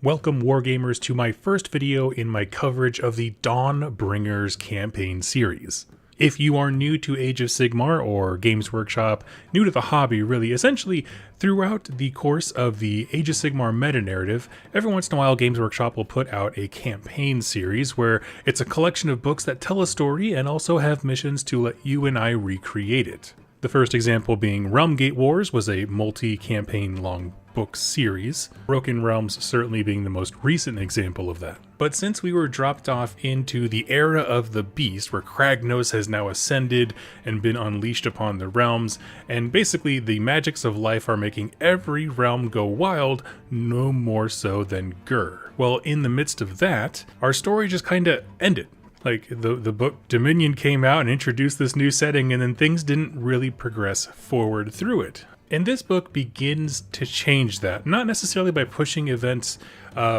Welcome Wargamers to my first video in my coverage of the Dawnbringers campaign series. If you are new to Age of Sigmar or Games Workshop, new to the hobby really, essentially throughout the course of the Age of Sigmar meta-narrative, every once in a while Games Workshop will put out a campaign series where it's a collection of books that tell a story and also have missions to let you and I recreate it. The first example being Realmgate Wars was a multi-campaign long book series, Broken Realms certainly being the most recent example of that. But since we were dropped off into the era of the Beast, where Kragnos has now ascended and been unleashed upon the realms, and basically the magics of life are making every realm go wild, no more so than Ghur. Well, in the midst of that, our story just kinda ended. Like, the book Dominion came out and introduced this new setting, and then things didn't really progress forward through it. And this book begins to change that, not necessarily by pushing events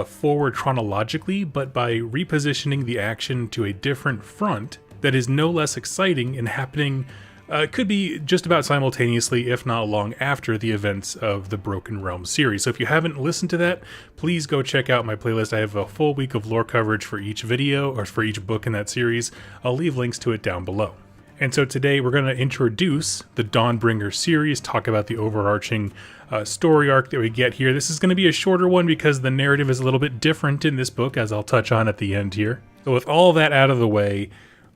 forward chronologically, but by repositioning the action to a different front that is no less exciting and happening, could be just about simultaneously, if not long after the events of the Broken Realms series. So if you haven't listened to that, please go check out my playlist. I have a full week of lore coverage for each video, or for each book in that series. I'll leave links to it down below. And so today we're going to introduce the Dawnbringers series, talk about the overarching story arc that we get here. This is going to be a shorter one because the narrative is a little bit different in this book, as I'll touch on at the end here. So with all that out of the way,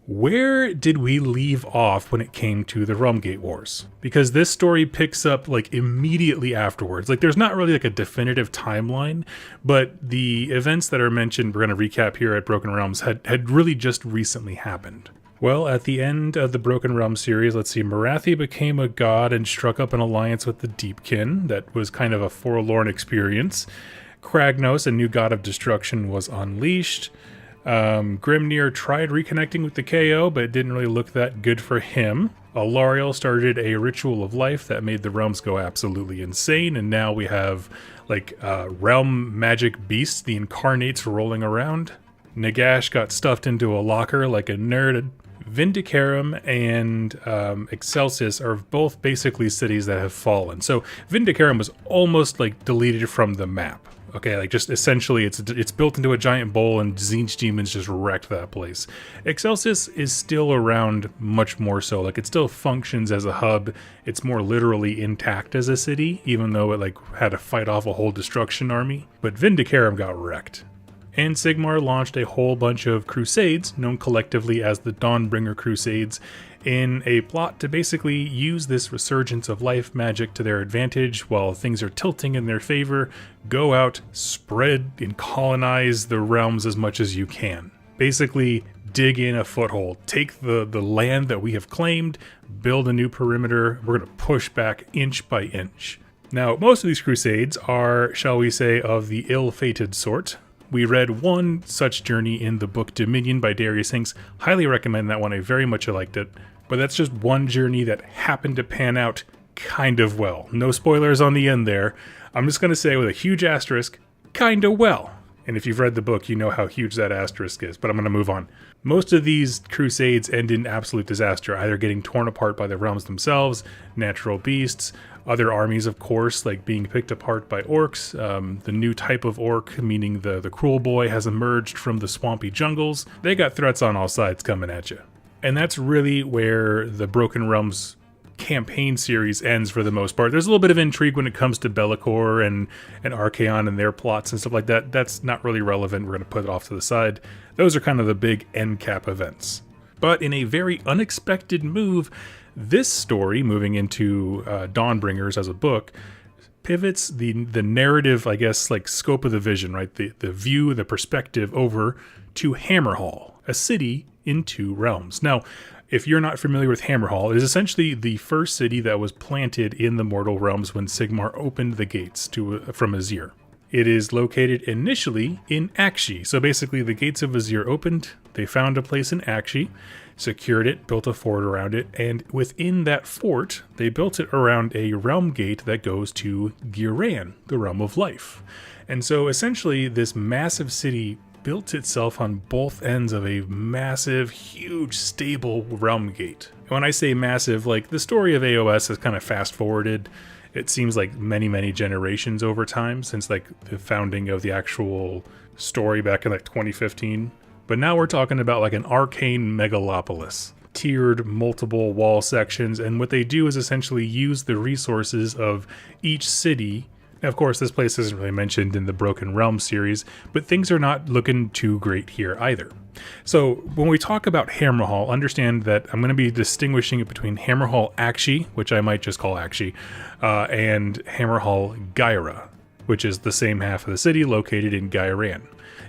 where did we leave off when it came to the Realmgate Wars? Because this story picks up like immediately afterwards. Like, there's not really like a definitive timeline, but the events that are mentioned, we're going to recap here at Broken Realms, had really just recently happened. Well, at the end of the Broken Realms series, let's see, Morathi became a god and struck up an alliance with the Deepkin. That was kind of a forlorn experience. Kragnos, a new god of destruction, was unleashed. Grimnir tried reconnecting with the KO, but it didn't really look that good for him. Alariel started a ritual of life that made the realms go absolutely insane, and now we have, like, realm magic beasts, the incarnates, rolling around. Nagash got stuffed into a locker like a nerd. Vindicarum and Excelsis are both basically cities that have fallen. So Vindicarum was almost like deleted from the map. Okay, like just essentially it's built into a giant bowl and Tzeentch demons just wrecked that place. Excelsis is still around much more so. Like, it still functions as a hub. It's more literally intact as a city, even though it like had to fight off a whole destruction army. But Vindicarum got wrecked. And Sigmar launched a whole bunch of crusades, known collectively as the Dawnbringer Crusades, in a plot to basically use this resurgence of life magic to their advantage while things are tilting in their favor. Go out, spread and colonize the realms as much as you can. Basically, dig in a foothold, take the land that we have claimed, build a new perimeter. We're going to push back inch by inch. Now, most of these crusades are, shall we say, of the ill-fated sort. We read one such journey in the book Dominion by Darius Hinks. Highly recommend that one. I very much liked it. But that's just one journey that happened to pan out kind of well. No spoilers on the end there. I'm just going to say with a huge asterisk, kind of well. And if you've read the book, you know how huge that asterisk is, but I'm going to move on. Most of these crusades end in absolute disaster, either getting torn apart by the realms themselves, natural beasts, other armies, of course, like being picked apart by orcs. The new type of orc, meaning the cruel boy, has emerged from the swampy jungles. They got threats on all sides coming at you. And that's really where the Broken Realms campaign series ends for the most part. There's a little bit of intrigue when it comes to Be'lakor and Archaon and their plots and stuff like that. That's not really relevant. We're going to put it off to the side. Those are kind of the big end cap events. But in a very unexpected move, this story, moving into Dawnbringers as a book, pivots the narrative, I guess, like scope of the vision, right? The view, the perspective over to Hammerhal, a city in two realms. Now, if you're not familiar with Hammerhal, it is essentially the first city that was planted in the mortal realms when Sigmar opened the gates from Azyr. It is located initially in Aqshy. So basically the gates of Azyr opened, they found a place in Aqshy, secured it, built a fort around it, and within that fort, they built it around a realm gate that goes to Ghyra, the realm of life. And so essentially this massive city built itself on both ends of a massive, huge, stable realm gate. And when I say massive, like, the story of AOS is kind of fast forwarded it seems like many generations over time since like the founding of the actual story back in like 2015. But now we're talking about like an arcane megalopolis, tiered multiple wall sections, and what they do is essentially use the resources of each city. Now, of course, this place isn't really mentioned in the Broken Realm series, but things are not looking too great here either. So when we talk about Hammerhal, understand that I'm going to be distinguishing it between Hammerhal Aqshy, which I might just call Aqshy, and Hammerhal Ghyra, which is the same half of the city located in Ghyran.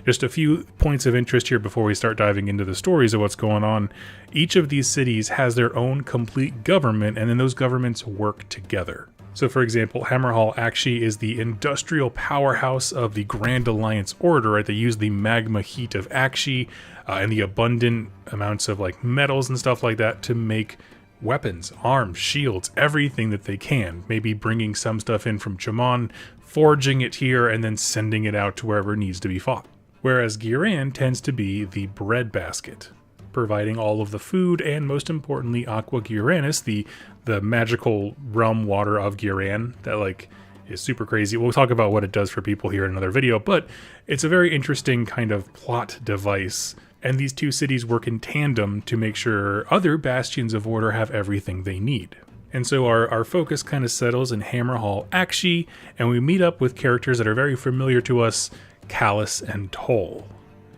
Just a few points of interest here before we start diving into the stories of what's going on. Each of these cities has their own complete government, and then those governments work together. So for example, Hammerhal Aqshy is the industrial powerhouse of the Grand Alliance Order, right? They use the magma heat of Aqshy and the abundant amounts of like metals and stuff like that to make weapons, arms, shields, everything that they can. Maybe bringing some stuff in from Chamon, forging it here, and then sending it out to wherever it needs to be fought. Whereas Ghyran tends to be the breadbasket, providing all of the food and, most importantly, Aqua Gyranis, the magical realm water of Ghyran that like is super crazy. We'll talk about what it does for people here in another video, but it's a very interesting kind of plot device, and these two cities work in tandem to make sure other bastions of order have everything they need. And so our focus kind of settles in Hammerhal Aqshy, and we meet up with characters that are very familiar to us, Callus and Toll.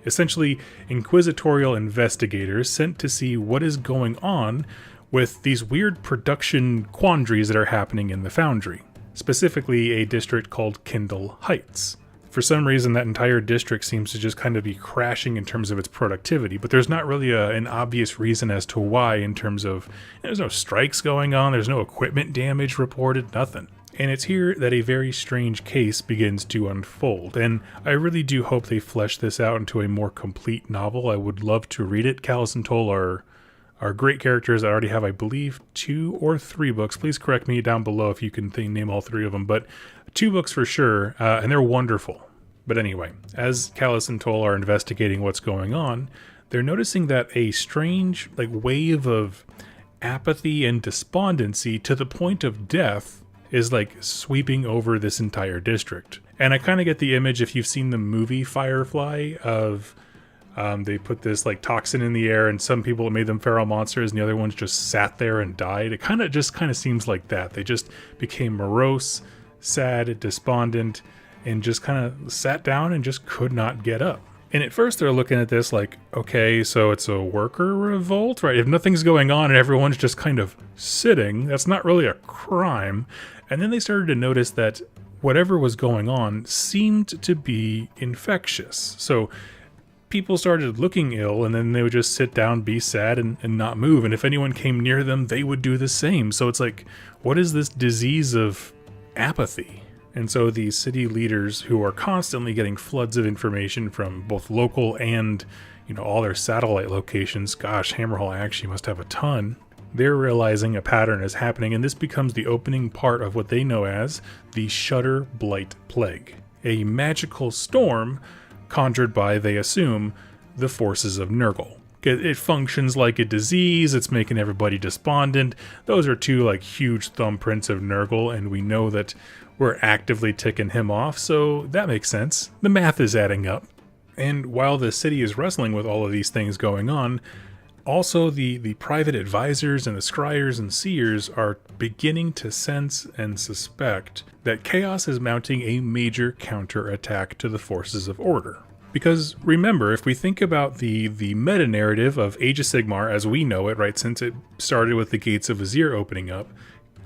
Essentially, inquisitorial investigators sent to see what is going on with these weird production quandaries that are happening in the Foundry, specifically a district called Kindle Heights. For some reason, that entire district seems to just kind of be crashing in terms of its productivity, but there's not really an obvious reason as to why in terms of, there's no strikes going on, there's no equipment damage reported, nothing. And it's here that a very strange case begins to unfold, and I really do hope they flesh this out into a more complete novel. I would love to read it. Callus and Toll are great characters. I already have, I believe, 2 or 3 books. Please correct me down below if you can name all 3 of them, but 2 books for sure, and they're wonderful. But anyway, as Callus and Toll are investigating what's going on, they're noticing that a strange wave of apathy and despondency to the point of death is sweeping over this entire district. And I kind of get the image, if you've seen the movie Firefly, of they put this toxin in the air and some people, it made them feral monsters and the other ones just sat there and died. It kind of seems like that. They just became morose, sad, despondent, and just kind of sat down and just could not get up. And at first they're looking at this okay, so it's a worker revolt, right? If nothing's going on and everyone's just kind of sitting, that's not really a crime. And then they started to notice that whatever was going on seemed to be infectious. So people started looking ill, and then they would just sit down, be sad, and not move. And if anyone came near them, they would do the same. So it's what is this disease of apathy? And so these city leaders, who are constantly getting floods of information from both local and, all their satellite locations, gosh, Hammerhal actually must have a ton, they're realizing a pattern is happening, and this becomes the opening part of what they know as the Shudder Blight Plague, a magical storm conjured by, they assume, the forces of Nurgle. It functions like a disease, it's making everybody despondent. Those are 2 huge thumbprints of Nurgle, and we know that we're actively ticking him off, so that makes sense. The math is adding up. And while the city is wrestling with all of these things going on, also the private advisors and the scryers and seers are beginning to sense and suspect that chaos is mounting a major counterattack to the forces of order. Because remember, if we think about the meta-narrative of Age of Sigmar as we know it, right, since it started with the Gates of Azir opening up,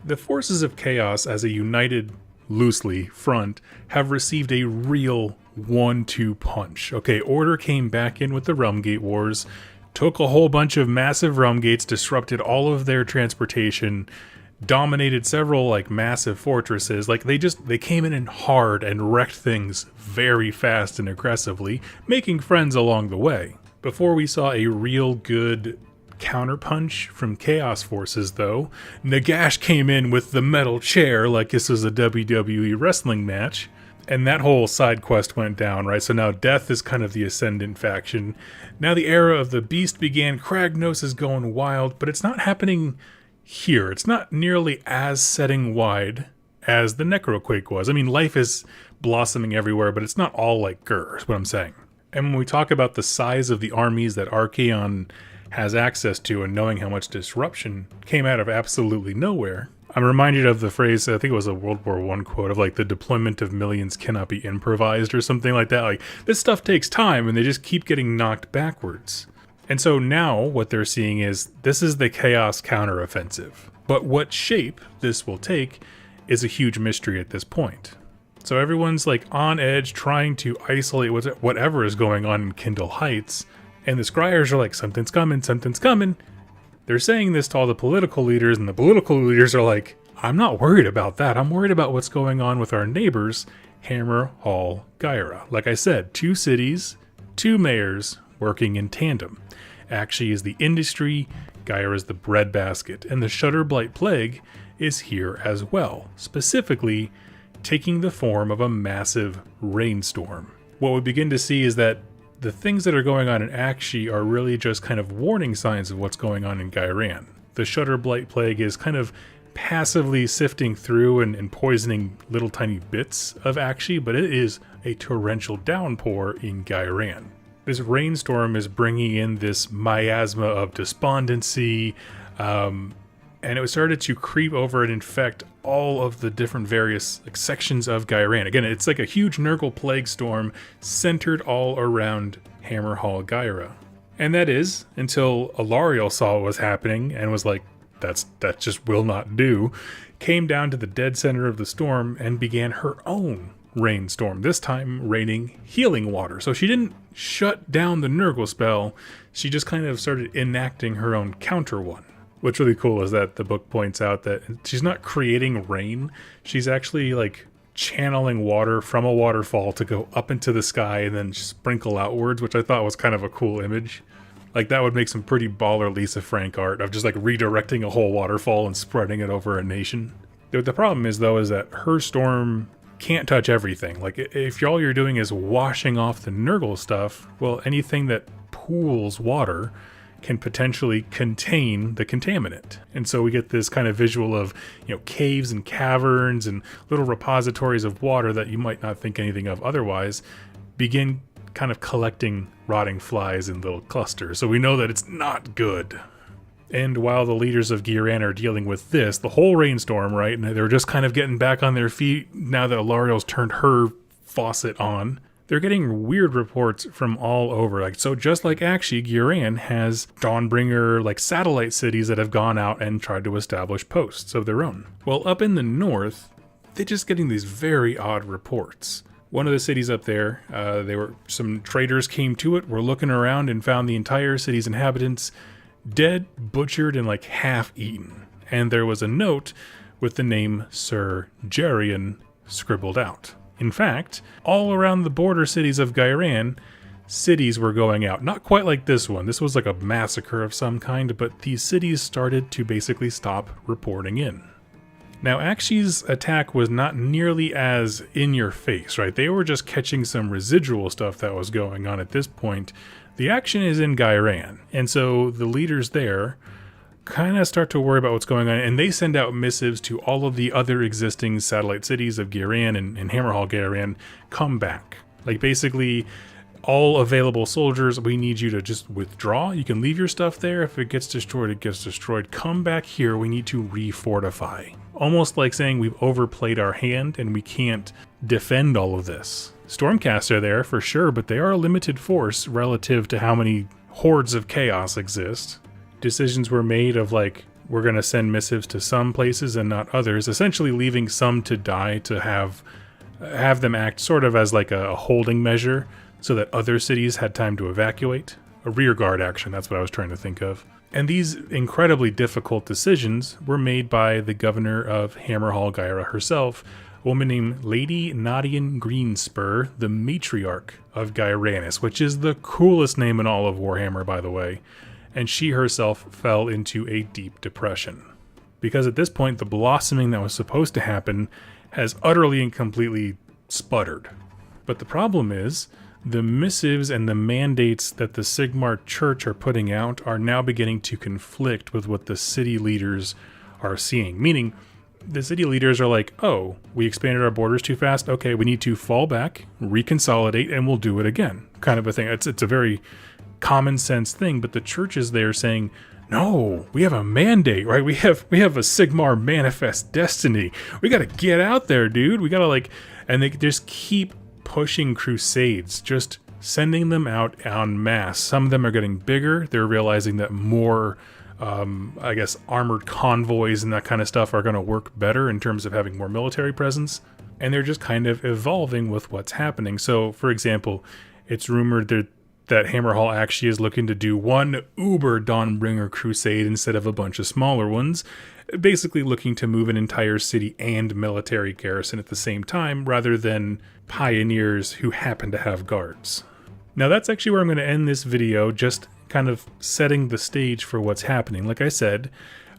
the forces of chaos as a united, loosely, front have received a real 1-2 punch. Okay, Order came back in with the Realm Gate Wars, took a whole bunch of massive realm gates, disrupted all of their transportation, dominated several massive fortresses. They came in hard and wrecked things very fast and aggressively, making friends along the way. Before we saw a real good counterpunch from Chaos Forces, though, Nagash came in with the metal chair like this was a WWE wrestling match. And that whole side quest went down, right? So now Death is kind of the ascendant faction. Now the era of the Beast began. Kragnos is going wild, but it's not happening here. It's not nearly as setting wide as the Necroquake was. I mean, life is blossoming everywhere, but it's not all like Ghur, is what I'm saying. And when we talk about the size of the armies that Archaon has access to and knowing how much disruption came out of absolutely nowhere, I'm reminded of the phrase, I think it was a World War I quote, of like, the deployment of millions cannot be improvised or something like that. Like, this stuff takes time and they just keep getting knocked backwards. And so now what they're seeing is this is the chaos counteroffensive. But what shape this will take is a huge mystery at this point. So everyone's like on edge trying to isolate whatever is going on in Kindle Heights. And the scryers are like, something's coming, something's coming. They're saying this to all the political leaders, and the political leaders are like, I'm not worried about that. I'm worried about what's going on with our neighbors, Hammerhal, Ghyra. Like I said, 2 cities, 2 mayors working in tandem. Aqshy is the industry, Ghyra is the breadbasket, and the Shudder Blight Plague is here as well, specifically taking the form of a massive rainstorm. What we begin to see is that the things that are going on in Aqshy are really just kind of warning signs of what's going on in Ghyran. The Shudder Blight Plague is kind of passively sifting through and poisoning little tiny bits of Aqshy, but it is a torrential downpour in Ghyran. This rainstorm is bringing in this miasma of despondency, and it started to creep over and infect all of the different various sections of Ghyran. Again, it's like a huge Nurgle plague storm centered all around Hammerhal Ghyra. And that is until Alarielle saw what was happening and was like, that just will not do, came down to the dead center of the storm and began her own rainstorm, this time raining healing water. So she didn't shut down the Nurgle spell, she just kind of started enacting her own counter one. What's really cool is that the book points out that she's not creating rain, she's actually like channeling water from a waterfall to go up into the sky and then sprinkle outwards, which I thought was kind of a cool image. Like, that would make some pretty baller Lisa Frank art of just like redirecting a whole waterfall and spreading it over a nation. The problem is, though, is that her storm can't touch everything. Like, if all you're doing is washing off the Nurgle stuff, well, anything that pools water can potentially contain the contaminant. And so we get this kind of visual of, caves and caverns and little repositories of water that you might not think anything of otherwise begin kind of collecting rotting flies in little clusters. So we know that it's not good. And while the leaders of Ghyran are dealing with this, the whole rainstorm, right, and they're just kind of getting back on their feet now that Alarielle's turned her faucet on, they're getting weird reports from all over. So just like Aqshy, Ghyran has Dawnbringer satellite cities that have gone out and tried to establish posts of their own. Well, up in the north, they're just getting these very odd reports. One of the cities up there, some traders came to it, were looking around and found the entire city's inhabitants dead, butchered, and half eaten. And there was a note with the name Sir Jerian scribbled out. In fact, all around the border cities of Ghyran, cities were going out. Not quite like this one. This was like a massacre of some kind, but these cities started to basically stop reporting in. Now, Aqshy's attack was not nearly as in your face, right? They were just catching some residual stuff that was going on at this point. The action is in Ghyran, and so the leaders there kind of start to worry about what's going on, and they send out missives to all of the other existing satellite cities of Ghyran and Hammerhal Ghyran, come back. Basically, all available soldiers, we need you to just withdraw. You can leave your stuff there. If it gets destroyed, it gets destroyed. Come back here. We need to refortify. Almost like saying we've overplayed our hand and we can't defend all of this. Stormcast are there for sure, but they are a limited force relative to how many hordes of chaos exist. Decisions were made of we're going to send missives to some places and not others, essentially leaving some to die to have them act sort of as a holding measure so that other cities had time to evacuate. A rearguard action, that's what I was trying to think of. And these incredibly difficult decisions were made by the governor of Hammerhal Ghyra herself, a woman named Lady Nadian Greenspur, the matriarch of Ghyranis, which is the coolest name in all of Warhammer, by the way. And she herself fell into a deep depression. Because at this point, the blossoming that was supposed to happen has utterly and completely sputtered. But the problem is, the missives and the mandates that the Sigmar Church are putting out are now beginning to conflict with what the city leaders are seeing. Meaning, the city leaders are like, oh, we expanded our borders too fast. Okay, we need to fall back, reconsolidate, and we'll do it again. Kind of a thing. It's a very common sense thing, but the church is there saying, no, we have a mandate, right? We have a Sigmar manifest destiny. We got to get out there, dude. We got to and they just keep pushing crusades, just sending them out en masse. Some of them are getting bigger. They're realizing that more, I guess, armored convoys and that kind of stuff are going to work better in terms of having more military presence. And they're just kind of evolving with what's happening. So, for example, it's rumored that Hammerhal actually is looking to do one uber Dawnbringer crusade instead of a bunch of smaller ones, basically looking to move an entire city and military garrison at the same time, rather than pioneers who happen to have guards. Now that's actually where I'm going to end this video, just kind of setting the stage for what's happening. Like I said,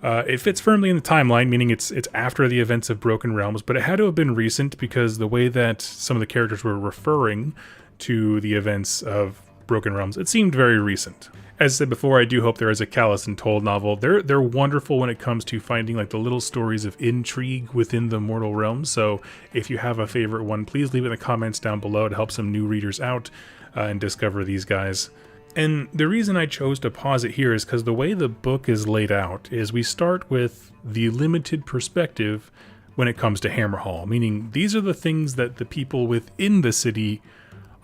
it fits firmly in the timeline, meaning it's after the events of Broken Realms, but it had to have been recent because the way that some of the characters were referring to the events of Broken Realms, it seemed very recent. As I said before, I do hope there is a Callous and Told novel. They're wonderful when it comes to finding the little stories of intrigue within the mortal realms. So if you have a favorite one, please leave it in the comments down below to help some new readers out and discover these guys. And the reason I chose to pause it here is because the way the book is laid out is we start with the limited perspective when it comes to Hammerhal, meaning these are the things that the people within the city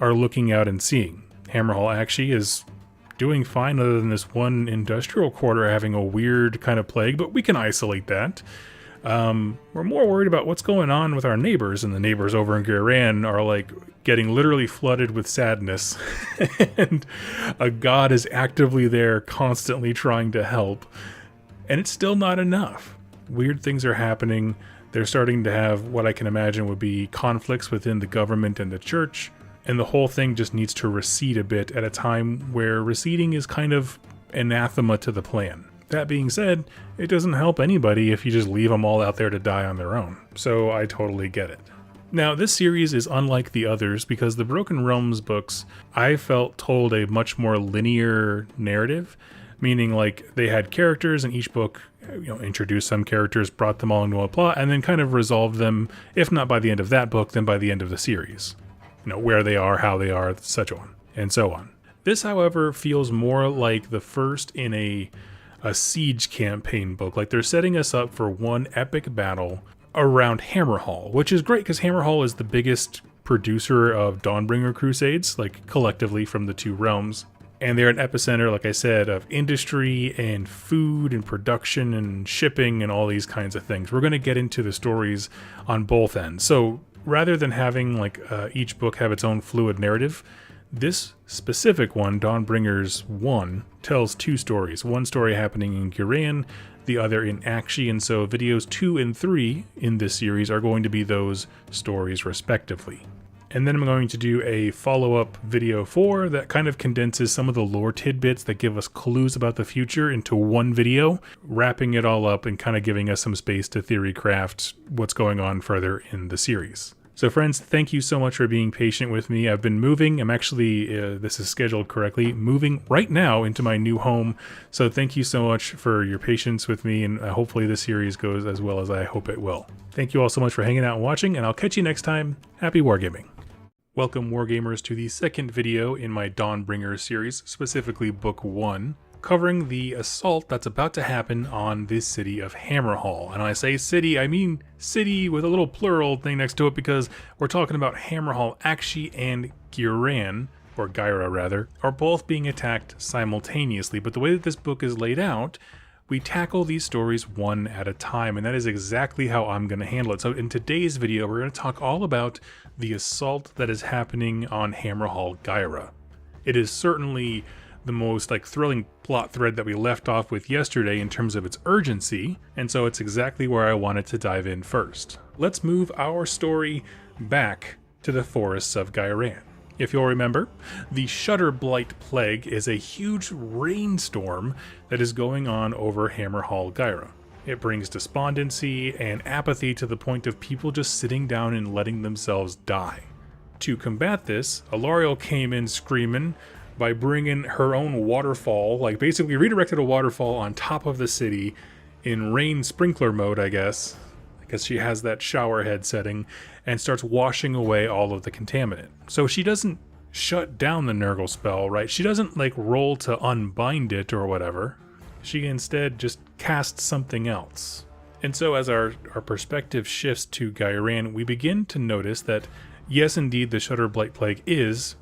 are looking out and seeing. Hammerhal actually is doing fine other than this one industrial quarter having a weird kind of plague, but we can isolate that. We're more worried about what's going on with our neighbors, and the neighbors over in Ghyra are getting literally flooded with sadness, and a god is actively there constantly trying to help, and it's still not enough. Weird things are happening. They're starting to have what I can imagine would be conflicts within the government and the church. And the whole thing just needs to recede a bit at a time where receding is kind of anathema to the plan. That being said, it doesn't help anybody if you just leave them all out there to die on their own. So I totally get it. Now, this series is unlike the others because the Broken Realms books, I felt, told a much more linear narrative, meaning they had characters in each book, introduced some characters, brought them all into a plot, and then kind of resolved them, if not by the end of that book, then by the end of the series. Where they are, how they are, such on, and so on. This, however, feels more like the first in a siege campaign book. They're setting us up for one epic battle around Hammerhal, which is great because Hammerhal is the biggest producer of Dawnbringer crusades, collectively from the two realms. And they're an epicenter, like I said, of industry and food and production and shipping and all these kinds of things. We're going to get into the stories on both ends. So rather than having each book have its own fluid narrative, this specific one, Dawnbringers 1, tells two stories. One story happening in Ghyra, the other in Aqshy, and so videos 2 and 3 in this series are going to be those stories respectively. And then I'm going to do a follow-up video 4 that kind of condenses some of the lore tidbits that give us clues about the future into one video, wrapping it all up and kind of giving us some space to theory craft what's going on further in the series. So friends, thank you so much for being patient with me. I've been moving. I'm actually, this is scheduled correctly, moving right now into my new home. So thank you so much for your patience with me, and hopefully this series goes as well as I hope it will. Thank you all so much for hanging out and watching, and I'll catch you next time. Happy wargaming. Welcome Wargamers to the second video in my Dawnbringers series, specifically Book 1, covering the assault that's about to happen on this city of Hammerhal. And when I say city, I mean city with a little plural thing next to it because we're talking about Hammerhal. Aqshy and Ghyra rather, are both being attacked simultaneously, but the way that this book is laid out, we tackle these stories one at a time, and that is exactly how I'm going to handle it. So in today's video, we're going to talk all about the assault that is happening on Hammerhal Ghyra. It is certainly the most thrilling plot thread that we left off with yesterday in terms of its urgency, and so it's exactly where I wanted to dive in first. Let's move our story back to the forests of Ghyra. If you'll remember, the Shudder Blight Plague is a huge rainstorm that is going on over Hammerhal Ghyra. It brings despondency and apathy to the point of people just sitting down and letting themselves die. To combat this, Alariel came in screaming by bringing her own waterfall, basically redirected a waterfall on top of the city in rain sprinkler mode, I guess. because she has that shower head setting and starts washing away all of the contaminant. So she doesn't shut down the Nurgle spell, right? She doesn't like roll to unbind it or whatever. She instead just casts something else. And so as our perspective shifts to Ghyran, we begin to notice that yes, indeed, the Shudder Blight Plague is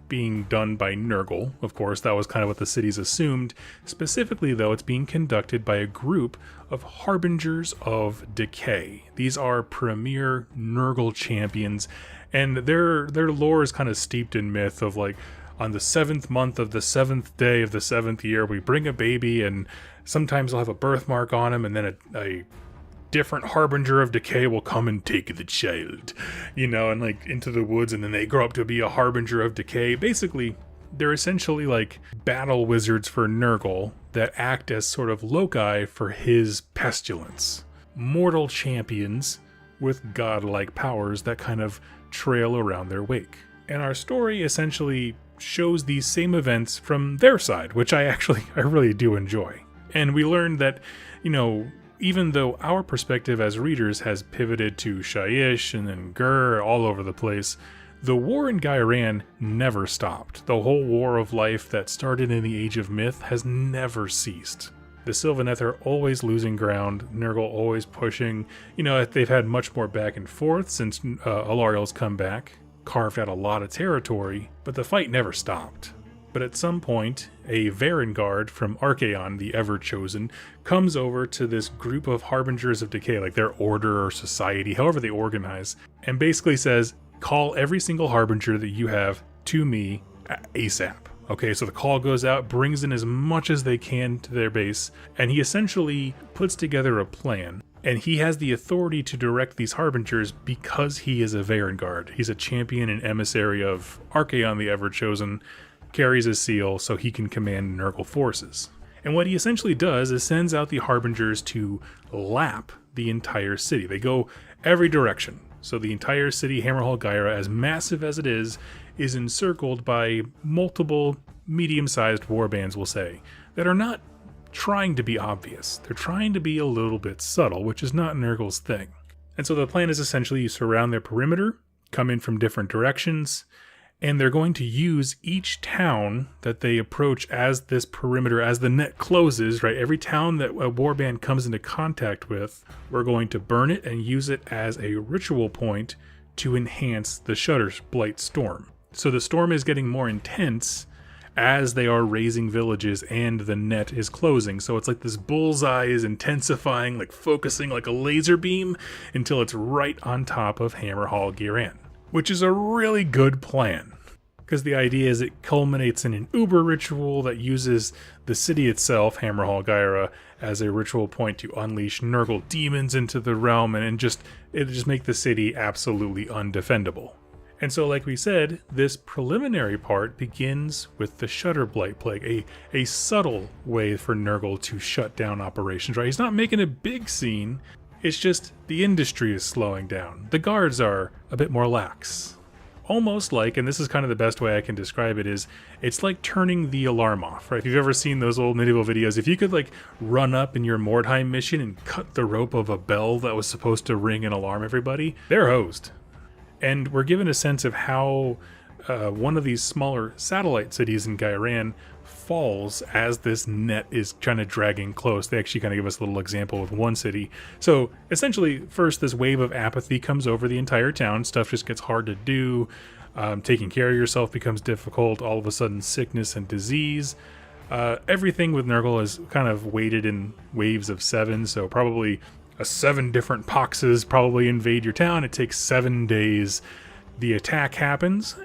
being done by Nurgle. Of course, that was kind of what the cities assumed. Specifically, though, it's being conducted by a group of Harbingers of Decay. These are premier Nurgle champions, and their lore is kind of steeped in myth of like, on the 7th month of the 7th day of the 7th year, we bring a baby, and sometimes they'll have a birthmark on him, and then a different harbinger of decay will come and take the child, you know, and like into the woods, and then they grow up to be a harbinger of decay. Basically, they're essentially like battle wizards for Nurgle that act as sort of loci for his pestilence. Mortal champions with godlike powers that kind of trail around their wake. And our story essentially shows these same events from their side, which I really do enjoy. And we learned that, you know, even though our perspective as readers has pivoted to Shyish and then Gur all over the place, the war in Ghyran never stopped. The whole war of life that started in the Age of Myth has never ceased. The Sylvaneth are always losing ground, Nurgle always pushing. You know, they've had much more back and forth since Alariel's come back, carved out a lot of territory, but the fight never stopped. But at some point, a Varengard from Archaon, the Ever-Chosen, comes over to this group of Harbingers of Decay, like their order or society, however they organize, and basically says, call every single Harbinger that you have to me ASAP. Okay, so the call goes out, brings in as much as they can to their base, and he essentially puts together a plan. And he has the authority to direct these Harbingers because he is a Varengard. He's a champion and emissary of Archaon, the Ever-Chosen, carries his seal so he can command Nurgle forces. And what he essentially does is sends out the Harbingers to lap the entire city. They go every direction. So the entire city, Hammerhal, Ghyra, as massive as it is encircled by multiple medium-sized warbands, we'll say, that are not trying to be obvious. They're trying to be a little bit subtle, which is not Nurgle's thing. And so the plan is essentially you surround their perimeter, come in from different directions, and they're going to use each town that they approach as this perimeter, as the net closes, right? Every town that a warband comes into contact with, we're going to burn it and use it as a ritual point to enhance the Shudder Blight storm. So the storm is getting more intense as they are raising villages and the net is closing. So it's like this bullseye is intensifying, like focusing like a laser beam until it's right on top of Hammerhal Ghyran, which is a really good plan. Because the idea is it culminates in an uber ritual that uses the city itself, Hammerhal Ghyra, as a ritual point to unleash Nurgle demons into the realm and just make the city absolutely undefendable. And so, like we said, this preliminary part begins with the Shudder Blight Plague, a subtle way for Nurgle to shut down operations, right? He's not making a big scene, it's just the industry is slowing down. The guards are a bit more lax. Almost like, and this is kind of the best way I can describe it, is it's like turning the alarm off, right? If you've ever seen those old medieval videos, if you could like run up in your Mordheim mission and cut the rope of a bell that was supposed to ring and alarm everybody, they're hosed. And we're given a sense of how one of these smaller satellite cities in Ghyran falls as this net is kind of dragging close. They actually kind of give us a little example with one city. So essentially, first this wave of apathy comes over the entire town. Stuff just gets hard to do. Taking care of yourself becomes difficult. All of a sudden, sickness and disease. Everything with Nurgle is kind of weighted in waves of 7, so probably 7 different poxes probably invade your town. It takes 7 days. The attack happens.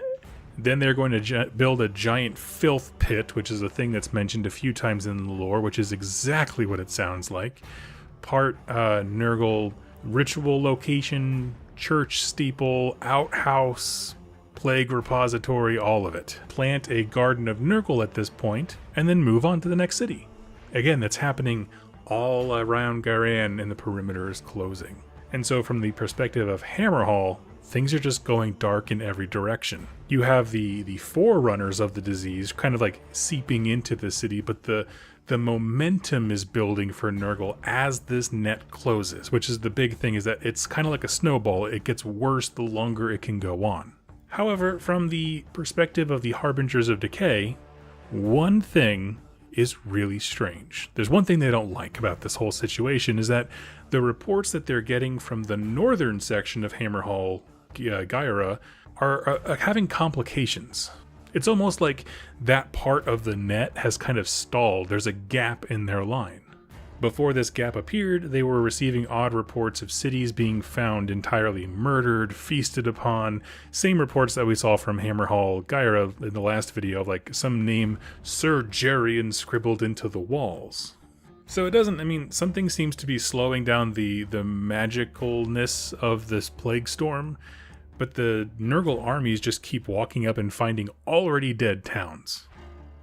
Then they're going to build a giant filth pit, which is a thing that's mentioned a few times in the lore, which is exactly what it sounds like. Part Nurgle ritual location, church steeple, outhouse, plague repository, all of it. Plant a garden of Nurgle at this point, and then move on to the next city. Again, that's happening all around Ghyran, and the perimeter is closing. And so from the perspective of Hammerhal, things are just going dark in every direction. You have the forerunners of the disease kind of like seeping into the city, but the momentum is building for Nurgle as this net closes, which is the big thing, is that it's kind of like a snowball. It gets worse the longer it can go on. However, from the perspective of the Harbingers of Decay, one thing is really strange. There's one thing they don't like about this whole situation, is that the reports that they're getting from the northern section of Hammerhal, Ghyra, are having complications. It's almost like that part of the net has kind of stalled. There's a gap in their line. Before this gap appeared, they were receiving odd reports of cities being found entirely murdered, feasted upon. Same reports that we saw from Hammerhal, Ghyra in the last video, of like some name Sir Jerian scribbled into the walls. So it doesn't, I mean, something seems to be slowing down the magicalness of this plague storm, but the Nurgle armies just keep walking up and finding already dead towns.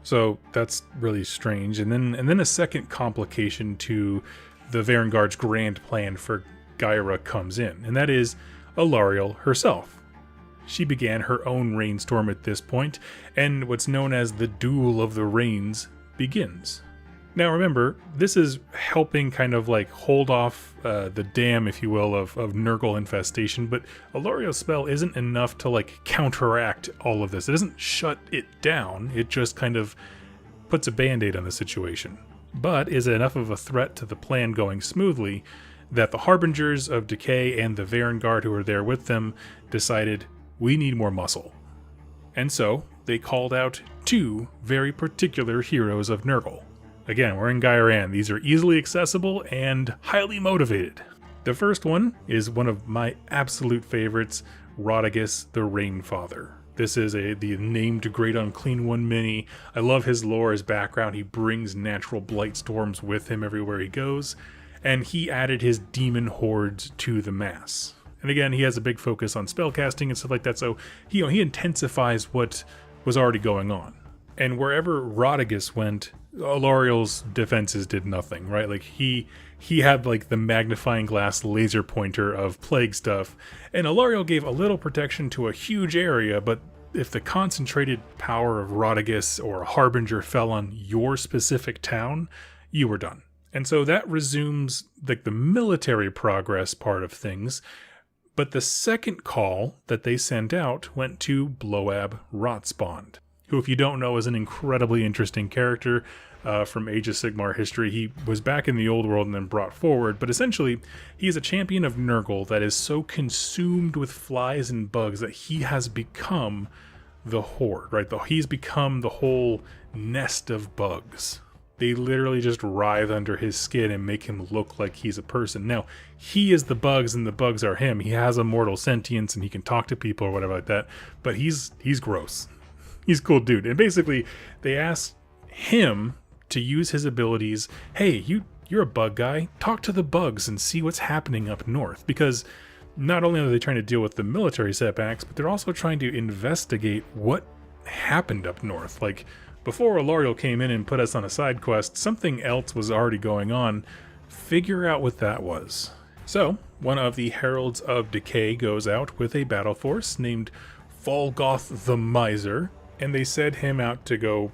So that's really strange. And then a second complication to the Varangard's grand plan for Ghyra comes in, and that is Alarielle herself. She began her own rainstorm at this point, and what's known as the Duel of the Rains begins. Now remember, this is helping kind of like hold off the dam, if you will, of Nurgle infestation, but Alarielle's spell isn't enough to like counteract all of this. It doesn't shut it down, it just kind of puts a band-aid on the situation. But is enough of a threat to the plan going smoothly that the Harbingers of Decay and the Varangard who are there with them decided, we need more muscle. And so they called out two very particular heroes of Nurgle. Again, we're in Ghyra. These are easily accessible and highly motivated. The first one is one of my absolute favorites, Rotigus the Rainfather. This is the named Great Unclean One mini. I love his lore, his background. He brings natural blight storms with him everywhere he goes, and he added his demon hordes to the mass. And again, he has a big focus on spellcasting and stuff like that, so he intensifies what was already going on. And wherever Rotigus went, Alarielle's defenses did nothing, right? Like he had like the magnifying glass laser pointer of plague stuff, and Alarielle gave a little protection to a huge area, but if the concentrated power of Rotigus or a Harbinger fell on your specific town, you were done. And so that resumes like the military progress part of things. But the second call that they sent out went to Bloab Rotspawn, who, if you don't know, is an incredibly interesting character from Age of Sigmar history. He was back in the old world and then brought forward, but essentially he is a champion of Nurgle that is so consumed with flies and bugs that he has become the horde, right? He's become the whole nest of bugs. They literally just writhe under his skin and make him look like he's a person. Now, he is the bugs and the bugs are him. He has immortal sentience and he can talk to people or whatever like that, but he's gross. He's a cool dude. And basically, they asked him to use his abilities. Hey, you're a bug guy. Talk to the bugs and see what's happening up north. Because not only are they trying to deal with the military setbacks, but they're also trying to investigate what happened up north. Like, before Alarielle came in and put us on a side quest, something else was already going on. Figure out what that was. So, one of the Heralds of Decay goes out with a battle force named Folgoth the Miser, and they sent him out to go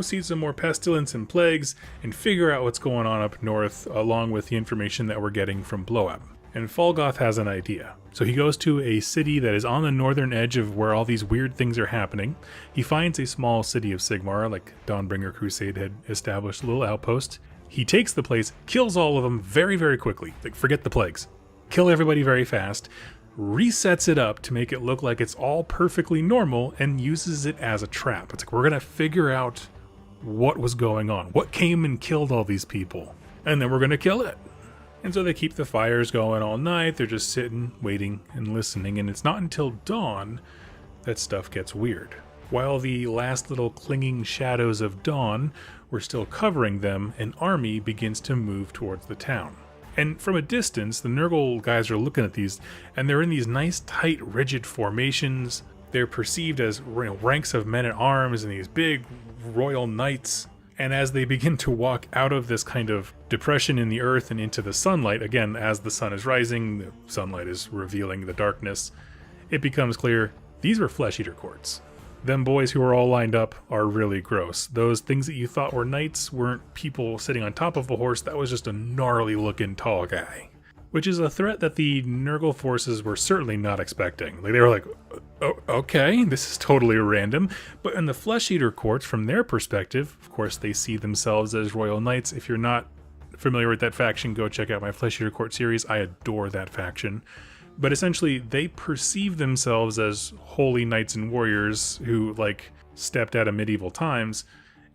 see some more pestilence and plagues and figure out what's going on up north, along with the information that we're getting from Bloab. And Folgoth has an idea. So he goes to a city that is on the northern edge of where all these weird things are happening. He finds a small city of Sigmar, like Dawnbringer Crusade had established a little outpost. He takes the place, kills all of them very, very quickly. Like, forget the plagues. Kill everybody very fast. Resets it up to make it look like it's all perfectly normal and uses it as a trap. It's like, we're going to figure out what was going on. What came and killed all these people? And then we're going to kill it. And so they keep the fires going all night. They're just sitting, waiting, and listening. And it's not until dawn that stuff gets weird. While the last little clinging shadows of dawn were still covering them, an army begins to move towards the town. And from a distance, the Nurgle guys are looking at these, and they're in these nice, tight, rigid formations. They're perceived as ranks of men-at-arms and these big royal knights. And as they begin to walk out of this kind of depression in the earth and into the sunlight, again, as the sun is rising, the sunlight is revealing the darkness, it becomes clear these were flesh eater courts. Them boys who are all lined up are really gross. Those things that you thought were knights weren't people sitting on top of a horse, that was just a gnarly looking tall guy. Which is a threat that the Nurgle forces were certainly not expecting. Like, they were like, oh, okay, this is totally random. But in the flesh eater courts, from their perspective, of course they see themselves as royal knights. If you're not familiar with that faction, go check out my flesh eater court series. I adore that faction. But essentially, they perceive themselves as holy knights and warriors who, like, stepped out of medieval times,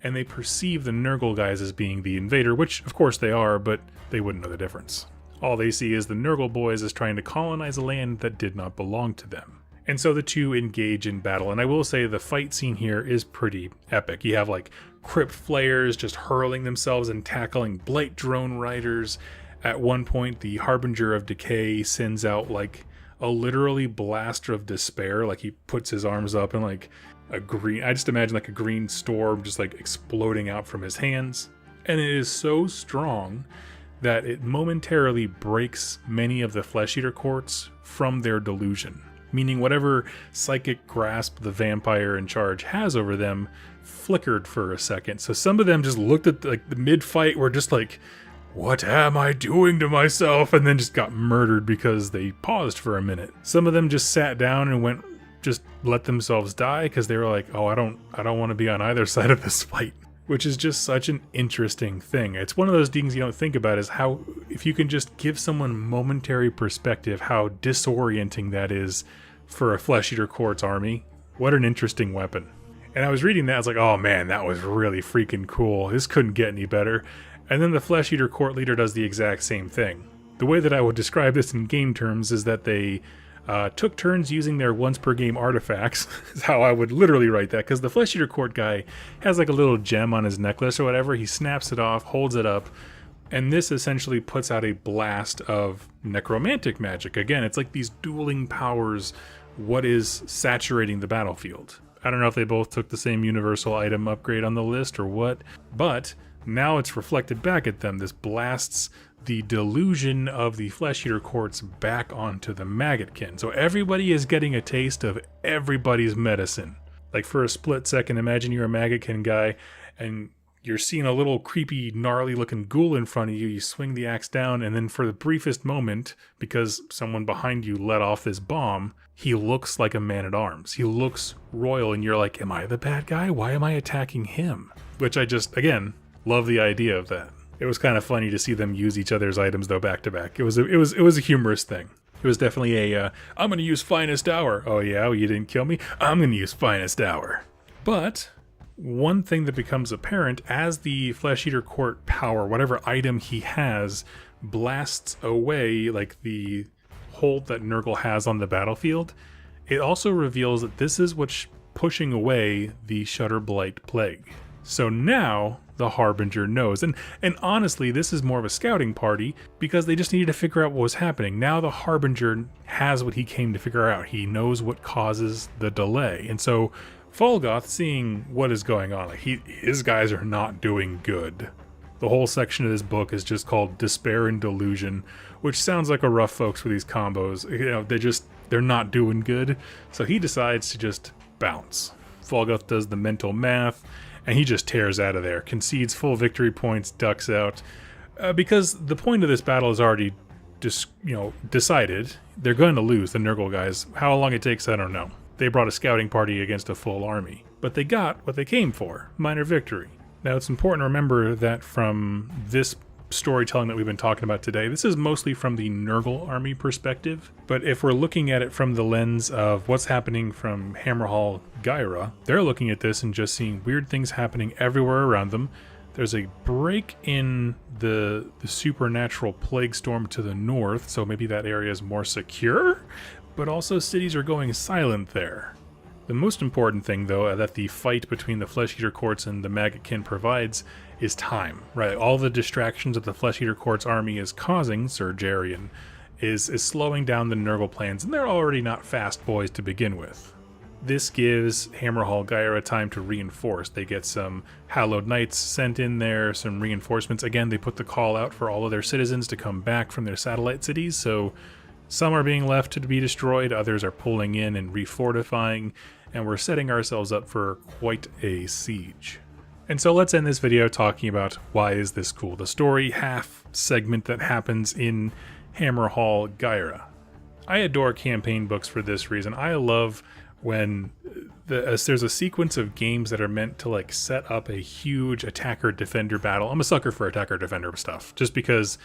and they perceive the Nurgle guys as being the invader, which, of course, they are, but they wouldn't know the difference. All they see is the Nurgle boys as trying to colonize a land that did not belong to them. And so the two engage in battle, and I will say the fight scene here is pretty epic. You have, like, crypt flayers just hurling themselves and tackling blight drone riders. At one point, the Harbinger of Decay sends out, like, a literally blaster of despair. Like, he puts his arms up and, like, I just imagine, like, a green storm just, like, exploding out from his hands. And it is so strong that it momentarily breaks many of the Flesh Eater courts from their delusion. Meaning whatever psychic grasp the vampire in charge has over them flickered for a second. So some of them just looked at, like, the mid-fight were just like, what am I doing to myself? And then just got murdered because they paused for a minute. Some of them just sat down and just let themselves die because they were like, oh, I don't want to be on either side of this fight. Which is just such an interesting thing. It's one of those things you don't think about, is how, if you can just give someone momentary perspective, how disorienting that is for a Flesh Eater Court's army. What an interesting weapon. And I was reading that, I was like, oh man, that was really freaking cool. This couldn't get any better. And then the Flesh Eater Court leader does the exact same thing. The way that I would describe this in game terms is that they took turns using their once per game artifacts, is how I would literally write that, because the Flesh Eater Court guy has like a little gem on his necklace or whatever. He snaps it off, holds it up, and this essentially puts out a blast of necromantic magic. Again, it's like these dueling powers, what is saturating the battlefield. I don't know if they both took the same universal item upgrade on the list or what, but now it's reflected back at them. This blasts the delusion of the Flesh Eater Courts back onto the Maggotkin. So everybody is getting a taste of everybody's medicine. Like, for a split second, imagine you're a Maggotkin guy and you're seeing a little creepy, gnarly looking ghoul in front of you. You swing the axe down, and then for the briefest moment, because someone behind you let off this bomb, he looks like a man-at-arms. He looks royal, and you're like, am I the bad guy? Why am I attacking him? Which I just, again, love the idea of that. It was kind of funny to see them use each other's items though back to back. It was a humorous thing. It was definitely a I'm gonna use Finest Hour. Oh yeah, well, you didn't kill me. I'm gonna use Finest Hour. But one thing that becomes apparent as the Flesh Eater Court power, whatever item he has, blasts away like the hold that Nurgle has on the battlefield, it also reveals that this is what's pushing away the Shudder Blight Plague. So now the Harbinger knows. And honestly, this is more of a scouting party because they just needed to figure out what was happening. Now the Harbinger has what he came to figure out. He knows what causes the delay. And so Folgoth, seeing what is going on, like his guys are not doing good. The whole section of this book is just called Despair and Delusion, which sounds like a rough folks with these combos. You know, they're not doing good. So he decides to just bounce. Folgoth does the mental math, and he just tears out of there, concedes full victory points, ducks out, because the point of this battle is already decided. They're going to lose, the Nurgle guys. How long it takes, I don't know. They brought a scouting party against a full army, but they got what they came for, minor victory. Now, it's important to remember that from this storytelling that we've been talking about today, this is mostly from the Nurgle army perspective, but if we're looking at it from the lens of what's happening from Hammerhal, Ghyra, they're looking at this and just seeing weird things happening everywhere around them. There's a break in the supernatural plague storm to the north, so maybe that area is more secure, but also cities are going silent there. The most important thing, though, that the fight between the Flesh Eater Courts and the Maggotkin provides is time, right? All the distractions that the Flesh Eater Courts army is causing, Sir Jarian, is slowing down the Nurgle plans, and they're already not fast boys to begin with. This gives Hammerhal Ghyra time to reinforce. They get some Hallowed Knights sent in there, some reinforcements. Again, they put the call out for all of their citizens to come back from their satellite cities, so Some are being left to be destroyed, others are pulling in and refortifying, and we're setting ourselves up for quite a siege. And so let's end this video talking about why is this cool, the story half segment that happens in Hammerhal, Ghyra. I adore campaign books for this reason. I love when there's a sequence of games that are meant to like set up a huge attacker-defender battle. I'm a sucker for attacker-defender stuff, just because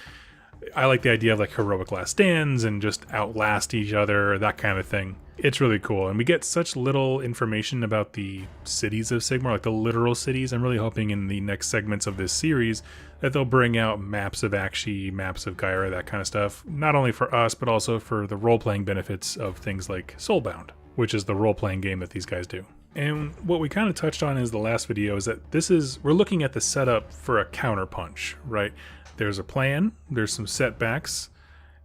I like the idea of like heroic last stands and just outlast each other, that kind of thing. It's really cool, and we get such little information about the cities of Sigmar, like the literal cities. I'm really hoping in the next segments of this series that they'll bring out maps of Aqshy, maps of Ghyra, that kind of stuff, not only for us, but also for the role-playing benefits of things like Soulbound, which is the role-playing game that these guys do. And what we kind of touched on in the last video is that we're looking at the setup for a counterpunch, right? There's a plan, there's some setbacks,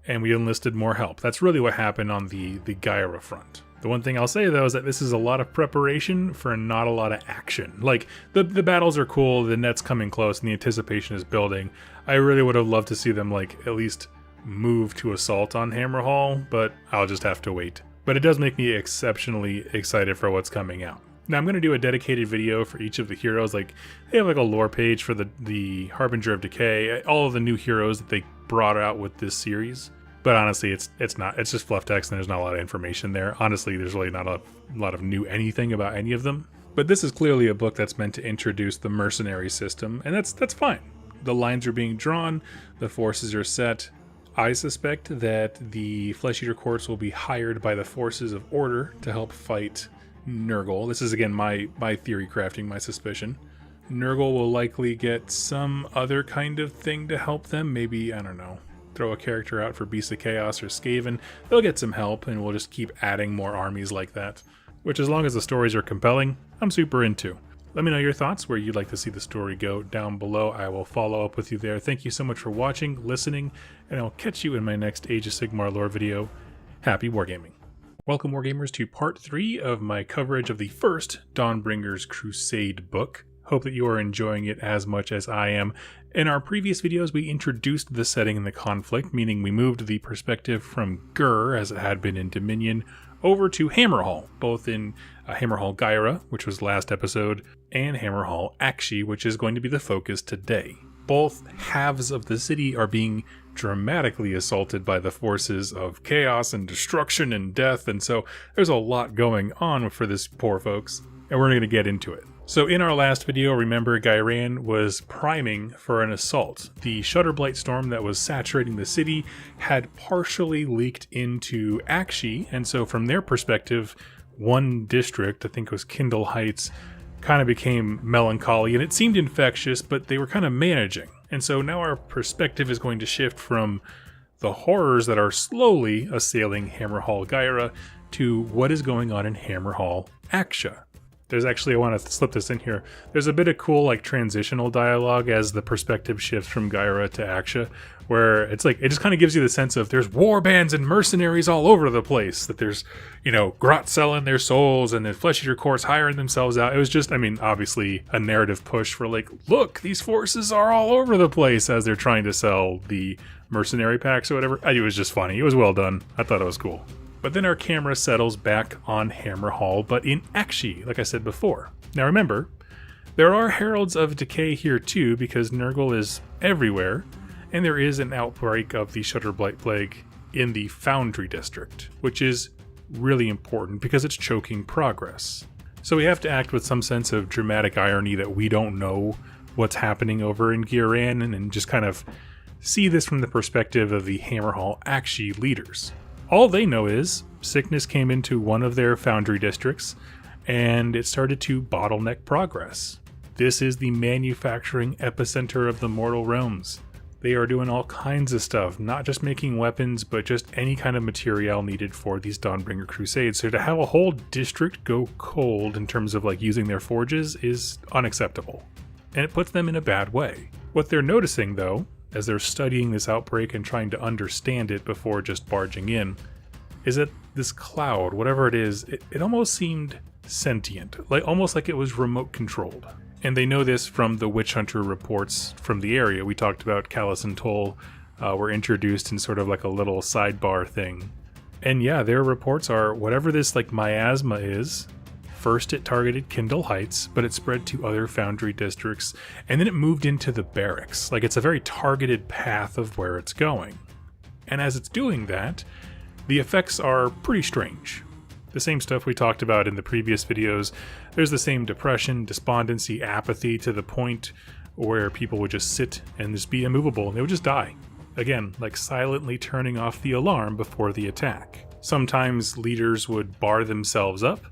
and we enlisted more help. That's really what happened on the Ghyra front. The one thing I'll say though is that this is a lot of preparation for not a lot of action. Like the battles are cool, the net's coming close, and the anticipation is building. I really would have loved to see them like at least move to assault on Hammerhal, but I'll just have to wait. But it does make me exceptionally excited for what's coming out. Now I'm going to do a dedicated video for each of the heroes. Like they have like a lore page for the Harbinger of Decay, all of the new heroes that they brought out with this series. But honestly, it's just fluff text and there's not a lot of information there. Honestly, there's really not a lot of new anything about any of them. But this is clearly a book that's meant to introduce the mercenary system, and that's fine. The lines are being drawn, the forces are set. I suspect that the Flesh Eater Courts will be hired by the forces of Order to help fight Nurgle. This is again my theory crafting, my suspicion. Nurgle will likely get some other kind of thing to help them. Maybe, I don't know, throw a character out for Beast of Chaos or Skaven. They'll get some help and we'll just keep adding more armies like that. Which, as long as the stories are compelling, I'm super into. Let me know your thoughts, where you'd like to see the story go down below. I will follow up with you there. Thank you so much for watching, listening, and I'll catch you in my next Age of Sigmar lore video. Happy wargaming. Welcome, Wargamers, to part 3 of my coverage of the first Dawnbringers Crusade book. Hope that you are enjoying it as much as I am. In our previous videos, we introduced the setting in the conflict, meaning we moved the perspective from Gur, as it had been in Dominion, over to Hammerhal, both in Hammerhal Ghyra, which was last episode, and Hammerhal Aqshy, which is going to be the focus today. Both halves of the city are being dramatically assaulted by the forces of chaos and destruction and death, and so there's a lot going on for this poor folks, and we're going to get into it. So in our last video, remember, Ghyran was priming for an assault. The Shutterblight storm that was saturating the city had partially leaked into Aqshy, and so from their perspective, one district, I think it was Kindle Heights, kind of became melancholy, and it seemed infectious, but they were kind of managing. And so now our perspective is going to shift from the horrors that are slowly assailing Hammerhal Ghyra to what is going on in Hammerhal Aqshy. There's actually, I want to slip this in here, there's a bit of cool like transitional dialogue as the perspective shifts from Ghyra to Aqshy, where it's like, it just kind of gives you the sense of there's war bands and mercenaries all over the place, that there's, you know, Grot selling their souls and the Flesh Eater Courts hiring themselves out. It was just, I mean, obviously a narrative push for like, look, these forces are all over the place as they're trying to sell the mercenary packs or whatever. It was just funny. It was well done. I thought it was cool. But then our camera settles back on Hammerhal, but in Aqshy, like I said before. Now remember, there are Heralds of Decay here too, because Nurgle is everywhere, and there is an outbreak of the Shutterblight Plague in the Foundry District, which is really important because it's choking progress. So we have to act with some sense of dramatic irony that we don't know what's happening over in Ghyran, and just kind of see this from the perspective of the Hammerhal Aqshy leaders. All they know is sickness came into one of their foundry districts and it started to bottleneck progress. This is the manufacturing epicenter of the mortal realms. They are doing all kinds of stuff, not just making weapons, but just any kind of material needed for these Dawnbringer Crusades. So to have a whole district go cold in terms of like using their forges is unacceptable. And it puts them in a bad way. What they're noticing though, as they're studying this outbreak and trying to understand it before just barging in, is that this cloud, whatever it is, it almost seemed sentient, almost like it was remote controlled. And they know this from the witch hunter reports from the area. We talked about Callus and Toll were introduced in sort of like a little sidebar thing. And yeah, their reports are whatever this like miasma is, first it targeted Kindle Heights, but it spread to other foundry districts, and then it moved into the barracks. Like, it's a very targeted path of where it's going. And as it's doing that, the effects are pretty strange. The same stuff we talked about in the previous videos. There's the same depression, despondency, apathy, to the point where people would just sit and just be immovable and they would just die. Again, like silently turning off the alarm before the attack. Sometimes leaders would bar themselves up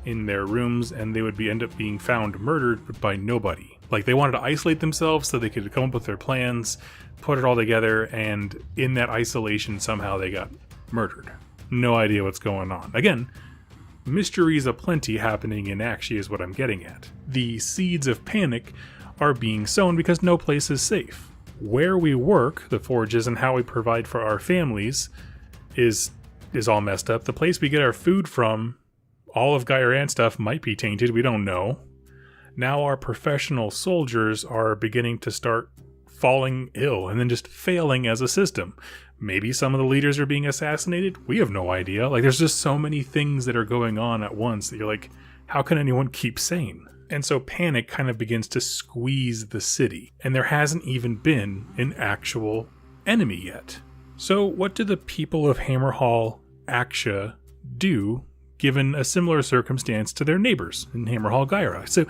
in their rooms and they would end up being found murdered by nobody. Like, they wanted to isolate themselves so they could come up with their plans, put it all together, and in that isolation somehow they got murdered. No idea what's going on. Again, mysteries aplenty happening in Aqshy is what I'm getting at. The seeds of panic are being sown because no place is safe. Where we work, the forges, and how we provide for our families is all messed up. The place we get our food from, all of Ghyra stuff might be tainted, we don't know. Now our professional soldiers are beginning to start falling ill and then just failing as a system. Maybe some of the leaders are being assassinated. We have no idea. Like, there's just so many things that are going on at once that you're like, how can anyone keep sane? And so panic kind of begins to squeeze the city. And there hasn't even been an actual enemy yet. So what do the people of Hammerhal, Aqshy, do given a similar circumstance to their neighbors in Hammerhal, Ghyra? So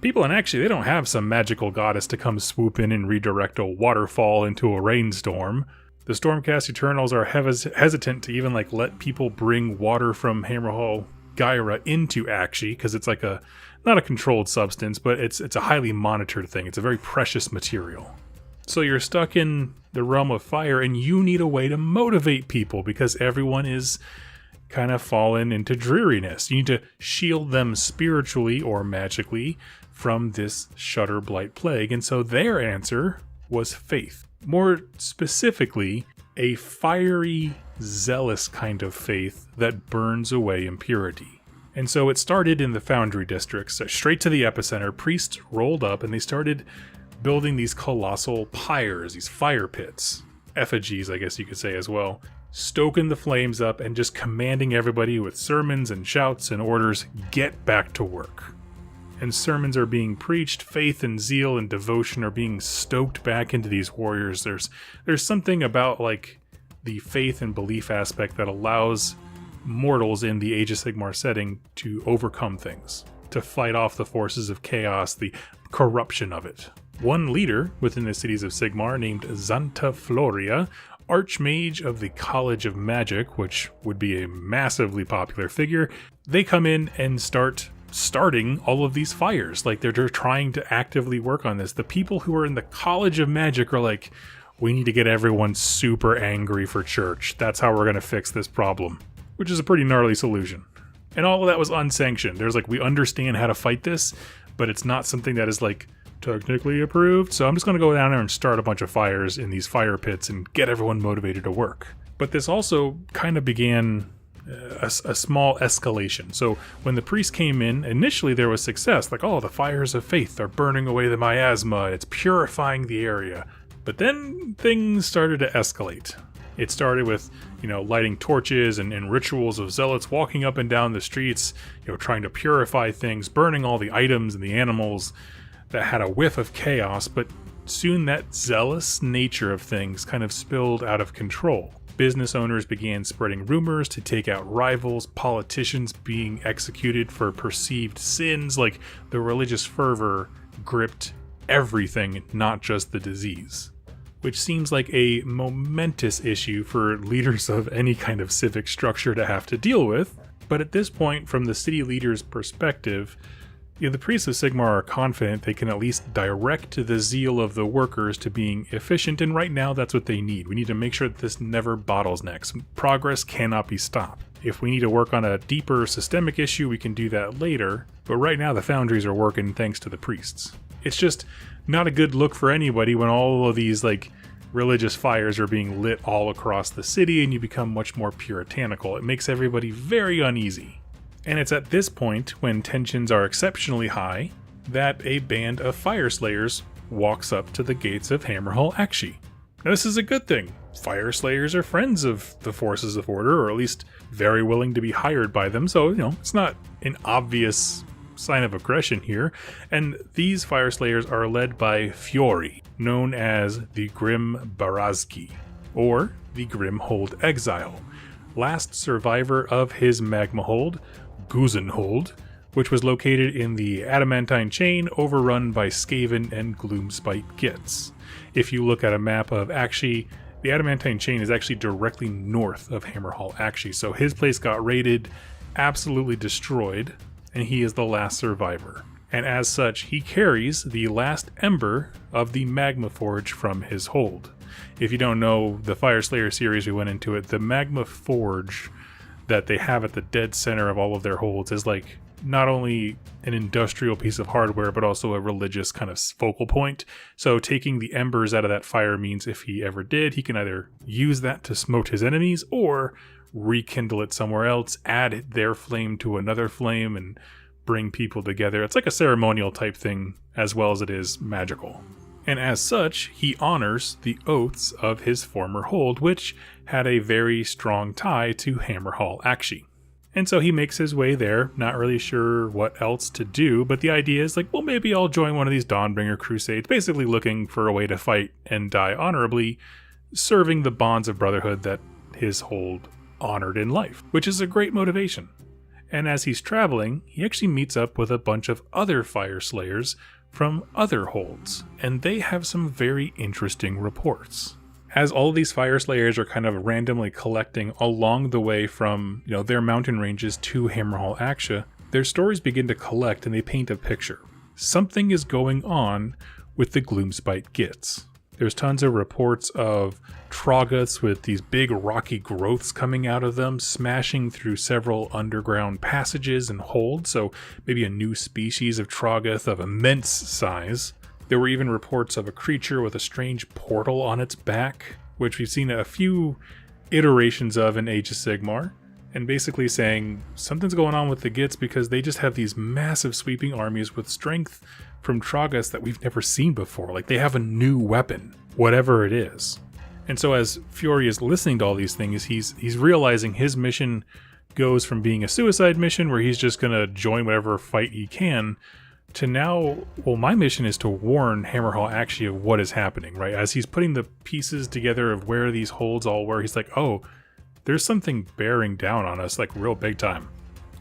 people in Aqshy, they don't have some magical goddess to come swoop in and redirect a waterfall into a rainstorm. The Stormcast Eternals are hesitant to even like let people bring water from Hammerhal, Ghyra into Aqshy, because it's like not a controlled substance, but it's a highly monitored thing. It's a very precious material. So you're stuck in the realm of fire, and you need a way to motivate people because everyone is kind of fallen into dreariness. You need to shield them spiritually or magically from this Shudder Blight plague, and so their answer was faith. More specifically, a fiery, zealous kind of faith that burns away impurity. And so it started in the foundry districts, straight to the epicenter. Priests rolled up and they started building these colossal pyres, these fire pits, effigies, I guess you could say as well, stoking the flames up and just commanding everybody with sermons and shouts and orders, get back to work. And sermons are being preached, faith and zeal and devotion are being stoked back into these warriors. There's something about like the faith and belief aspect that allows mortals in the Age of Sigmar setting to overcome things, to fight off the forces of chaos, the corruption of it. One leader within the cities of Sigmar named Zanta Floria, Archmage of the College of Magic, which would be a massively popular figure, they come in and starting all of these fires. Like, they're trying to actively work on this. The people who are in the College of Magic are like, we need to get everyone super angry for church. That's how we're going to fix this problem, which is a pretty gnarly solution. And all of that was unsanctioned. There's like, we understand how to fight this, but it's not something that is like technically approved. So I'm just going to go down there and start a bunch of fires in these fire pits and get everyone motivated to work. But this also kind of began a small escalation. So when the priest came in, initially there was success, like, oh, the fires of faith are burning away the miasma, it's purifying the area. But then things started to escalate. It started with, lighting torches and rituals of zealots walking up and down the streets, trying to purify things, burning all the items and the animals that had a whiff of chaos. But soon that zealous nature of things kind of spilled out of control. Business owners began spreading rumors to take out rivals, politicians being executed for perceived sins. Like, the religious fervor gripped everything, not just the disease. Which seems like a momentous issue for leaders of any kind of civic structure to have to deal with. But at this point, from the city leader's perspective, the priests of Sigmar are confident they can at least direct the zeal of the workers to being efficient, and right now that's what they need. We need to make sure that this never bottlenecks. Progress cannot be stopped. If we need to work on a deeper systemic issue, we can do that later, but right now the foundries are working thanks to the priests. It's just not a good look for anybody when all of these religious fires are being lit all across the city and you become much more puritanical. It makes everybody very uneasy. And it's at this point, when tensions are exceptionally high, that a band of fire slayers walks up to the gates of Hammerhal Aqshy. Now, this is a good thing. Fire Slayers are friends of the forces of order, or at least very willing to be hired by them, so, it's not an obvious sign of aggression here. And these Fire Slayers are led by Fiori, known as the Grim Barazki, or the Grim Hold Exile, last survivor of his magma hold, Guzenhold, which was located in the Adamantine Chain, overrun by Skaven and Gloomspite Gits. If you look at a map of Aqshy, the Adamantine Chain is actually directly north of Hammerhal Aqshy, so his place got raided, absolutely destroyed, and he is the last survivor. And as such, he carries the last ember of the Magma Forge from his hold. If you don't know the Fire Slayer series, we went into it, the Magma Forge that they have at the dead center of all of their holds is like not only an industrial piece of hardware, but also a religious kind of focal point. So taking the embers out of that fire means if he ever did, he can either use that to smote his enemies or rekindle it somewhere else, add their flame to another flame, and bring people together. It's like a ceremonial type thing as well as it is magical. And as such, he honors the oaths of his former hold, which had a very strong tie to Hammerhal Aqshy. And so he makes his way there, not really sure what else to do, but the idea is like, well, maybe I'll join one of these Dawnbringer crusades, basically looking for a way to fight and die honorably, serving the bonds of brotherhood that his hold honored in life, which is a great motivation. And as he's traveling, he actually meets up with a bunch of other Fire Slayers from other holds, and they have some very interesting reports. As all of these Fire Slayers are kind of randomly collecting along the way from, their mountain ranges to Hammerhal Aqshy, their stories begin to collect and they paint a picture. Something is going on with the Gloomspite Gits. There's tons of reports of trogoths with these big rocky growths coming out of them, smashing through several underground passages and holds, so maybe a new species of trogoth of immense size. There were even reports of a creature with a strange portal on its back, which we've seen a few iterations of in Age of Sigmar, and basically saying something's going on with the Gits because they just have these massive sweeping armies with strength from trogoths that we've never seen before. Like they have a new weapon, whatever it is. And so as Fiori is listening to all these things, he's realizing his mission goes from being a suicide mission where he's just going to join whatever fight he can to now, well, my mission is to warn Hammerhal Aqshy of what is happening, right? As he's putting the pieces together of where these holds all were, he's like, oh, there's something bearing down on us, like real big time.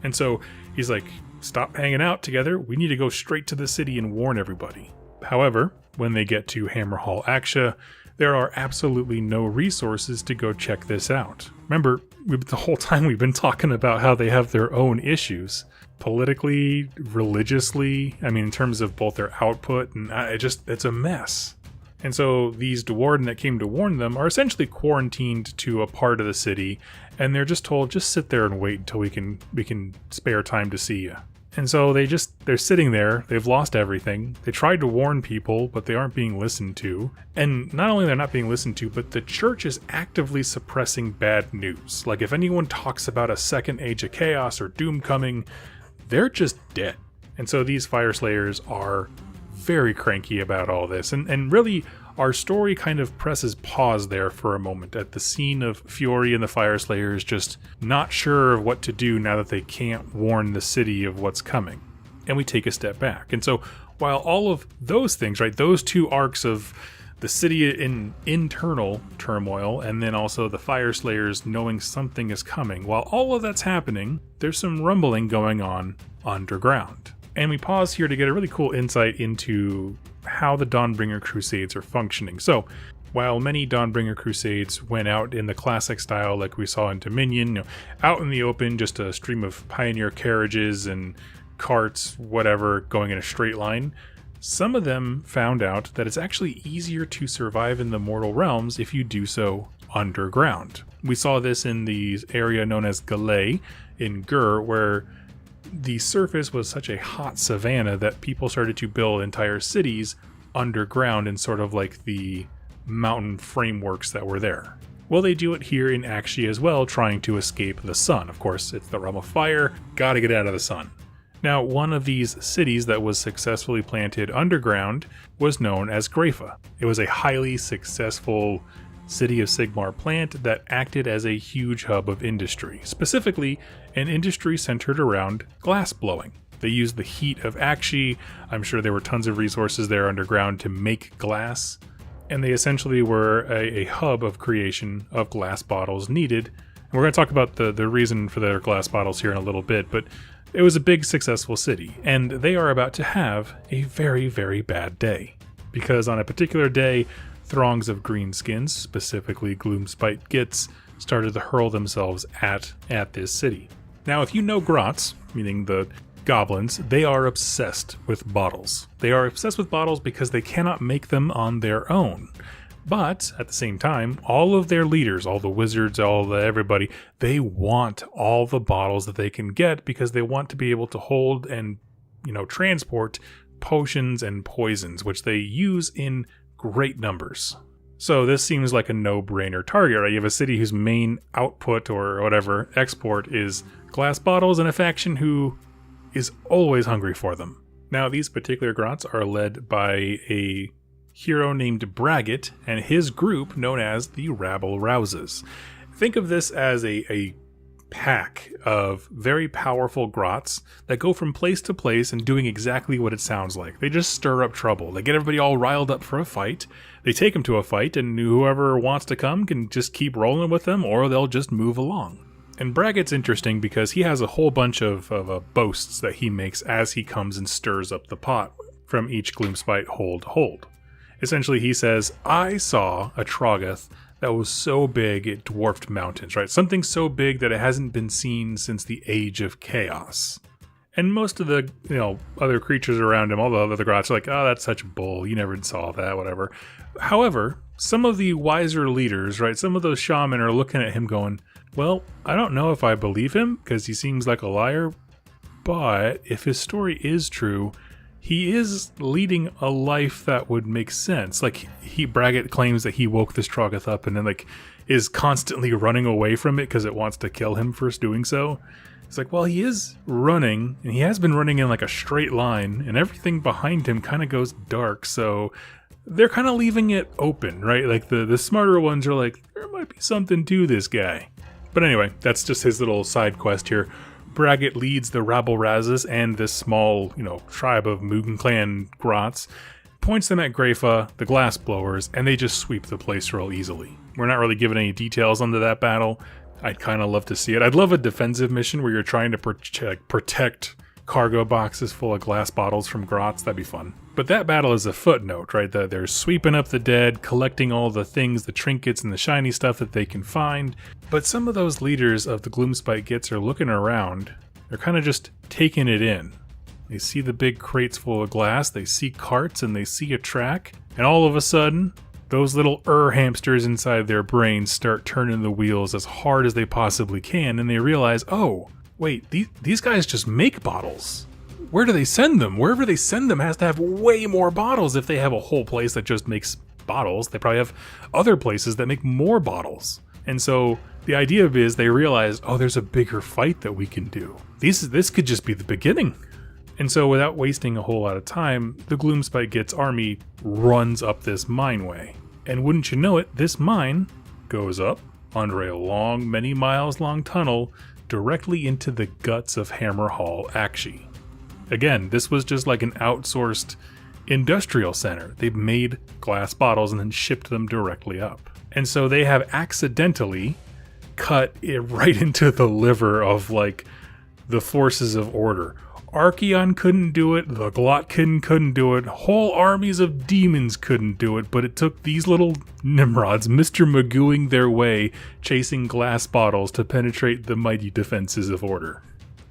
And so he's like, stop hanging out together. We need to go straight to the city and warn everybody. However, when they get to Hammerhal Aqshy, there are absolutely no resources to go check this out. Remember, the whole time we've been talking about how they have their own issues. Politically, religiously, in terms of both their output, and it's a mess. And so these Dwarden that came to warn them are essentially quarantined to a part of the city, and they're just told, just sit there and wait until we can spare time to see you. And so they're sitting there, they've lost everything, they tried to warn people, but they aren't being listened to. And not only they're not being listened to, but the church is actively suppressing bad news. Like if anyone talks about a second age of chaos or doom coming, they're just dead. And so these Fire Slayers are very cranky about all this. And really, our story kind of presses pause there for a moment at the scene of Fiori and the Fire Slayers just not sure of what to do now that they can't warn the city of what's coming. And we take a step back. And so while all of those things, right, those two arcs of the city in internal turmoil, and then also the Fire Slayers knowing something is coming. While all of that's happening, there's some rumbling going on underground. And we pause here to get a really cool insight into how the Dawnbringer Crusades are functioning. So, while many Dawnbringer Crusades went out in the classic style like we saw in Dominion, out in the open, just a stream of pioneer carriages and carts, whatever, going in a straight line, some of them found out that it's actually easier to survive in the mortal realms if you do so underground. We saw this in the area known as Galay in Gur, where the surface was such a hot savanna that people started to build entire cities underground in sort of like the mountain frameworks that were there. Well, they do it here in Aqshy as well, trying to escape the sun. Of course, it's the realm of fire, gotta get out of the sun. Now, one of these cities that was successfully planted underground was known as Ghyra. It was a highly successful city of Sigmar plant that acted as a huge hub of industry, specifically an industry centered around glass blowing. They used the heat of Aqshy. I'm sure there were tons of resources there underground to make glass, and they essentially were a hub of creation of glass bottles needed. And we're going to talk about the reason for their glass bottles here in a little bit, but it was a big, successful city, and they are about to have a very, very bad day. Because on a particular day, throngs of greenskins, specifically Gloomspite gits, started to hurl themselves at this city. Now, if you know grots, meaning the goblins, they are obsessed with bottles. They are obsessed with bottles because they cannot make them on their own. But at the same time, all of their leaders, all the wizards, everybody, they want all the bottles that they can get because they want to be able to hold and, transport potions and poisons, which they use in great numbers. So this seems like a no-brainer target, right? You have a city whose main output or whatever, export, is glass bottles, and a faction who is always hungry for them. Now, these particular grots are led by a hero named Braggot and his group known as the Rabble Rouses. Think of this as a pack of very powerful grots that go from place to place and doing exactly what it sounds like. They just stir up trouble. They get everybody all riled up for a fight. They take them to a fight, and whoever wants to come can just keep rolling with them, or they'll just move along. And Braggot's interesting because he has a whole bunch of boasts that he makes as he comes and stirs up the pot from each Gloomspite hold. Essentially, he says, I saw a Trogoth that was so big it dwarfed mountains, right? Something so big that it hasn't been seen since the Age of Chaos. And most of the, other creatures around him, all the other grots are like, oh, that's such bull. You never saw that, whatever. However, some of the wiser leaders, right? Some of those shaman are looking at him going, well, I don't know if I believe him because he seems like a liar, but if his story is true, he is leading a life that would make sense. Like, Braggot claims that he woke this Trogoth up and then, is constantly running away from it because it wants to kill him for doing so. It's like, well, he is running, and he has been running in, a straight line, and everything behind him kind of goes dark, so they're kind of leaving it open, right? The smarter ones are like, there might be something to this guy. But anyway, that's just his little side quest here. Braggot leads the Rabble Rouses and this small, tribe of Mugen Clan grots, points them at Ghyra, the glass blowers, and they just sweep the place real easily. We're not really given any details onto that battle. I'd kind of love to see it. I'd love a defensive mission where you're trying to protect cargo boxes full of glass bottles from grots. That'd be fun. But that battle is a footnote, right? They're sweeping up the dead, collecting all the things, the trinkets and the shiny stuff that they can find. But some of those leaders of the Gloomspite gits are looking around. They're kind of just taking it in. They see the big crates full of glass, they see carts, and they see a track. And all of a sudden, those little hamsters inside their brains start turning the wheels as hard as they possibly can, and they realize, oh, wait, these guys just make bottles. Where do they send them? Wherever they send them has to have way more bottles. If they have a whole place that just makes bottles, they probably have other places that make more bottles. And so the idea is they realize, oh, there's a bigger fight that we can do. This could just be the beginning. And so without wasting a whole lot of time, the Gloomspite Git's army runs up this mineway. And wouldn't you know it, this mine goes up under a long, many miles long tunnel directly into the guts of Hammerhal, Aqshy. Again, this was just like an outsourced industrial center. They made glass bottles and then shipped them directly up. And so they have accidentally cut it right into the liver of the forces of order. Archaon couldn't do it, the Glotkin couldn't do it, whole armies of demons couldn't do it, but it took these little Nimrods, Mr. Magooing their way, chasing glass bottles to penetrate the mighty defenses of order.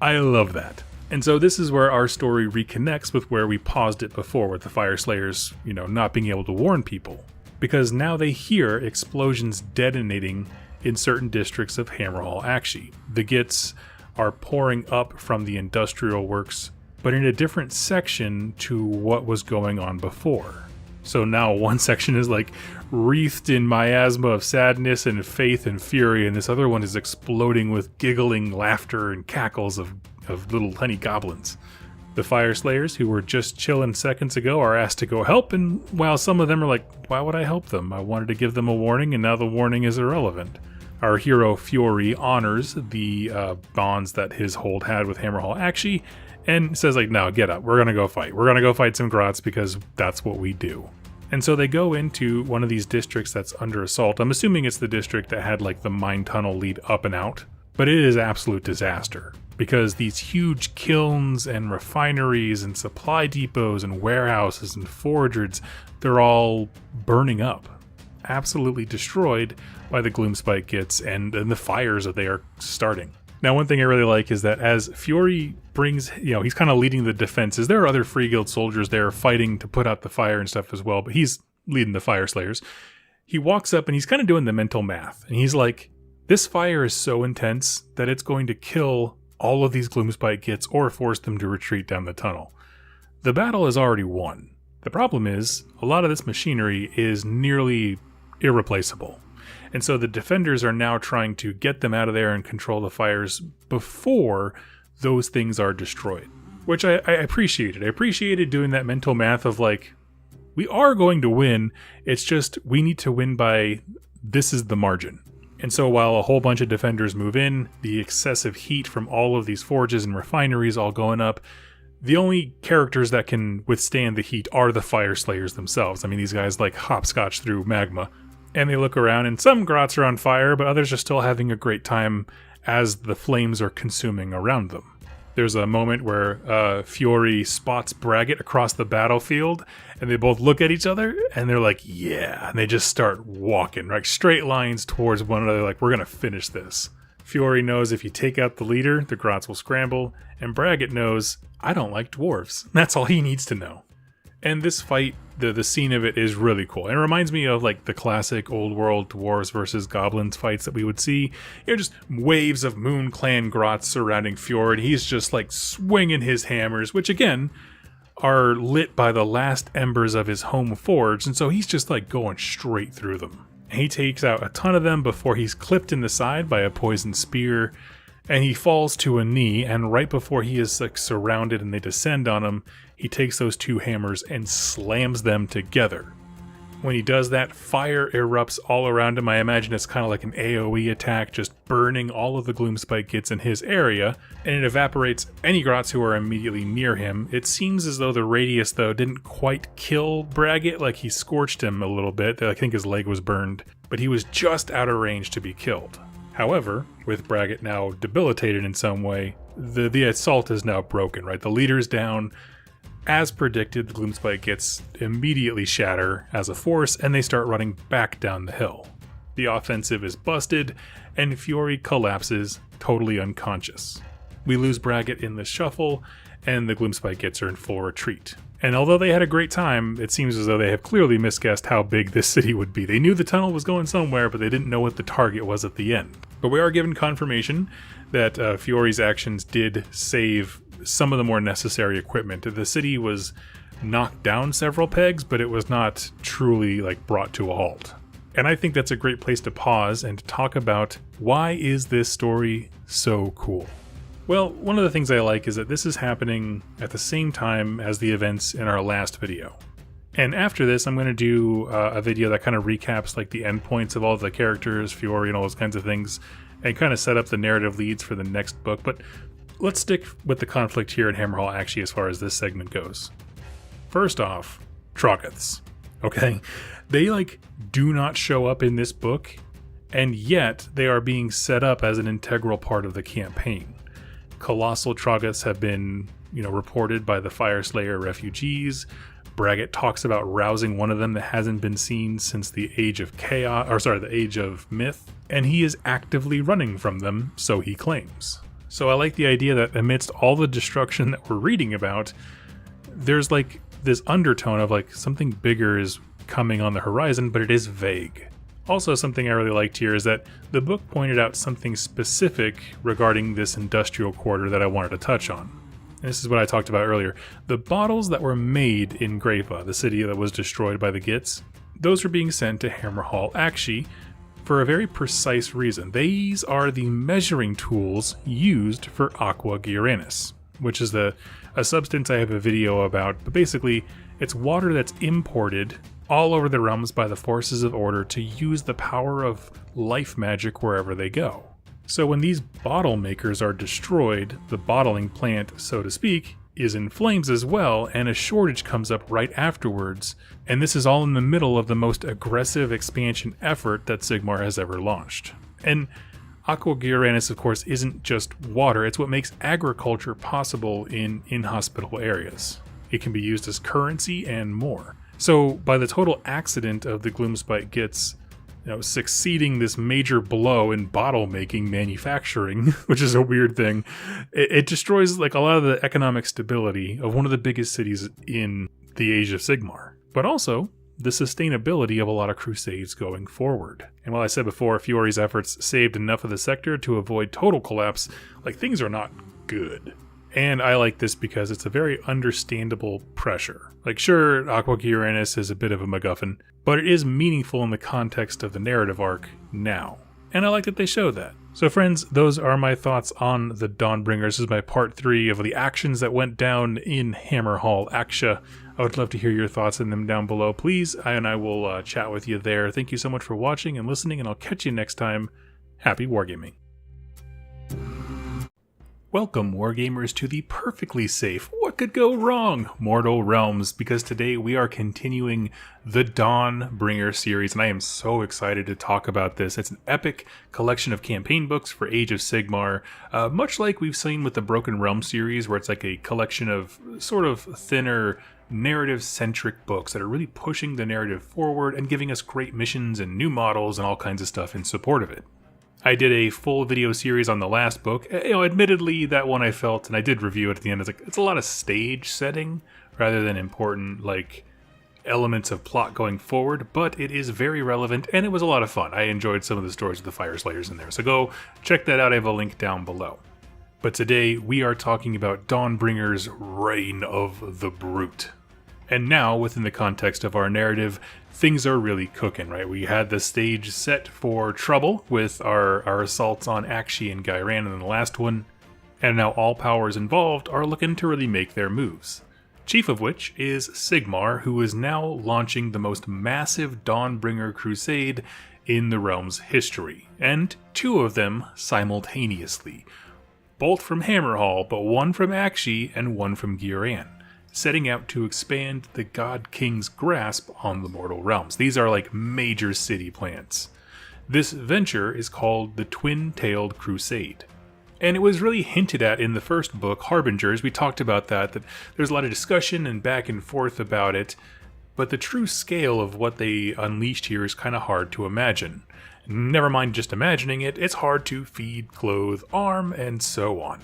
I love that. And so this is where our story reconnects with where we paused it before, with the Fire Slayers, not being able to warn people. Because now they hear explosions detonating in certain districts of Hammerhal, Aqshy. The Gits are pouring up from the industrial works, but in a different section to what was going on before. So now one section is wreathed in miasma of sadness and faith and fury, and this other one is exploding with giggling laughter and cackles of little tiny goblins. The Fire Slayers, who were just chilling seconds ago, are asked to go help, and while some of them are like, why would I help them? I wanted to give them a warning, and now the warning is irrelevant. Our hero Fiori honors the bonds that his hold had with Hammerhal Aqshy, and says like, no, get up, we're gonna go fight. We're gonna go fight some grots because that's what we do. And so they go into one of these districts that's under assault. I'm assuming it's the district that had like the mine tunnel lead up and out, but it is absolute disaster because these huge kilns and refineries and supply depots and warehouses and forges, they're all burning up, absolutely destroyed by the Gloomspite gets and the fires that they are starting. Now, one thing I really like is that as Fiori brings, he's kind of leading the defenses. There are other Free Guild soldiers there fighting to put out the fire and stuff as well, but he's leading the Fire Slayers. He walks up and he's kind of doing the mental math. And he's like, this fire is so intense that it's going to kill all of these Gloomspite gets or force them to retreat down the tunnel. The battle is already won. The problem is, a lot of this machinery is nearly irreplaceable. And so the defenders are now trying to get them out of there and control the fires before those things are destroyed, which I appreciated. I appreciated doing that mental math of like, we are going to win, it's just we need to win by this is the margin. And so while a whole bunch of defenders move in, the excessive heat from all of these forges and refineries all going up, the only characters that can withstand the heat are the Fire Slayers themselves. I mean, these guys like hopscotch through magma. And they look around, and some grots are on fire, but others are still having a great time as the flames are consuming around them. There's a moment where Fiori spots Braggot across the battlefield, and they both look at each other, and they're like, yeah, and they just start walking, like straight lines towards one another, like, we're going to finish this. Fiori knows if you take out the leader, the grots will scramble, and Braggot knows, I don't like dwarves. That's all he needs to know. And this fight, the scene of it is really cool. And it reminds me of like the classic old world dwarves versus goblins fights that we would see. Just waves of Moon Clan grots surrounding Fjord. He's just like swinging his hammers, which again are lit by the last embers of his home forge. And so he's just like going straight through them. And he takes out a ton of them before he's clipped in the side by a poisoned spear. And he falls to a knee, and right before he is like surrounded and they descend on him, he takes those two hammers and slams them together. When he does that, fire erupts all around him. I imagine it's kind of like an AoE attack, just burning all of the Gloomspite gets in his area, and it evaporates any grots who are immediately near him. It seems as though the radius, though, didn't quite kill Braggot, like he scorched him a little bit. I think his leg was burned, but he was just out of range to be killed. However, with Braggot now debilitated in some way, the assault is now broken, right? The leader's down. As predicted, the Gloomspite gets immediately shatter as a force, and they start running back down the hill. The offensive is busted, and Fiori collapses, totally unconscious. We lose Braggot in the shuffle, and the Gloomspite gets are in full retreat. And although they had a great time, it seems as though they have clearly misguessed how big this city would be. They knew the tunnel was going somewhere, but they didn't know what the target was at the end. But we are given confirmation that Fiori's actions did save some of the more necessary equipment. The city was knocked down several pegs, but it was not truly like brought to a halt. And I think that's a great place to pause and talk about why is this story so cool? Well, one of the things I like is that this is happening at the same time as the events in our last video. And after this, I'm going to do a video that kind of recaps like the endpoints of all the characters, Fiori, and all those kinds of things, and kind of set up the narrative leads for the next book. But let's stick with the conflict here in Hammerhal actually as far as this segment goes. First off, Troggoths. Okay? They like do not show up in this book, and yet they are being set up as an integral part of the campaign. Colossal Troggoths have been, reported by the Fire Slayer refugees. Braggot talks about rousing one of them that hasn't been seen since the Age of the Age of Myth, and he is actively running from them, so he claims. So I like the idea that amidst all the destruction that we're reading about, there's like this undertone of like something bigger is coming on the horizon, but it is vague. Also, something I really liked here is that the book pointed out something specific regarding this industrial quarter that I wanted to touch on. And this is what I talked about earlier. The bottles that were made in Ghyra, the city that was destroyed by the Gits, those are being sent to Hammerhal Aqshy for a very precise reason. These are the measuring tools used for Aqua Gyranis. which is a substance I have a video about, but basically it's water that's imported all over the realms by the forces of order to use the power of life magic wherever they go. So when these bottle makers are destroyed, the bottling plant, so to speak, is in flames as well, and a shortage comes up right afterwards, and this is all in the middle of the most aggressive expansion effort that Sigmar has ever launched. And Aqua Ghyranis, of course, isn't just water, it's what makes agriculture possible in inhospitable areas. It can be used as currency and more. So by the total accident of the Gloomspite gets succeeding this major blow in bottle-making manufacturing, which is a weird thing, it destroys like a lot of the economic stability of one of the biggest cities in the Age of Sigmar, but also the sustainability of a lot of crusades going forward. And while I said before, Fiori's efforts saved enough of the sector to avoid total collapse, like things are not good. And I like this because it's a very understandable pressure. Like, sure, Aqua Ghyranis is a bit of a MacGuffin, but it is meaningful in the context of the narrative arc now. And I like that they show that. So friends, those are my thoughts on the Dawnbringers. This is my part 3 of the actions that went down in Hammerhal, Aqshy. I would love to hear your thoughts on them down below, please, and I will chat with you there. Thank you so much for watching and listening, and I'll catch you next time. Happy wargaming. Welcome, Wargamers, to the perfectly safe, what could go wrong, Mortal Realms, because today we are continuing the Dawnbringer series, and I am so excited to talk about this. It's an epic collection of campaign books for Age of Sigmar, much like we've seen with the Broken Realm series, where it's like a collection of sort of thinner, narrative-centric books that are really pushing the narrative forward and giving us great missions and new models and all kinds of stuff in support of it. I did a full video series on the last book. Admittedly, that one I felt, and I did review it at the end, it's a lot of stage setting rather than important, like, elements of plot going forward, but it is very relevant, and it was a lot of fun. I enjoyed some of the stories with the Fire Slayers in there, so go check that out. I have a link down below. But today, we are talking about Dawnbringer's Reign of the Brute. And now, within the context of our narrative, things are really cooking, right? We had the stage set for trouble with our assaults on Aqshy and Ghyra in the last one, and now all powers involved are looking to really make their moves. Chief of which is Sigmar, who is now launching the most massive Dawnbringer crusade in the realm's history, and 2 of them simultaneously. Both from Hammerhal, but one from Aqshy and one from Ghyra, setting out to expand the God King's grasp on the mortal realms. These are like major city plans. This venture is called the Twin-Tailed Crusade. And it was really hinted at in the first book, Harbingers. We talked about that there's a lot of discussion and back and forth about it, but the true scale of what they unleashed here is kind of hard to imagine. Never mind just imagining it, it's hard to feed, clothe, arm, and so on.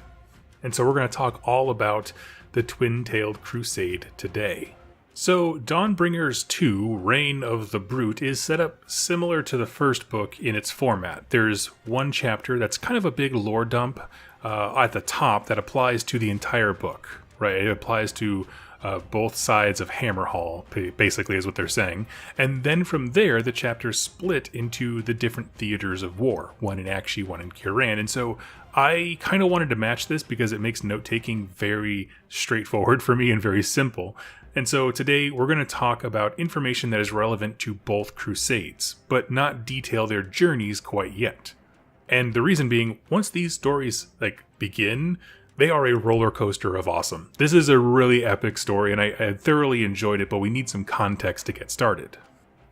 And so we're going to talk all about the Twin-Tailed Crusade today. So Dawnbringers 2, Reign of the Brute, is set up similar to the first book in its format. There's one chapter that's kind of a big lore dump at the top that applies to the entire book, right? It applies to both sides of Hammerhal, basically is what they're saying. And then from there, the chapters split into the different theaters of war, one in Aqshy, one in Ghyra. And so I kind of wanted to match this because it makes note-taking very straightforward for me and very simple. And so today we're going to talk about information that is relevant to both crusades, but not detail their journeys quite yet. And the reason being, once these stories begin, they are a roller coaster of awesome. This is a really epic story, and I thoroughly enjoyed it, but we need some context to get started.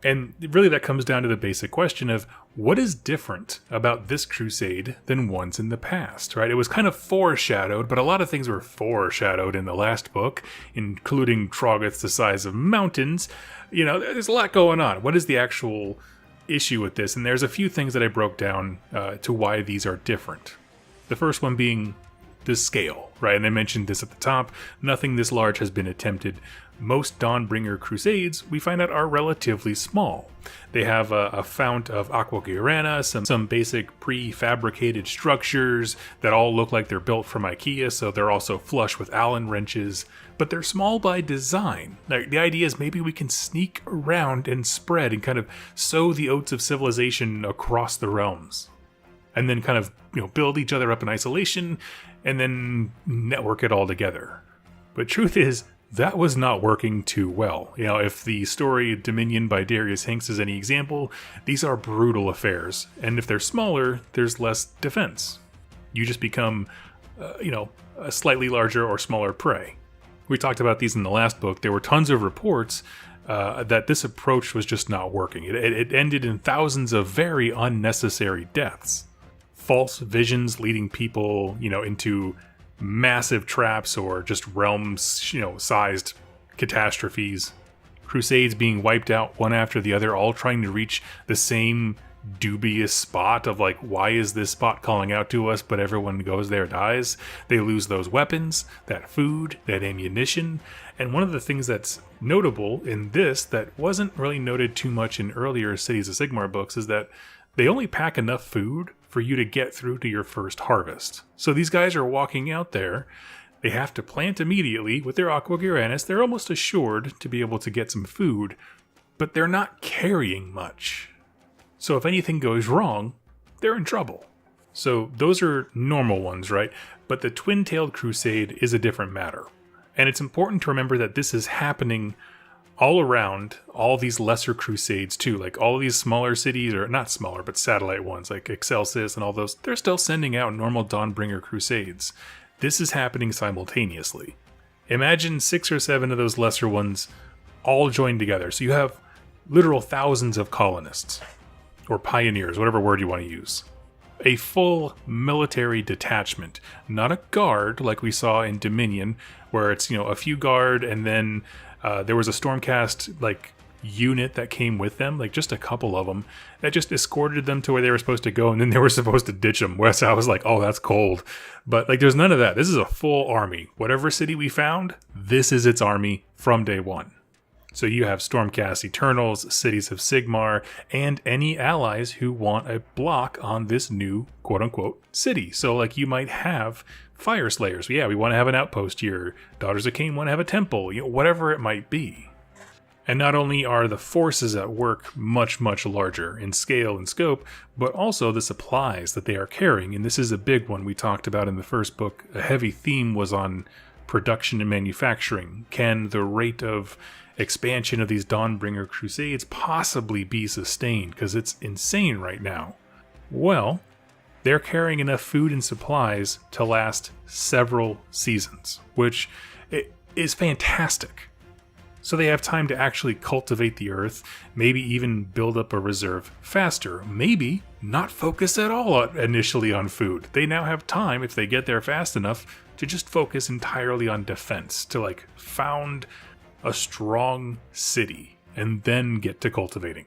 And really that comes down to the basic question of what is different about this crusade than ones in the past, right? It was kind of foreshadowed, but a lot of things were foreshadowed in the last book, including Trogoths the size of mountains. There's a lot going on. What is the actual issue with this? And there's a few things that I broke down to why these are different. The first one being the scale, right? And I mentioned this at the top. Nothing this large has been attempted. Most Dawnbringer crusades, we find out, are relatively small. They have a fount of Aqua Ghyra, some basic prefabricated structures that all look like they're built from IKEA, so they're also flush with Allen wrenches, but they're small by design. The idea is maybe we can sneak around and spread and kind of sow the oats of civilization across the realms. And then kind of build each other up in isolation and then network it all together. But truth is, that was not working too well. You know, if the story Dominion by Darius Hinks is any example, these are brutal affairs. And if they're smaller, there's less defense. You just become, a slightly larger or smaller prey. We talked about these in the last book. There were tons of reports that this approach was just not working. It ended in thousands of very unnecessary deaths. False visions leading people, into massive traps or just realms, sized catastrophes. Crusades being wiped out one after the other, all trying to reach the same dubious spot of like, why is this spot calling out to us, but everyone goes there dies. They lose those weapons, that food, that ammunition. And one of the things that's notable in this that wasn't really noted too much in earlier Cities of Sigmar books is that they only pack enough food for you to get through to your first harvest. So these guys are walking out there. They have to plant immediately with their Aqua Gyranis. They're almost assured to be able to get some food, but they're not carrying much. So if anything goes wrong, they're in trouble. So those are normal ones, right? But the Twin-Tailed Crusade is a different matter. And it's important to remember that this is happening all around all these lesser crusades too. Like all these smaller cities, or not smaller, but satellite ones like Excelsis and all those, they're still sending out normal Dawnbringer crusades. This is happening simultaneously. Imagine 6 or 7 of those lesser ones all joined together. So you have literal thousands of colonists, or pioneers, whatever word you want to use. A full military detachment, not a guard like we saw in Dominion, where it's, a few guard and then there was a Stormcast unit that came with them, just a couple of them, that just escorted them to where they were supposed to go, and then they were supposed to ditch them. Whereas I was like, oh, that's cold. But there's none of that. This is a full army. Whatever city we found, this is its army from day one. So you have Stormcast Eternals, Cities of Sigmar, and any allies who want a block on this new quote-unquote city. So you might have Fire Slayers. Yeah, we want to have an outpost here. Daughters of Cain want to have a temple. Whatever it might be. And not only are the forces at work much, much larger in scale and scope, but also the supplies that they are carrying. And this is a big one we talked about in the first book. A heavy theme was on production and manufacturing. Can the rate of expansion of these Dawnbringer Crusades possibly be sustained? Because it's insane right now. Well, they're carrying enough food and supplies to last several seasons, which is fantastic. So they have time to actually cultivate the earth, maybe even build up a reserve faster, maybe not focus at all initially on food. They now have time, if they get there fast enough, to just focus entirely on defense, to found a strong city, and then get to cultivating.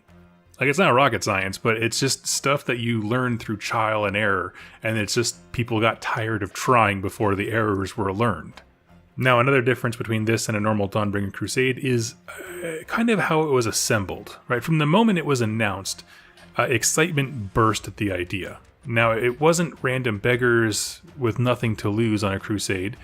It's not rocket science, but it's just stuff that you learn through trial and error, and it's just people got tired of trying before the errors were learned. Now, another difference between this and a normal Dawnbringer Crusade is kind of how it was assembled, right? From the moment it was announced, excitement burst at the idea. Now, it wasn't random beggars with nothing to lose on a crusade,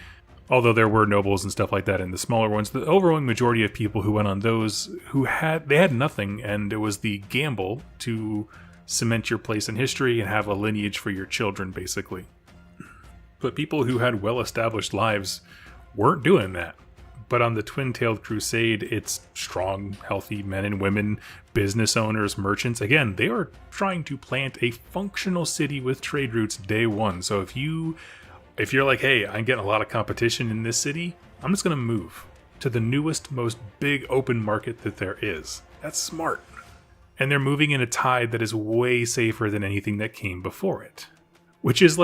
although there were nobles and stuff like that in the smaller ones. The overwhelming majority of people who went on those, they had nothing, and it was the gamble to cement your place in history and have a lineage for your children, basically. But people who had well-established lives weren't doing that. But on the Twin-Tailed Crusade, it's strong, healthy men and women, business owners, merchants. Again, they are trying to plant a functional city with trade routes day one. So if you're like, hey, I'm getting a lot of competition in this city, I'm just going to move to the newest, most big open market that there is. That's smart. And they're moving in a tide that is way safer than anything that came before it. Which is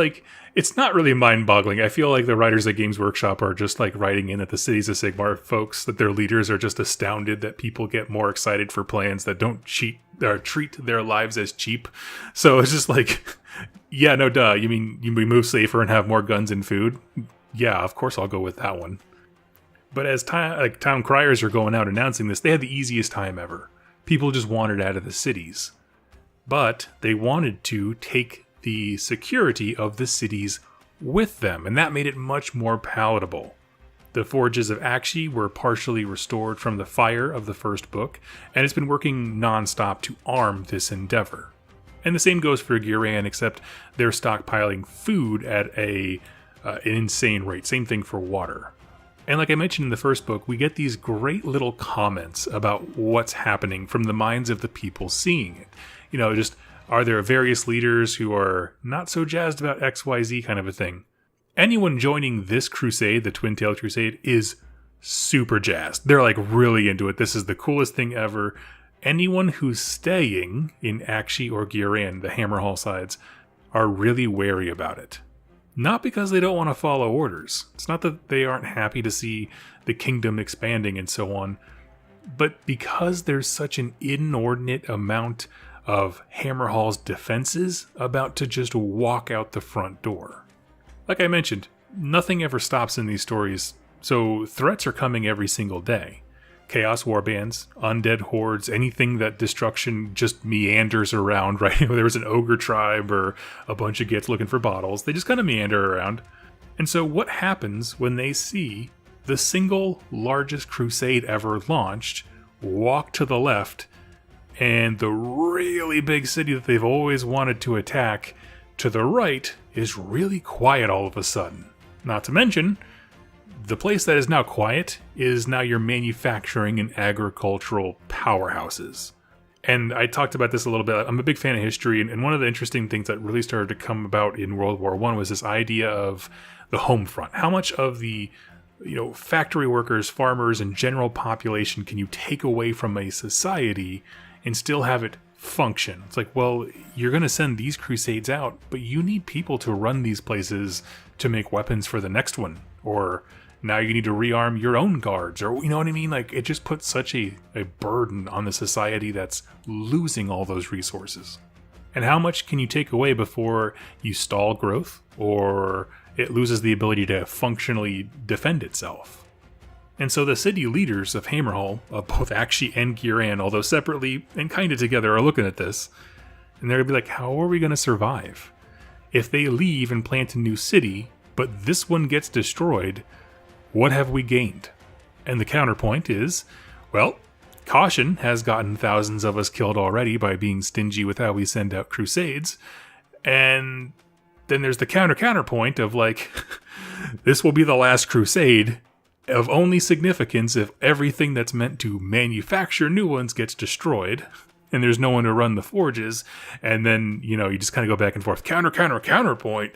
it's not really mind-boggling. I feel like the writers at Games Workshop are just writing in at the Cities of Sigmar folks, that their leaders are just astounded that people get more excited for plans that don't treat their lives as cheap. So it's just yeah, no duh. You mean we move safer and have more guns and food? Yeah, of course I'll go with that one. But as town criers are going out announcing this, they had the easiest time ever. People just wandered out of the cities. But they wanted to take the security of the cities with them, and that made it much more palatable. The forges of Aqshy were partially restored from the fire of the first book, and it's been working non-stop to arm this endeavor. And the same goes for Ghyra, except they're stockpiling food at a an insane rate. Same thing for water. And like I mentioned in the first book, we get these great little comments about what's happening from the minds of the people seeing it. You know, just, are there various leaders who are not so jazzed about XYZ kind of a thing? Anyone joining this crusade, the Twin-Tailed Crusade, is super jazzed. They're like really into it. This is the coolest thing ever. Anyone who's staying in Aqshy or Ghyra, the Hammerhal sides, are really wary about it. Not because they don't want to follow orders. It's not that they aren't happy to see the kingdom expanding and so on, but because there's such an inordinate amount of Hammerhal's defenses about to just walk out the front door. Like I mentioned, nothing ever stops in these stories, so threats are coming every single day. Chaos warbands, undead hordes, anything that destruction just meanders around, right? There was an ogre tribe or a bunch of gits looking for bottles. They just kind of meander around. And so what happens when they see the single largest crusade ever launched walk to the left, and the really big city that they've always wanted to attack to the right is really quiet all of a sudden? Not to mention, the place that is now quiet is now your manufacturing and agricultural powerhouses. And I talked about this a little bit. I'm a big fan of history, and one of the interesting things that really started to come about in World War I was this idea of the home front. How much of the factory workers, farmers, and general population can you take away from a society and still have it function? It's like, well, you're going to send these crusades out, but you need people to run these places to make weapons for the next one. Or now you need to rearm your own guards, or you know what I mean? Like, it just puts such a burden on the society that's losing all those resources. And how much can you take away before you stall growth, or it loses the ability to functionally defend itself? And so the city leaders of Hammerhal, of both Aqshy and Ghyra, although separately and kind of together, are looking at this, and they're going to be like, how are we going to survive? If they leave and plant a new city, but this one gets destroyed, what have we gained? And the counterpoint is, well, caution has gotten thousands of us killed already by being stingy with how we send out crusades. And then there's the counterpoint of like, this will be the last crusade of only significance if everything that's meant to manufacture new ones gets destroyed and there's no one to run the forges. And then, you just kind of go back and forth. Counterpoint.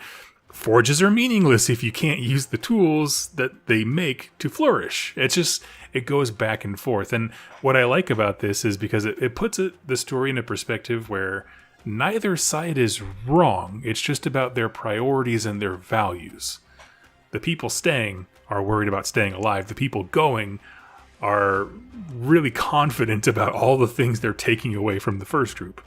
Forges are meaningless if you can't use the tools that they make to flourish. It goes back and forth. And what I like about this is because it puts the story in a perspective where neither side is wrong. It's just about their priorities and their values. The people staying are worried about staying alive. The people going are really confident about all the things they're taking away from the first group.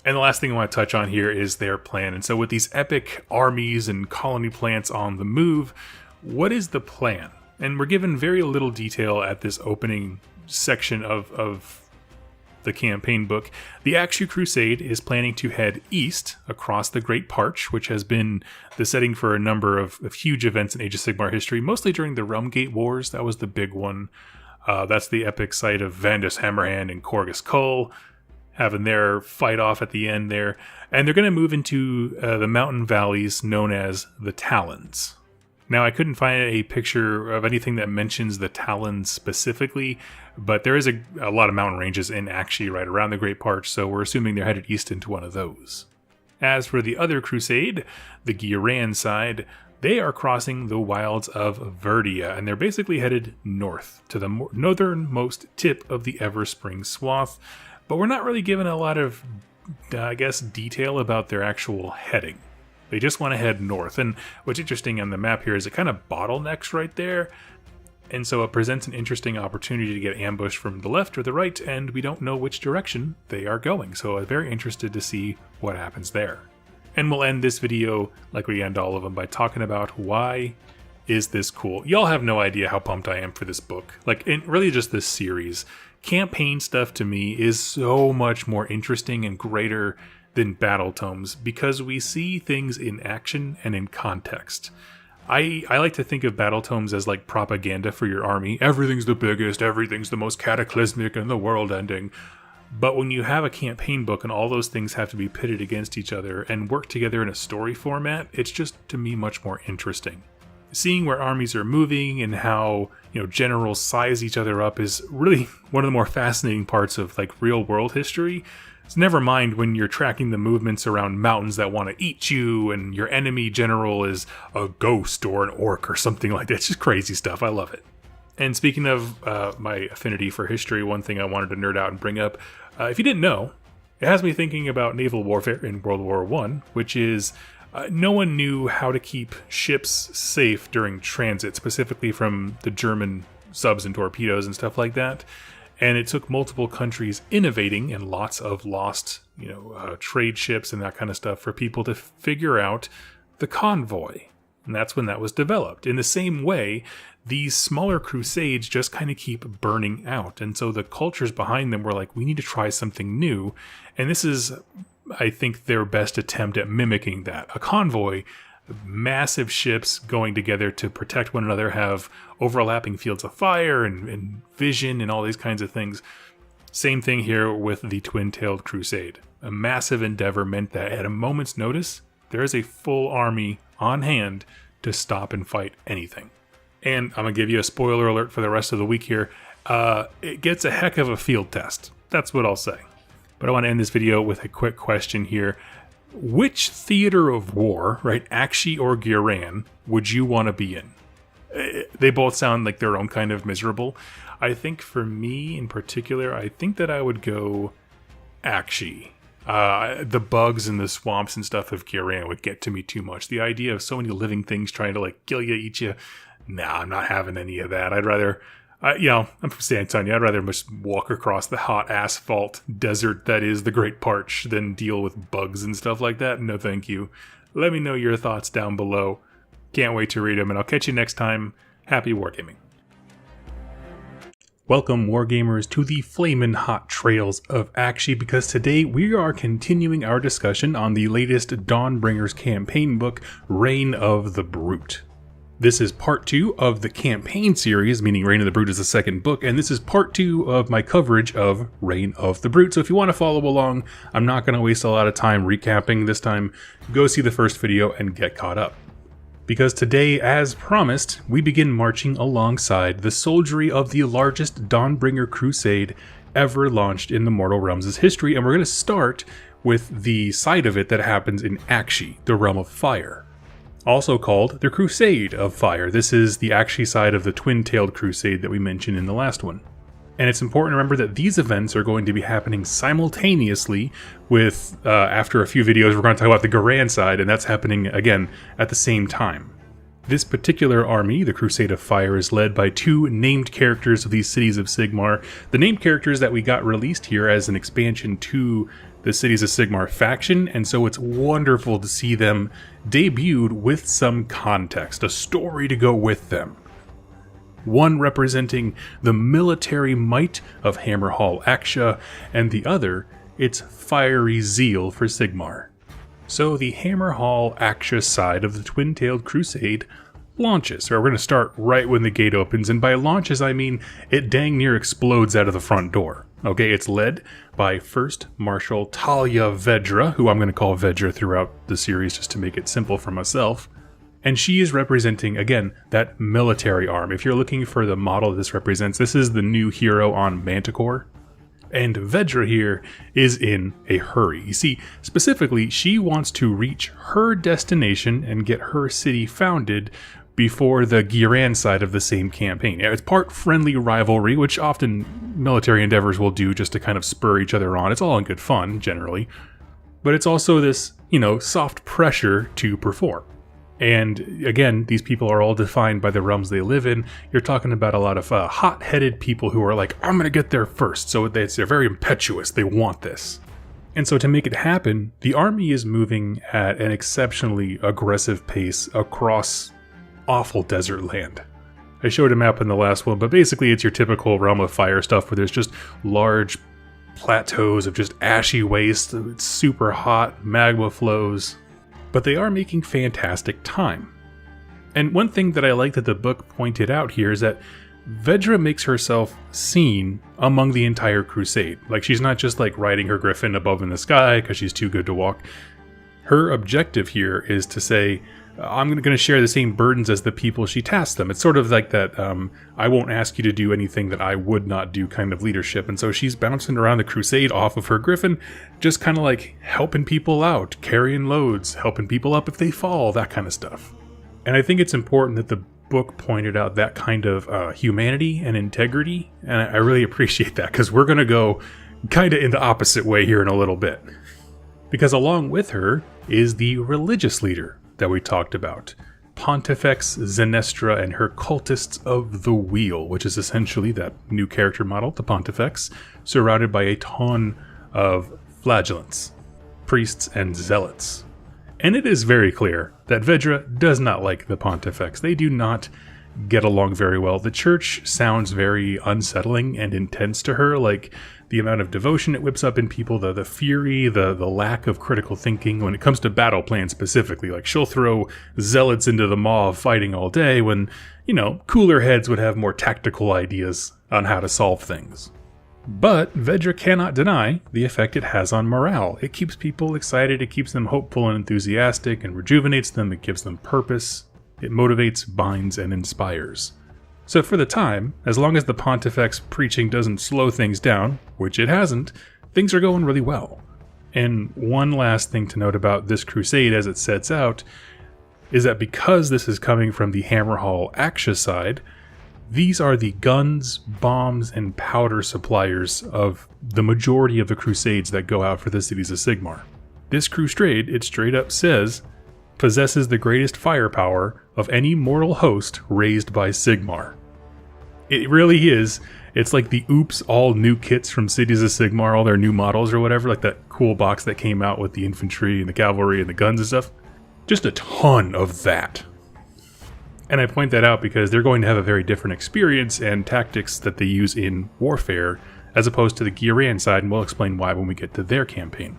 And the last thing I want to touch on here is their plan. And so with these epic armies and colony plants on the move, what is the plan? And we're given very little detail at this opening section of the campaign book. The Aqshy Crusade is planning to head east across the Great Parch, which has been the setting for a number of huge events in Age of Sigmar history, mostly during the Realmgate Wars. That was the big one. That's the epic site of Vandus Hammerhand and Korgus Kull, having their fight off at the end there. And they're going to move into the mountain valleys known as the Talons. Now, I couldn't find a picture of anything that mentions the Talons specifically, but there is a lot of mountain ranges in Aqshy right around the Great Parch, so we're assuming they're headed east into one of those. As for the other crusade, the Ghyra side, they are crossing the wilds of Verdia, and they're basically headed north to the northernmost tip of the Everspring swath, but we're not really given a lot of, detail about their actual heading. They just want to head north, and what's interesting on the map here is it kind of bottlenecks right there, and so it presents an interesting opportunity to get ambushed from the left or the right, and we don't know which direction they are going, so I'm very interested to see what happens there. And we'll end this video, like we end all of them, by talking about why is this cool. Y'all have no idea how pumped I am for this book, and really just this series. Campaign stuff to me is so much more interesting and greater than battle tomes because we see things in action and in context. I like to think of battle tomes as like propaganda for your army. Everything's the biggest, everything's the most cataclysmic and the world ending. But when you have a campaign book and all those things have to be pitted against each other and work together in a story format, it's just, to me, much more interesting. Seeing where armies are moving and how, generals size each other up is really one of the more fascinating parts of real world history. So never mind when you're tracking the movements around mountains that want to eat you and your enemy general is a ghost or an orc or something like that. It's just crazy stuff. I love it. And speaking of my affinity for history, one thing I wanted to nerd out and bring up, if you didn't know, it has me thinking about naval warfare in World War I, which is no one knew how to keep ships safe during transit, specifically from the German subs and torpedoes and stuff like that. And it took multiple countries innovating and lots of lost, trade ships and that kind of stuff for people to figure out the convoy. And that's when that was developed. In the same way, these smaller crusades just kind of keep burning out. And so the cultures behind them were like, we need to try something new. And this is, I think, their best attempt at mimicking that. A convoy, massive ships going together to protect one another, have overlapping fields of fire and vision and all these kinds of things. Same thing here with the twin-tailed crusade. A massive endeavor meant that at a moment's notice, there is a full army on hand to stop and fight anything. And I'm going to give you a spoiler alert for the rest of the week here. It gets a heck of a field test. That's what I'll say. But I want to end this video with a quick question here. Which theater of war, right, Aqshy or Ghyra, would you want to be in? They both sound like their own kind of miserable. I think for me in particular, I think that I would go Aqshy. The bugs and the swamps and stuff of Ghyra would get to me too much. The idea of so many living things trying to kill you, eat you. Nah, I'm not having any of that. I'd rather, I'm from San Antonio. I'd rather just walk across the hot asphalt desert that is the Great Parch than deal with bugs and stuff like that. No, thank you. Let me know your thoughts down below. Can't wait to read them, and I'll catch you next time. Happy wargaming. Welcome, Wargamers, to the flamin' hot trails of Aqshy, because today we are continuing our discussion on the latest Dawnbringers campaign book, Reign of the Brute. This is part 2 of the campaign series, meaning Reign of the Brute is the second book, and this is part 2 of my coverage of Reign of the Brute. So if you want to follow along, I'm not going to waste a lot of time recapping this time. Go see the first video and get caught up. Because today, as promised, we begin marching alongside the soldiery of the largest Dawnbringer crusade ever launched in the Mortal Realms' history, and we're going to start with the side of it that happens in Aqshy, the Realm of Fire. Also called the Crusade of Fire. This is the Aqshy side of the twin-tailed crusade that we mentioned in the last one. And it's important to remember that these events are going to be happening simultaneously with, after a few videos, we're going to talk about the Gargant side, and that's happening, again, at the same time. This particular army, the Crusade of Fire, is led by 2 named characters of these cities of Sigmar. The named characters that we got released here as an expansion to the Cities of Sigmar faction, and so it's wonderful to see them debuted with some context, a story to go with them. One representing the military might of Hammerhal Aqshy, and the other its fiery zeal for Sigmar. So the Hammerhal Aqshy side of the twin-tailed crusade launches. So we're going to start right when the gate opens, and by launches I mean it dang near explodes out of the front door. Okay, it's led by 1st Marshal Talia Vedra, who I'm going to call Vedra throughout the series just to make it simple for myself. And she is representing, again, that military arm. If you're looking for the model this represents, this is the new hero on Manticore. And Vedra here is in a hurry. You see, specifically, she wants to reach her destination and get her city founded before the Ghyra side of the same campaign. It's part friendly rivalry, which often military endeavors will do just to kind of spur each other on. It's all in good fun, generally. But it's also this, soft pressure to perform. And again, these people are all defined by the realms they live in. You're talking about a lot of hot-headed people who are like, I'm going to get there first. So they're very impetuous. They want this. And so to make it happen, the army is moving at an exceptionally aggressive pace across awful desert land. I showed a map in the last one, but basically it's your typical Realm of Fire stuff where there's just large plateaus of just ashy waste. It's super hot, magma flows. But they are making fantastic time. And one thing that I like that the book pointed out here is that Vedra makes herself seen among the entire Crusade. Like, she's not just like riding her griffin above in the sky because she's too good to walk. Her objective here is to say, I'm going to share the same burdens as the people she tasks them. It's sort of like that, I won't ask you to do anything that I would not do kind of leadership. And so she's bouncing around the Crusade off of her griffin, just kind of like helping people out, carrying loads, helping people up if they fall, that kind of stuff. And I think it's important that the book pointed out that kind of humanity and integrity. And I really appreciate that, because we're going to go kind of in the opposite way here in a little bit. Because along with her is the religious leader that we talked about, Pontifex Zenestra and her cultists of the Wheel, which is essentially that new character model, the Pontifex, surrounded by a ton of flagellants, priests, and zealots. And it is very clear that Vedra does not like the Pontifex. They do not get along very well. The church sounds very unsettling and intense to her, like the amount of devotion it whips up in people, the fury, the lack of critical thinking when it comes to battle plans specifically. Like, she'll throw zealots into the maw of fighting all day when, cooler heads would have more tactical ideas on how to solve things. But Vedra cannot deny the effect it has on morale. It keeps people excited, it keeps them hopeful and enthusiastic, and rejuvenates them, it gives them purpose, it motivates, binds, and inspires. So for the time, as long as the Pontifex preaching doesn't slow things down, which it hasn't, things are going really well. And one last thing to note about this crusade as it sets out is that because this is coming from the Hammerhal Aqshy side, these are the guns, bombs, and powder suppliers of the majority of the crusades that go out for the cities of Sigmar. This crusade, it straight up says, possesses the greatest firepower of any mortal host raised by Sigmar. It really is. It's like the oops, all new kits from Cities of Sigmar, all their new models or whatever, like that cool box that came out with the infantry and the cavalry and the guns and stuff. Just a ton of that. And I point that out because they're going to have a very different experience and tactics that they use in warfare as opposed to the Ghyran side, and we'll explain why when we get to their campaign.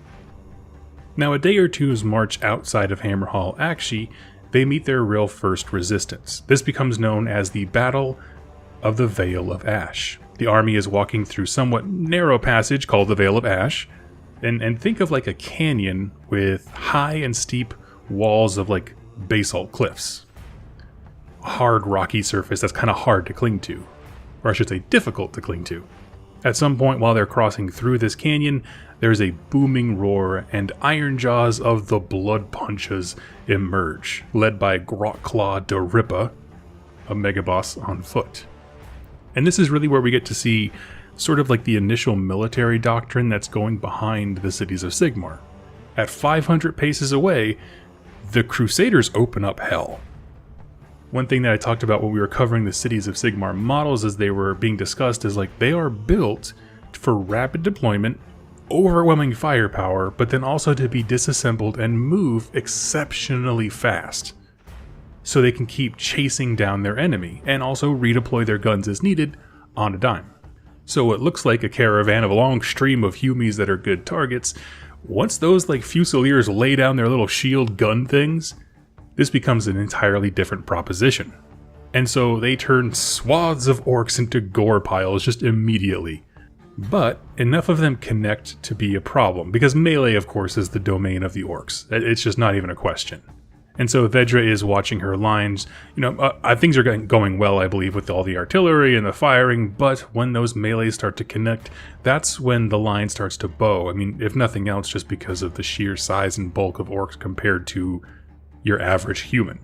Now, a day or two's march outside of Hammerhal Aqshy, they meet their real first resistance. This becomes known as the Battle of the Vale of Ash. The army is walking through somewhat narrow passage called the Vale of Ash, and think of like a canyon with high and steep walls of like basalt cliffs. A hard rocky surface that's kind of hard to cling to, or I should say difficult to cling to. At some point while they're crossing through this canyon, there's a booming roar and iron jaws of the Blood Punches emerge, led by Grotclaw Daripa, a megaboss on foot. And this is really where we get to see sort of like the initial military doctrine that's going behind the cities of Sigmar. At 500 paces away, the Crusaders open up hell. One thing that I talked about when we were covering the cities of Sigmar models as they were being discussed is like they are built for rapid deployment, overwhelming firepower, but then also to be disassembled and move exceptionally fast, so they can keep chasing down their enemy, and also redeploy their guns as needed on a dime. So it looks like a caravan of a long stream of Humies that are good targets. Once those like Fusiliers lay down their little shield gun things, this becomes an entirely different proposition. And so they turn swaths of orcs into gore piles just immediately. But enough of them connect to be a problem, because melee of course is the domain of the orcs. It's just not even a question. And so Vedra is watching her lines. Things are going well, I believe, with all the artillery and the firing, but when those melees start to connect, that's when the line starts to bow. I mean, if nothing else, just because of the sheer size and bulk of orcs compared to your average human.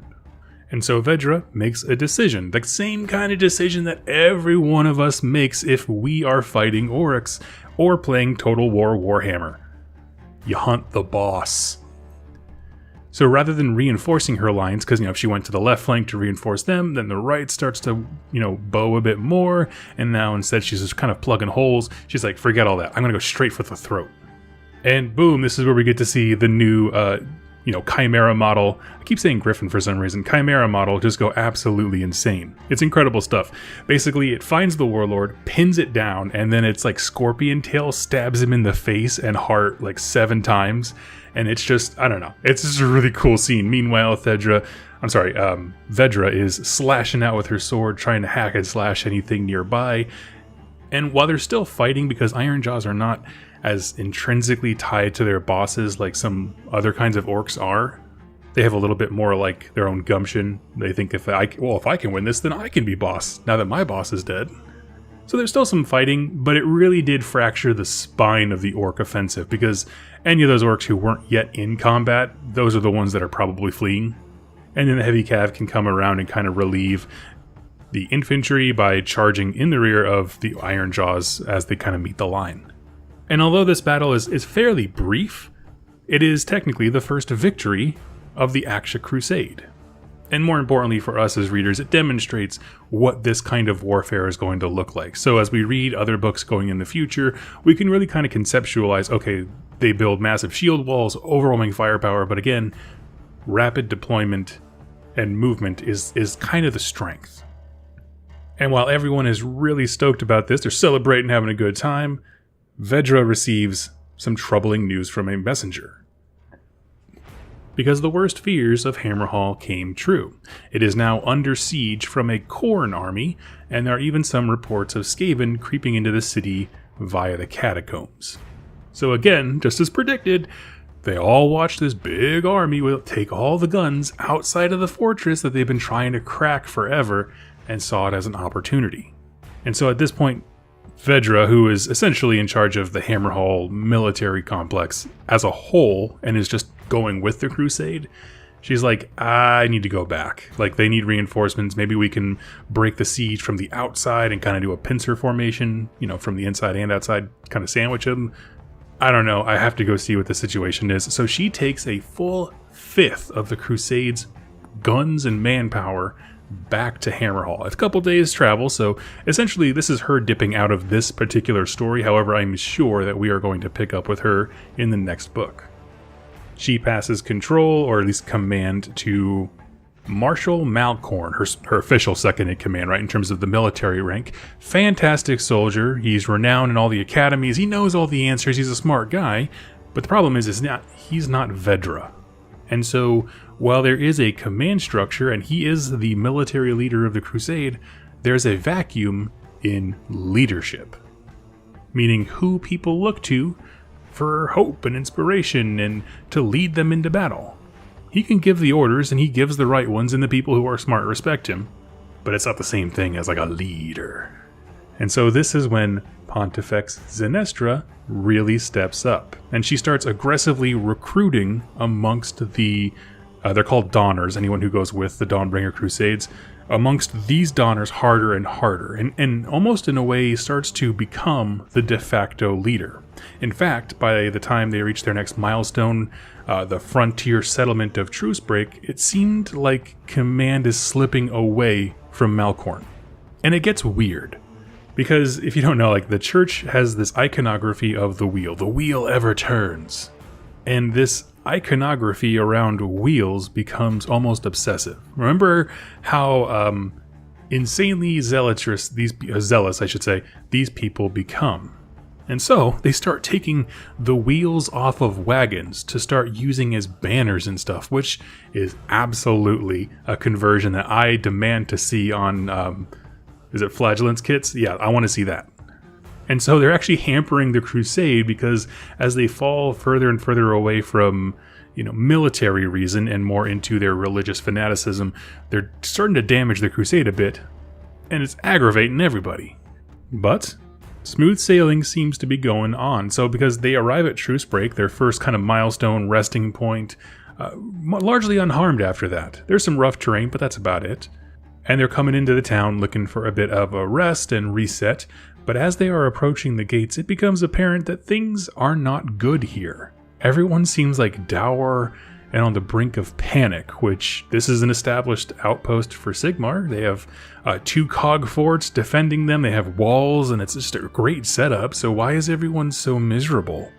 And so Vedra makes a decision, the same kind of decision that every one of us makes if we are fighting Orruks or playing Total War Warhammer. You hunt the boss. So rather than reinforcing her lines, because if she went to the left flank to reinforce them, then the right starts to bow a bit more, and now instead she's just kind of plugging holes. She's like, forget all that, I'm gonna go straight for the throat. And boom, this is where we get to see the new Chimera model. I keep saying Griffin for some reason. Chimera model just go absolutely insane. It's incredible stuff. Basically, it finds the warlord, pins it down, and then it's like Scorpion Tail stabs him in the face and heart like 7 times. And it's just, I don't know. It's just a really cool scene. Meanwhile, Vedra is slashing out with her sword, trying to hack and slash anything nearby. And while they're still fighting, because Ironjaws are not as intrinsically tied to their bosses like some other kinds of orcs are, they have a little bit more like their own gumption. They think if I can win this, then I can be boss, now that my boss is dead. So there's still some fighting, but it really did fracture the spine of the orc offensive, because any of those orcs who weren't yet in combat, those are the ones that are probably fleeing. And then the heavy cav can come around and kind of relieve the infantry by charging in the rear of the Ironjaws as they kind of meet the line. And although this battle is fairly brief, it is technically the first victory of the Aqshy Crusade. And more importantly for us as readers, it demonstrates what this kind of warfare is going to look like. So as we read other books going in the future, we can really kind of conceptualize, okay, they build massive shield walls, overwhelming firepower, but again, rapid deployment and movement is kind of the strength. And while everyone is really stoked about this, they're celebrating, having a good time, Vedra receives some troubling news from a messenger. Because the worst fears of Hammerhal came true. It is now under siege from a Khorne army, and there are even some reports of Skaven creeping into the city via the catacombs. So again, just as predicted, they all watched this big army take all the guns outside of the fortress that they've been trying to crack forever, and saw it as an opportunity. And so at this point, Vedra, who is essentially in charge of the Hammerhal military complex as a whole and is just going with the Crusade, she's like, I need to go back. Like, they need reinforcements. Maybe we can break the siege from the outside and kind of do a pincer formation, from the inside and outside, kind of sandwich them. I don't know. I have to go see what the situation is. So she takes a full fifth of the Crusade's guns and manpower back to Hammerhal. It's a couple days travel, so essentially this is her dipping out of this particular story. However, I'm sure that we are going to pick up with her in the next book. She passes control, or at least command, to Marshal Malcorn, her official second in command, right, in terms of the military rank. Fantastic soldier. He's renowned in all the academies. He knows all the answers. He's a smart guy. But the problem is he's not Vedra. And so, while there is a command structure, and he is the military leader of the Crusade, there's a vacuum in leadership. Meaning who people look to for hope and inspiration and to lead them into battle. He can give the orders, and he gives the right ones, and the people who are smart respect him. But it's not the same thing as like a leader. And so this is when Pontifex Zenestra really steps up. And she starts aggressively recruiting amongst the, they're called Dawners, anyone who goes with the Dawnbringer Crusades, amongst these Dawners harder and harder, and almost in a way starts to become the de facto leader. In fact, by the time they reach their next milestone, the frontier settlement of Trucebreak, it seemed like command is slipping away from Malcorn. And it gets weird. Because if you don't know, like, the church has this iconography of the wheel ever turns. And this iconography around wheels becomes almost obsessive. Remember how insanely zealous these people become. And so they start taking the wheels off of wagons to start using as banners and stuff, which is absolutely a conversion that I demand to see on, is it Flagellance kits? Yeah, I want to see that. And so they're actually hampering the Crusade, because as they fall further and further away from, military reason and more into their religious fanaticism, they're starting to damage the Crusade a bit, and it's aggravating everybody. But smooth sailing seems to be going on. So because they arrive at Trucebreak, their first kind of milestone resting point, largely unharmed after that. There's some rough terrain, but that's about it. And they're coming into the town looking for a bit of a rest and reset. But as they are approaching the gates, it becomes apparent that things are not good here. Everyone seems like dour and on the brink of panic, which this is an established outpost for Sigmar. They have 2 cog forts defending them. They have walls, and it's just a great setup. So why is everyone so miserable?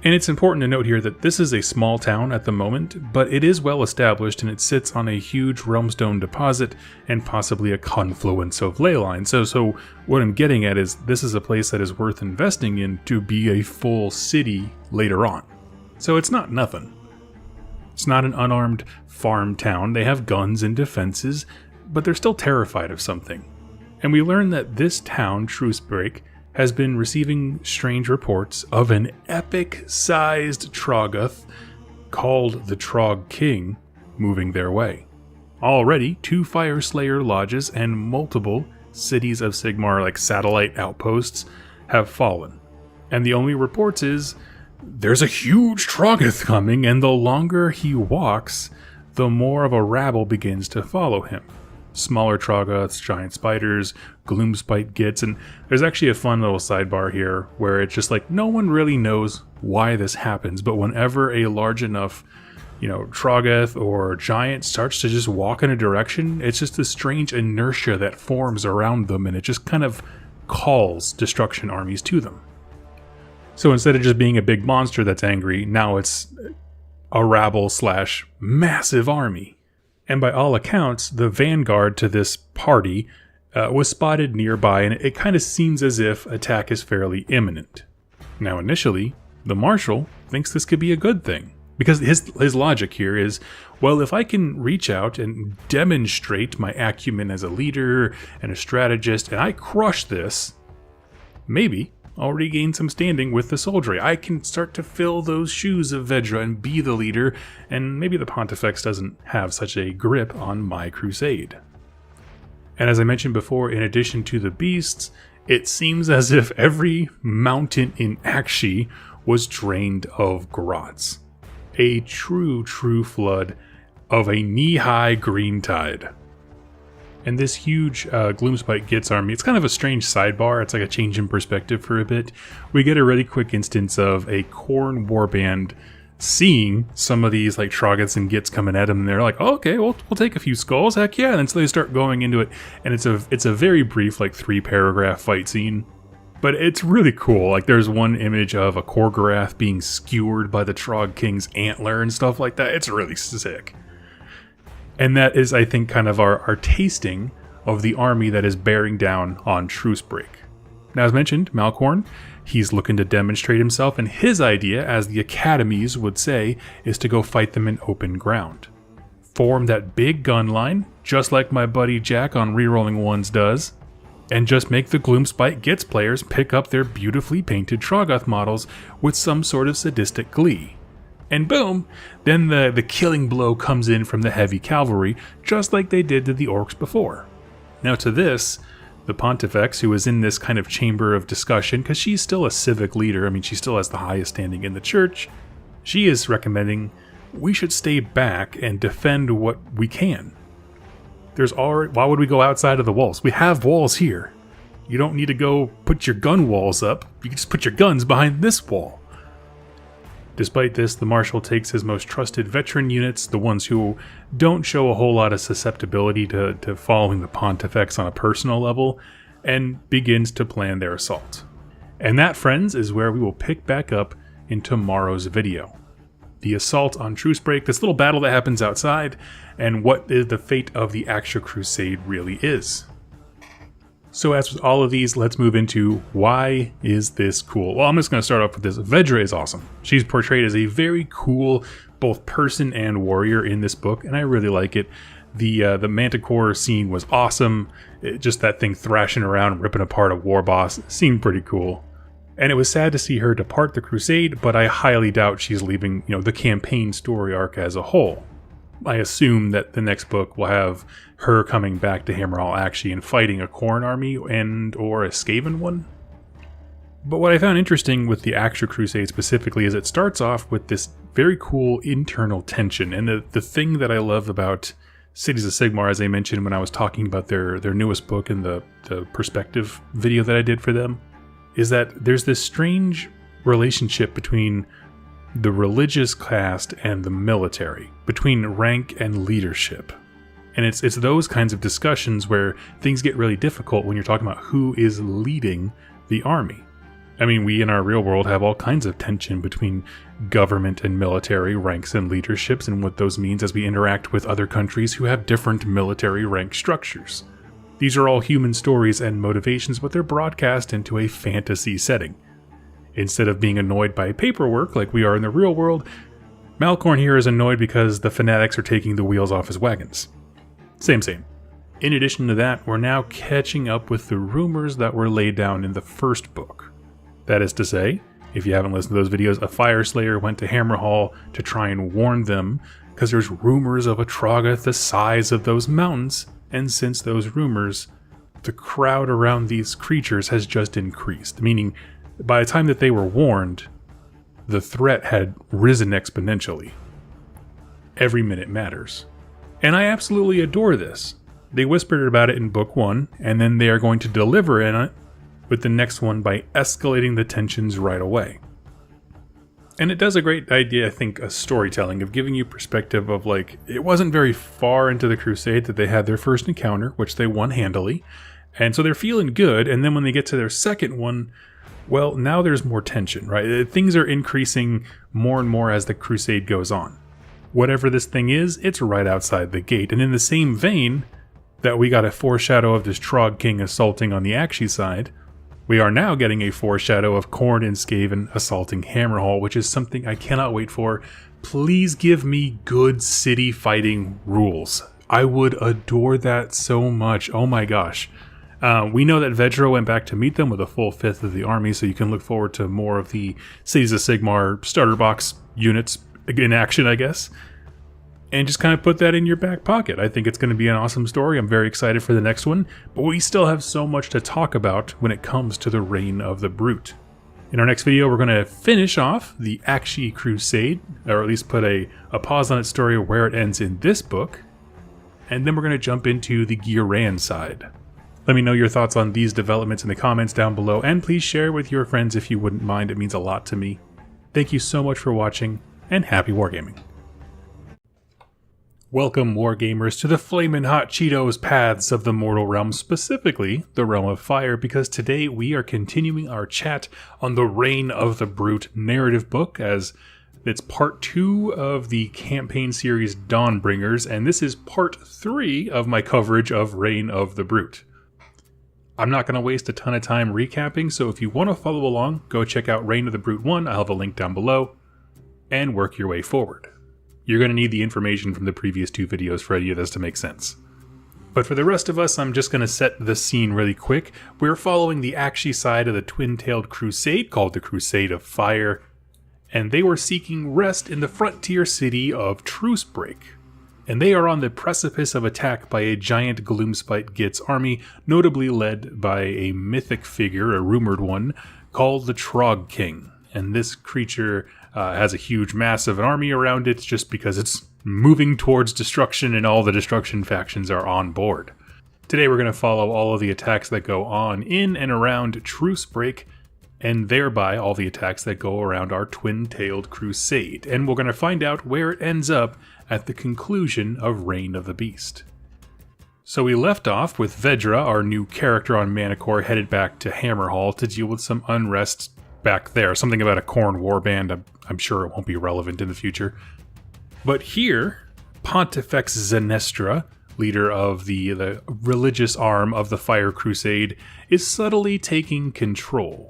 And it's important to note here that this is a small town at the moment, but it is well established, and it sits on a huge realmstone deposit and possibly a confluence of ley lines. So what I'm getting at is this is a place that is worth investing in to be a full city later on. So it's not nothing. It's not an unarmed farm town. They have guns and defenses, but they're still terrified of something. And we learn that this town, Trucebreak, has been receiving strange reports of an epic-sized Troggoth called the Trog King moving their way. Already, 2 Fire Slayer lodges and multiple cities of Sigmar, like satellite outposts, have fallen. And the only reports is, there's a huge Troggoth coming, and the longer he walks, the more of a rabble begins to follow him. Smaller Troggoths, giant spiders, Gloomspite gets, and there's actually a fun little sidebar here where it's just like, no one really knows why this happens, but whenever a large enough, Troggoth or giant starts to just walk in a direction, it's just this strange inertia that forms around them, and it just kind of calls destruction armies to them. So instead of just being a big monster that's angry, now it's a rabble/massive army. And by all accounts, the vanguard to this party was spotted nearby, and it kind of seems as if attack is fairly imminent. Now initially, the marshal thinks this could be a good thing, because his logic here is, well, if I can reach out and demonstrate my acumen as a leader and a strategist, and I crush this, maybe I'll regain some standing with the soldiery. I can start to fill those shoes of Vedra and be the leader, and maybe the pontifex doesn't have such a grip on my crusade. And as I mentioned before, in addition to the beasts, it seems as if every mountain in Aqshy was drained of grots. A true flood of a knee-high green tide. And this huge Gloomspite gets army, it's kind of a strange sidebar, it's like a change in perspective for a bit. We get a really quick instance of a Khorne warband seeing some of these like Troggoths and Gits coming at them, and they're like, oh, okay, we'll take a few skulls, heck yeah, and then so they start going into it, and it's a very brief, like 3-paragraph fight scene. But it's really cool. Like, there's one image of a Korgorath being skewered by the Trog King's antler and stuff like that. It's really sick. And that is, I think, kind of our tasting of the army that is bearing down on Trucebreak. Now, as mentioned, Malkorn, he's looking to demonstrate himself, and his idea, as the academies would say, is to go fight them in open ground. Form that big gun line, just like my buddy Jack on Rerolling Ones does, and just make the Gloomspite Gits players pick up their beautifully painted Troggoth models with some sort of sadistic glee. And boom, then the killing blow comes in from the heavy cavalry, just like they did to the orcs before. Now to this, the pontifex, who is in this kind of chamber of discussion, because she's still a civic leader, I mean, she still has the highest standing in the church, she is recommending we should stay back and defend what we can. Why would we go outside of the walls? We have walls here. You don't need to go put your gun walls up. You can just put your guns behind this wall. Despite this, the marshal takes his most trusted veteran units, the ones who don't show a whole lot of susceptibility to following the pontifex on a personal level, and begins to plan their assault. And that, friends, is where we will pick back up in tomorrow's video. The assault on Trucebreak, this little battle that happens outside, and what the fate of the actual crusade really is. So as with all of these, let's move into why is this cool? Well, I'm just going to start off with this. Vedra is awesome. She's portrayed as a very cool both person and warrior in this book, and I really like it. The Manticore scene was awesome. Just that thing thrashing around, ripping apart a war boss, seemed pretty cool. And it was sad to see her depart the Crusade, but I highly doubt she's leaving, the campaign story arc as a whole. I assume that the next book will have her coming back to Hammerhal Aqshy and fighting a Khorne army or a Skaven one. But what I found interesting with the actual Crusade specifically is it starts off with this very cool internal tension. And the thing that I love about Cities of Sigmar, as I mentioned when I was talking about their newest book and the perspective video that I did for them, is that there's this strange relationship between the religious caste and the military, between rank and leadership. And it's those kinds of discussions where things get really difficult when you're talking about who is leading the army. I mean, we in our real world have all kinds of tension between government and military ranks and leaderships, and what those means as we interact with other countries who have different military rank structures. These are all human stories and motivations, but they're broadcast into a fantasy setting. Instead of being annoyed by paperwork like we are in the real world, Malkorn here is annoyed because the fanatics are taking the wheels off his wagons. Same. In addition to that, we're now catching up with the rumors that were laid down in the first book. That is to say, if you haven't listened to those videos, a Fire Slayer went to Hammerhal to try and warn them because there's rumors of a Troggoth the size of those mountains, and since those rumors, the crowd around these creatures has just increased, meaning by the time that they were warned, the threat had risen exponentially. Every minute matters. And I absolutely adore this. They whispered about it in book 1, and then they are going to deliver in it with the next one by escalating the tensions right away. And it does a great idea, I think, of storytelling, of giving you perspective of like, it wasn't very far into the Crusade that they had their first encounter, which they won handily, and so they're feeling good, and then when they get to their second one, well, now there's more tension, right? Things are increasing more and more as the Crusade goes on. Whatever this thing is, it's right outside the gate, and in the same vein that we got a foreshadow of this Trog King assaulting on the Aqshy side, we are now getting a foreshadow of Khorne and Skaven assaulting Hammerhal, which is something I cannot wait for. Please give me good city fighting rules. I would adore that so much. Oh my gosh. We know that Vedra went back to meet them with a full fifth of the army, so you can look forward to more of the Cities of Sigmar starter box units in action, I guess. And just kind of put that in your back pocket. I think it's going to be an awesome story. I'm very excited for the next one, but we still have so much to talk about when it comes to the Reign of the Brute. In our next video, we're going to finish off the Aqshy Crusade, or at least put a pause on its story where it ends in this book, and then we're going to jump into the Ghyran side. Let me know your thoughts on these developments in the comments down below, and please share with your friends if you wouldn't mind. It means a lot to me. Thank you so much for watching, and happy wargaming. Welcome, Wargamers, to the flamin' hot Cheetos paths of the mortal realm, specifically the Realm of Fire, because today we are continuing our chat on the Reign of the Brute narrative book, as it's part 2 of the campaign series Dawnbringers, and this is part 3 of my coverage of Reign of the Brute. I'm not going to waste a ton of time recapping, so if you want to follow along, go check out Reign of the Brute 1, I'll have a link down below, and work your way forward. You're going to need the information from the previous 2 videos for any of this to make sense. But for the rest of us, I'm just going to set the scene really quick. We're following the Aqshy side of the twin-tailed crusade called the Crusade of Fire, and they were seeking rest in the frontier city of Trucebreak. And they are on the precipice of attack by a giant Gloomspite Gitz army, notably led by a mythic figure, a rumored one, called the Trog King. And this creature has a huge, massive army around it just because it's moving towards destruction and all the destruction factions are on board. Today we're going to follow all of the attacks that go on in and around Trucebreak, and thereby all the attacks that go around our twin-tailed crusade. And we're going to find out where it ends up at the conclusion of Reign of the Beast. So we left off with Vedra, our new character on Manticore, headed back to Hammerhal to deal with some unrest back there. Something about a Khorne warband. I'm sure it won't be relevant in the future. But here, Pontifex Zenestra, leader of the religious arm of the Fire Crusade, is subtly taking control.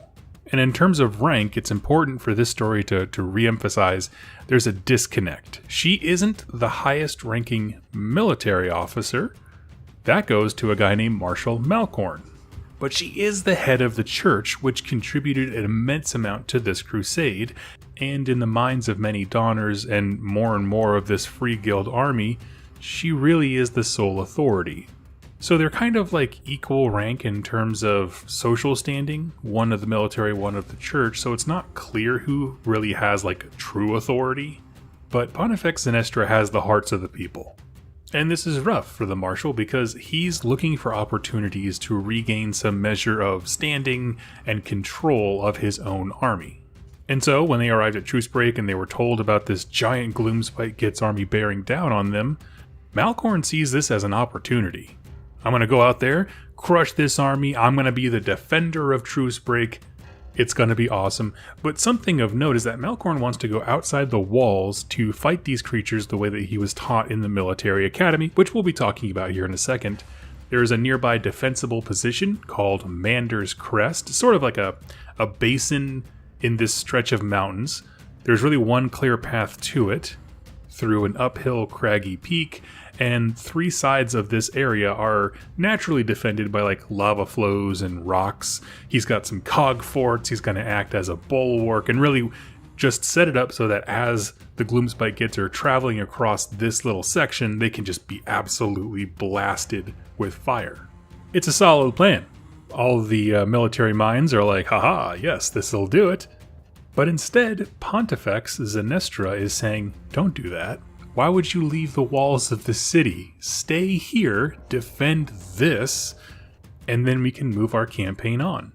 And in terms of rank, it's important for this story to re-emphasize there's a disconnect. She isn't the highest ranking military officer. That goes to a guy named Marshal Malkorn. But she is the head of the church, which contributed an immense amount to this crusade, and in the minds of many Dawners and more of this Free Guild army, she really is the sole authority. So they're kind of like equal rank in terms of social standing, one of the military, one of the church, so it's not clear who really has like true authority. But Pontifex Zenestra has the hearts of the people. And this is rough for the Marshal because he's looking for opportunities to regain some measure of standing and control of his own army. And so when they arrived at Trucebreak and they were told about this giant Gloomspite Gitz army bearing down on them, Malkorn sees this as an opportunity. I'm going to go out there, crush this army, I'm going to be the defender of Trucebreak. It's going to be awesome. But something of note is that Malkorn wants to go outside the walls to fight these creatures the way that he was taught in the military academy, which we'll be talking about here in a second. There is a nearby defensible position called Mander's Crest, sort of like a basin in this stretch of mountains. There's really one clear path to it, through an uphill craggy peak, and 3 sides of this area are naturally defended by like lava flows and rocks. He's got some cog forts, he's going to act as a bulwark, and really just set it up so that as the Gloomspite Gits are traveling across this little section, they can just be absolutely blasted with fire. It's a solid plan. All the military minds are like, haha, yes, this'll do it. But instead, Pontifex Zenestra is saying, don't do that. Why would you leave the walls of the city? Stay here, defend this, and then we can move our campaign on.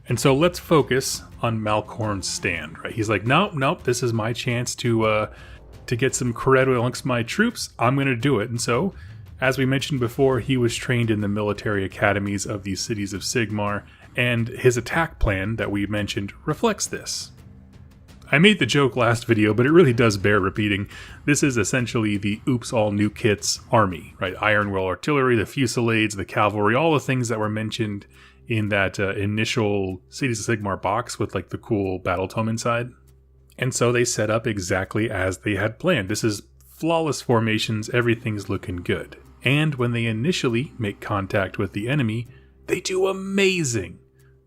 And so let's focus on Malkorn's stand, right? He's like, nope, this is my chance to get some cred amongst my troops. I'm going to do it. And so, as we mentioned before, he was trained in the military academies of these cities of Sigmar, and his attack plan that we mentioned reflects this. I made the joke last video, but it really does bear repeating. This is essentially the Oops All New Kits army, right? Iron Will Artillery, the Fusillades, the Cavalry, all the things that were mentioned in that initial Cities of Sigmar box with like the cool battle tome inside. And so they set up exactly as they had planned. This is flawless formations, everything's looking good. And when they initially make contact with the enemy, they do amazing.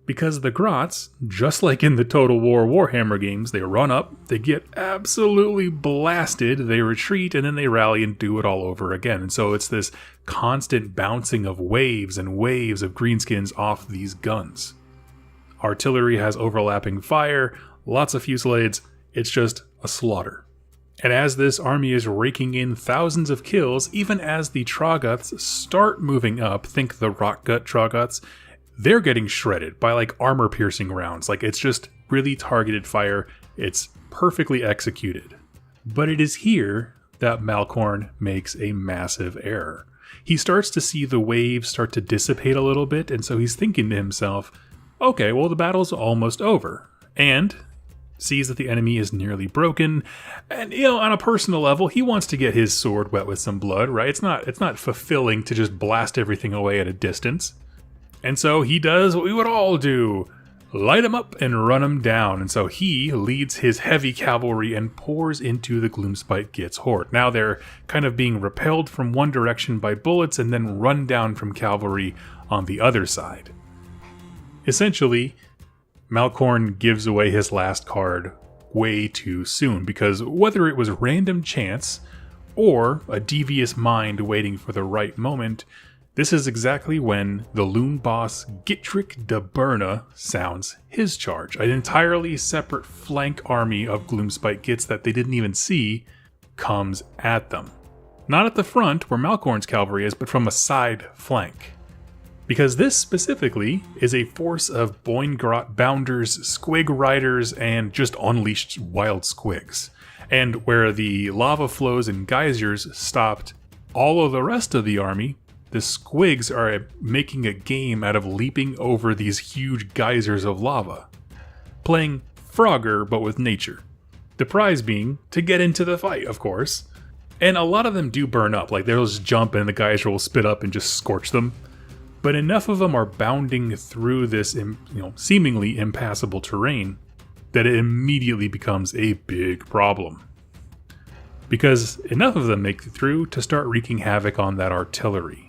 Because the Grots, just like in the Total War Warhammer games, they run up, they get absolutely blasted, they retreat, and then they rally and do it all over again. And so it's this constant bouncing of waves and waves of greenskins off these guns. Artillery has overlapping fire, lots of fusillades, it's just a slaughter. And as this army is raking in thousands of kills, even as the Troggoths start moving up, think the Rockgut Troggoths, they're getting shredded by like armor-piercing rounds. Like, it's just really targeted fire. It's perfectly executed. But it is here that Malkorn makes a massive error. He starts to see the waves start to dissipate a little bit, and so he's thinking to himself, okay, well, the battle's almost over. And sees that the enemy is nearly broken, and on a personal level, he wants to get his sword wet with some blood, right? It's not fulfilling to just blast everything away at a distance. And so he does what we would all do, light him up and run him down. And so he leads his heavy cavalry and pours into the Gloomspite Gits horde. Now they're kind of being repelled from one direction by bullets and then run down from cavalry on the other side. Essentially, Malkorn gives away his last card way too soon, because whether it was random chance or a devious mind waiting for the right moment, this is exactly when the loon boss Gittrick de Burna sounds his charge. An entirely separate flank army of Gloomspite Gits that they didn't even see comes at them. Not at the front where Malkorn's cavalry is, but from a side flank. Because this specifically is a force of Boingrot Bounders, Squig Riders, and just unleashed wild squigs. And where the lava flows and geysers stopped all of the rest of the army, the squigs are making a game out of leaping over these huge geysers of lava. Playing Frogger, but with nature. The prize being to get into the fight, of course. And a lot of them do burn up, like they'll just jump and the geyser will spit up and just scorch them. But enough of them are bounding through this seemingly impassable terrain that it immediately becomes a big problem. Because enough of them make it through to start wreaking havoc on that artillery.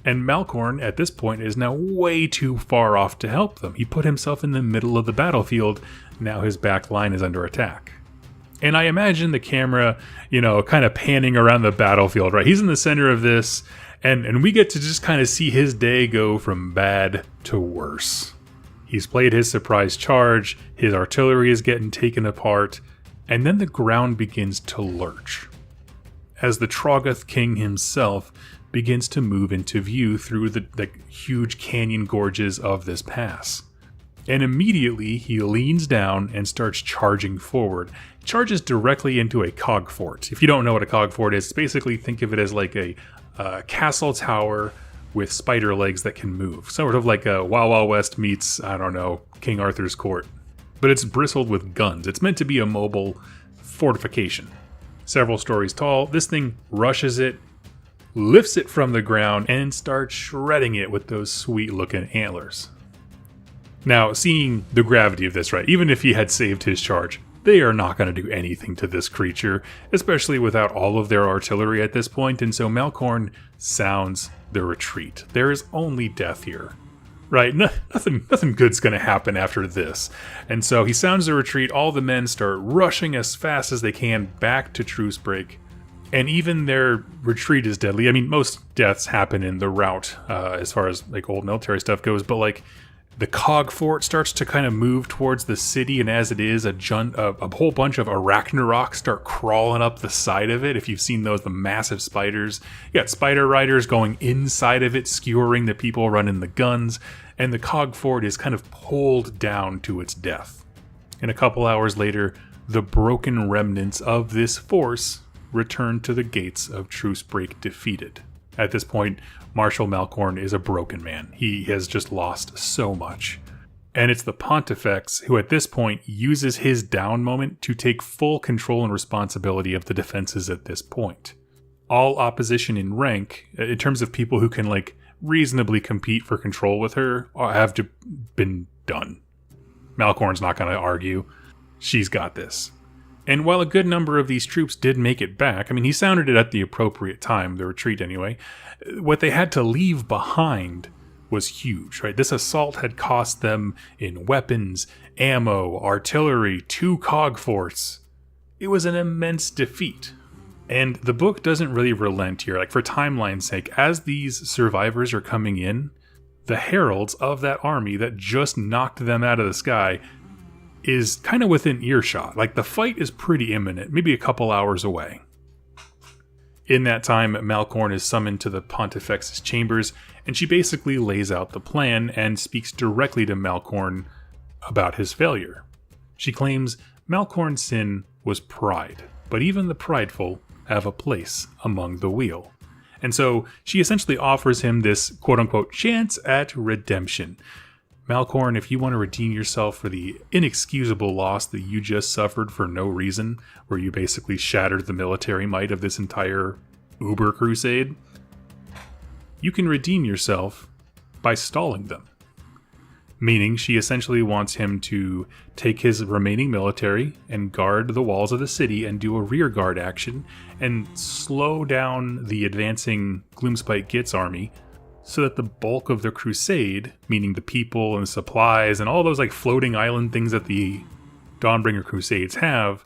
And Malkorn, at this point, is now way too far off to help them. He put himself in the middle of the battlefield. Now his back line is under attack. And I imagine the camera, kind of panning around the battlefield, right? He's in the center of this, and we get to just kind of see his day go from bad to worse. He's played his surprise charge, his artillery is getting taken apart, and then the ground begins to lurch. As the Troggoth King himself begins to move into view through the huge canyon gorges of this pass. And immediately he leans down and starts charging forward. Charges directly into a cog fort. If you don't know what a cog fort is, basically think of it as like a castle tower with spider legs that can move. Sort of like a Wild Wild West meets, King Arthur's court. But it's bristled with guns. It's meant to be a mobile fortification. Several stories tall, this thing rushes it, lifts it from the ground, and starts shredding it with those sweet-looking antlers. Now, seeing the gravity of this, right, even if he had saved his charge, they are not going to do anything to this creature, especially without all of their artillery at this point, and so Malkorn sounds the retreat. There is only death here. Right, nothing good's going to happen after this. And so he sounds the retreat, all the men start rushing as fast as they can back to truce break, and even their retreat is deadly. I mean, most deaths happen in the rout, as far as like old military stuff goes, but like the cog fort starts to kind of move towards the city, and as it is, a whole bunch of arachnarok start crawling up the side of it. If you've seen those, the massive spiders. You got spider riders going inside of it, skewering the people running the guns, and the cog fort is kind of pulled down to its death. And a couple hours later, the broken remnants of this force return to the gates of Truce Break defeated. At this point, Marshal Malkorn is a broken man. He has just lost so much. And it's the pontifex who at this point uses his down moment to take full control and responsibility of the defenses at this point. All opposition in rank, in terms of people who can like reasonably compete for control with her, have been done. Malkorn's not going to argue. She's got this. And while a good number of these troops did make it back, I mean, he sounded it at the appropriate time, the retreat anyway, what they had to leave behind was huge, right? This assault had cost them in weapons, ammo, artillery, 2 cog forts. It was an immense defeat. And the book doesn't really relent here. Like, for timeline's sake, as these survivors are coming in, the heralds of that army that just knocked them out of the sky is kind of within earshot. Like, the fight is pretty imminent, maybe a couple hours away. In that time, Malkorn is summoned to the Pontifex's chambers, and she basically lays out the plan and speaks directly to Malkorn about his failure. She claims Malkorn's sin was pride, but even the prideful have a place among the wheel. And so she essentially offers him this quote-unquote chance at redemption. Malkorn, if you want to redeem yourself for the inexcusable loss that you just suffered for no reason, where you basically shattered the military might of this entire Uber Crusade, you can redeem yourself by stalling them. Meaning she essentially wants him to take his remaining military and guard the walls of the city and do a rear guard action and slow down the advancing Gloomspite Gitz army, so that the bulk of the crusade, meaning the people and the supplies and all those like floating island things that the Dawnbringer crusades have,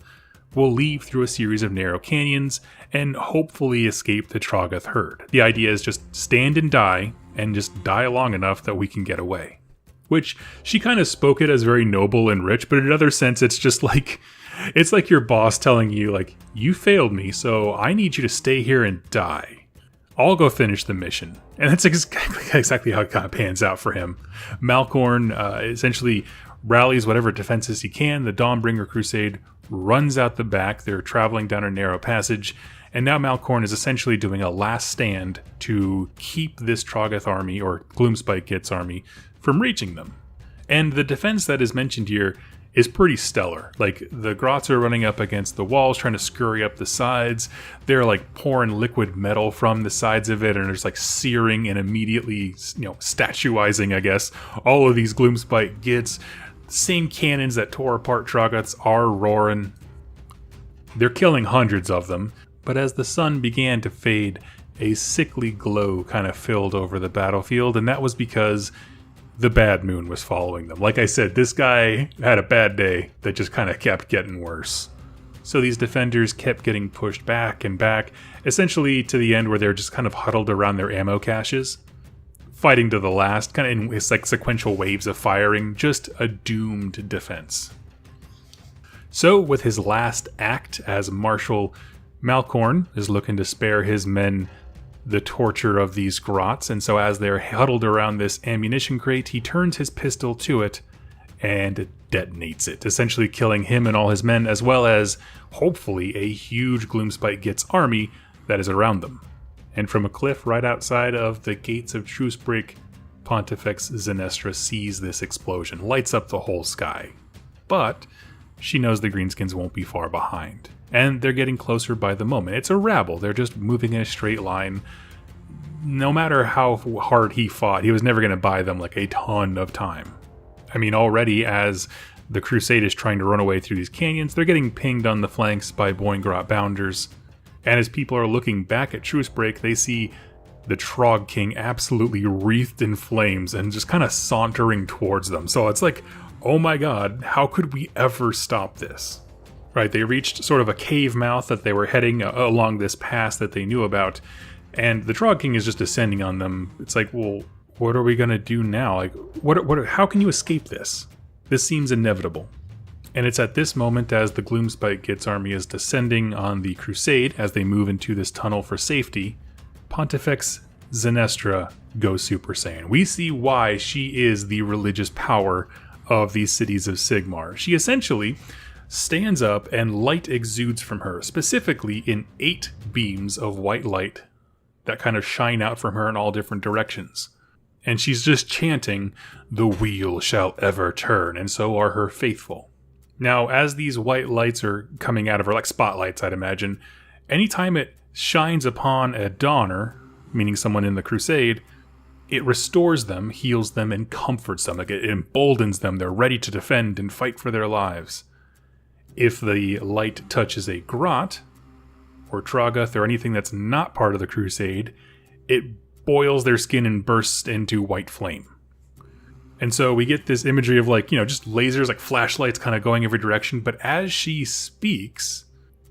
will leave through a series of narrow canyons and hopefully escape the Troggoth herd. The idea is just stand and just die long enough that we can get away. Which she kind of spoke it as very noble and rich, but in another sense it's just like, it's like your boss telling you like, you failed me, so I need you to stay here and die. I'll go finish the mission. And that's exactly how it kind of pans out for him. Malkorn essentially rallies whatever defenses he can. The Dawnbringer Crusade runs out the back. They're traveling down a narrow passage. And now Malkorn is essentially doing a last stand to keep this Troggoth army, or Gloomspite Gitz army, from reaching them. And the defense that is mentioned here is pretty stellar. Like, the Grots are running up against the walls, trying to scurry up the sides. They're like pouring liquid metal from the sides of it, and there's like searing and immediately, statuizing, I guess, all of these Gloomspite Gitz. Same cannons that tore apart Troggoths are roaring. They're killing hundreds of them, but as the sun began to fade, a sickly glow kind of filled over the battlefield, and that was because the bad moon was following them. Like I said, this guy had a bad day that just kind of kept getting worse. So these defenders kept getting pushed back and back, essentially to the end where they're just kind of huddled around their ammo caches, fighting to the last, kind of in it's like sequential waves of firing, just a doomed defense. So with his last act as Marshal, Malkorn is looking to spare his men the torture of these grots, and so as they're huddled around this ammunition crate, he turns his pistol to it and detonates it, essentially killing him and all his men, as well as, hopefully, a huge Gloomspite Gitz army that is around them. And from a cliff right outside of the gates of Truce Break, Pontifex Zenestra sees this explosion, lights up the whole sky. But she knows the Greenskins won't be far behind. And they're getting closer by the moment. It's a rabble. They're just moving in a straight line. No matter how hard he fought, he was never going to buy them like a ton of time. I mean, already as the Crusade is trying to run away through these canyons. They're getting pinged on the flanks by Boingrot Bounders. And as people are looking back at Truce Break, they see the Trog King absolutely wreathed in flames and just kind of sauntering towards them. So it's like, oh my god, how could we ever stop this? Right, they reached sort of a cave mouth that they were heading along this pass that they knew about, and the Trog King is just descending on them. It's like, well, what are we gonna do now? Like, how can you escape this? This seems inevitable. And it's at this moment, as the Gloomspite Gitz army is descending on the Crusade as they move into this tunnel for safety, Pontifex Zenestra goes Super Saiyan. We see why she is the religious power of these cities of Sigmar. She essentially stands up and light exudes from her, specifically in 8 beams of white light that kind of shine out from her in all different directions. And she's just chanting, "The wheel shall ever turn, and so are her faithful." Now, as these white lights are coming out of her, like spotlights, I'd imagine, anytime it shines upon a Dawner, meaning someone in the Crusade, it restores them, heals them, and comforts them. Like, it emboldens them. They're ready to defend and fight for their lives. If the light touches a Grot, or Troggoth, or anything that's not part of the Crusade, it boils their skin and bursts into white flame. And so we get this imagery of, like, just lasers, like flashlights kind of going every direction. But as she speaks,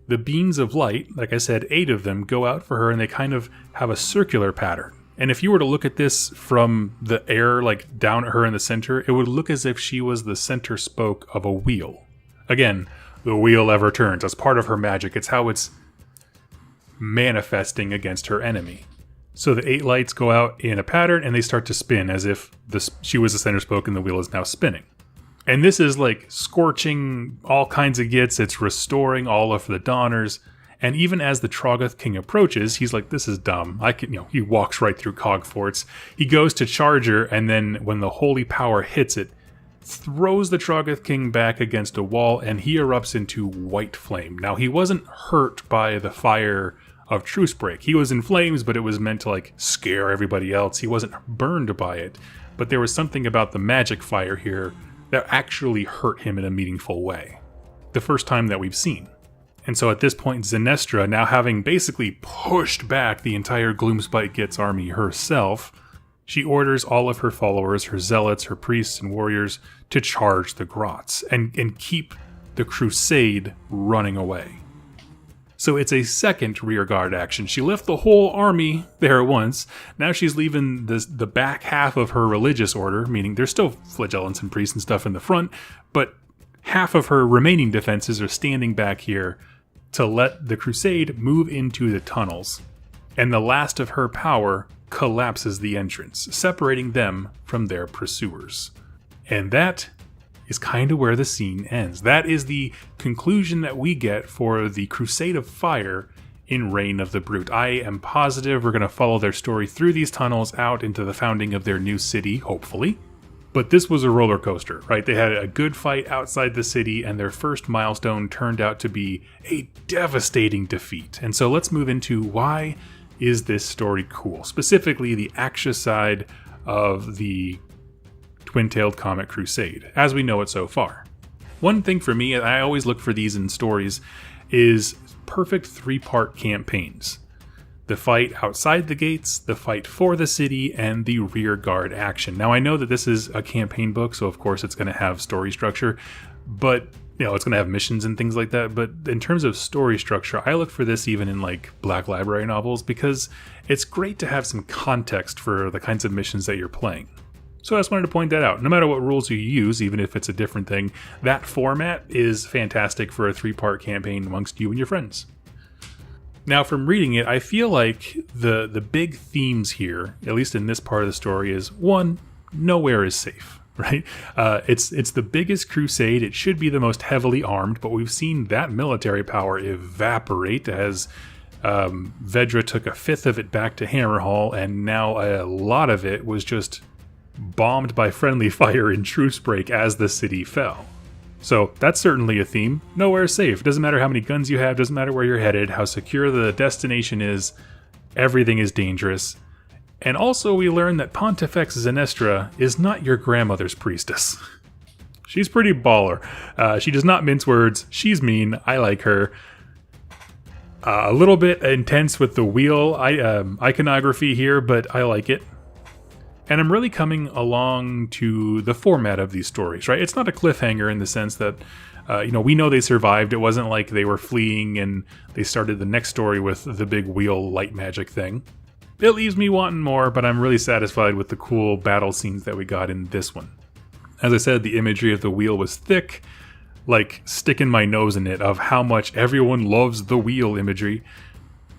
the beams of light, like I said, 8 of them, go out for her, and they kind of have a circular pattern. And if you were to look at this from the air, like down at her in the center, it would look as if she was the center spoke of a wheel. Again, the wheel ever turns. That's part of her magic. It's how it's manifesting against her enemy. So the 8 lights go out in a pattern, and they start to spin as if she was the center spoke and the wheel is now spinning. And this is like scorching all kinds of Gitz. It's restoring all of the Dawners. And even as the Troggoth King approaches, he's like, "This is dumb." He walks right through Cogforts. He goes to charge her, and then when the holy power hits it, throws the Troggoth King back against a wall, and he erupts into white flame. Now, he wasn't hurt by the fire of Truce Break. He was in flames, but it was meant to, like, scare everybody else. He wasn't burned by it. But there was something about the magic fire here that actually hurt him in a meaningful way. The first time that we've seen. And so at this point, Zenestra, now having basically pushed back the entire Gloomspite Gitz army herself, she orders all of her followers, her zealots, her priests and warriors, to charge the Grots and keep the Crusade running away. So it's a second rearguard action. She left the whole army there once. Now she's leaving the back half of her religious order, meaning there's still flagellants and priests and stuff in the front, but half of her remaining defenses are standing back here to let the Crusade move into the tunnels. And the last of her power collapses the entrance, separating them from their pursuers. And that is kind of where the scene ends. That is the conclusion that we get for the Crusade of Fire in Reign of the Brute. I am positive we're going to follow their story through these tunnels out into the founding of their new city, hopefully. But this was a roller coaster, right? They had a good fight outside the city, and their first milestone turned out to be a devastating defeat. And so let's move into why is this story cool? Specifically, the Aqshy side of the Twin-Tailed Comet Crusade, as we know it so far. One thing for me, I always look for these in stories, is perfect 3-part campaigns. The fight outside the gates, the fight for the city, and the rear guard action. Now, I know that this is a campaign book, so of course it's going to have story structure, but it's going to have missions and things like that. But in terms of story structure, I look for this even in like Black Library novels, because it's great to have some context for the kinds of missions that you're playing. So I just wanted to point that out. No matter what rules you use, even if it's a different thing, that format is fantastic for a 3-part campaign amongst you and your friends. Now, from reading it, I feel like the big themes here, at least in this part of the story, is 1, nowhere is safe, right? It's the biggest crusade. It should be the most heavily armed, but we've seen that military power evaporate as Vedra took a fifth of it back to Hammerhal, and now a lot of it was just bombed by friendly fire in Truce Break as the city fell. So that's certainly a theme. Nowhere is safe. Doesn't matter how many guns you have, doesn't matter where you're headed, how secure the destination is, everything is dangerous. And also we learn that Pontifex Zenestra is not your grandmother's priestess. She's pretty baller. She does not mince words. She's mean. I like her. A little bit intense with the wheel iconography here, but I like it. And I'm really coming along to the format of these stories, right? It's not a cliffhanger in the sense that, we know they survived. It wasn't like they were fleeing and they started the next story with the big wheel light magic thing. It leaves me wanting more, but I'm really satisfied with the cool battle scenes that we got in this one. As I said, the imagery of the wheel was thick, like sticking my nose in it, of how much everyone loves the wheel imagery.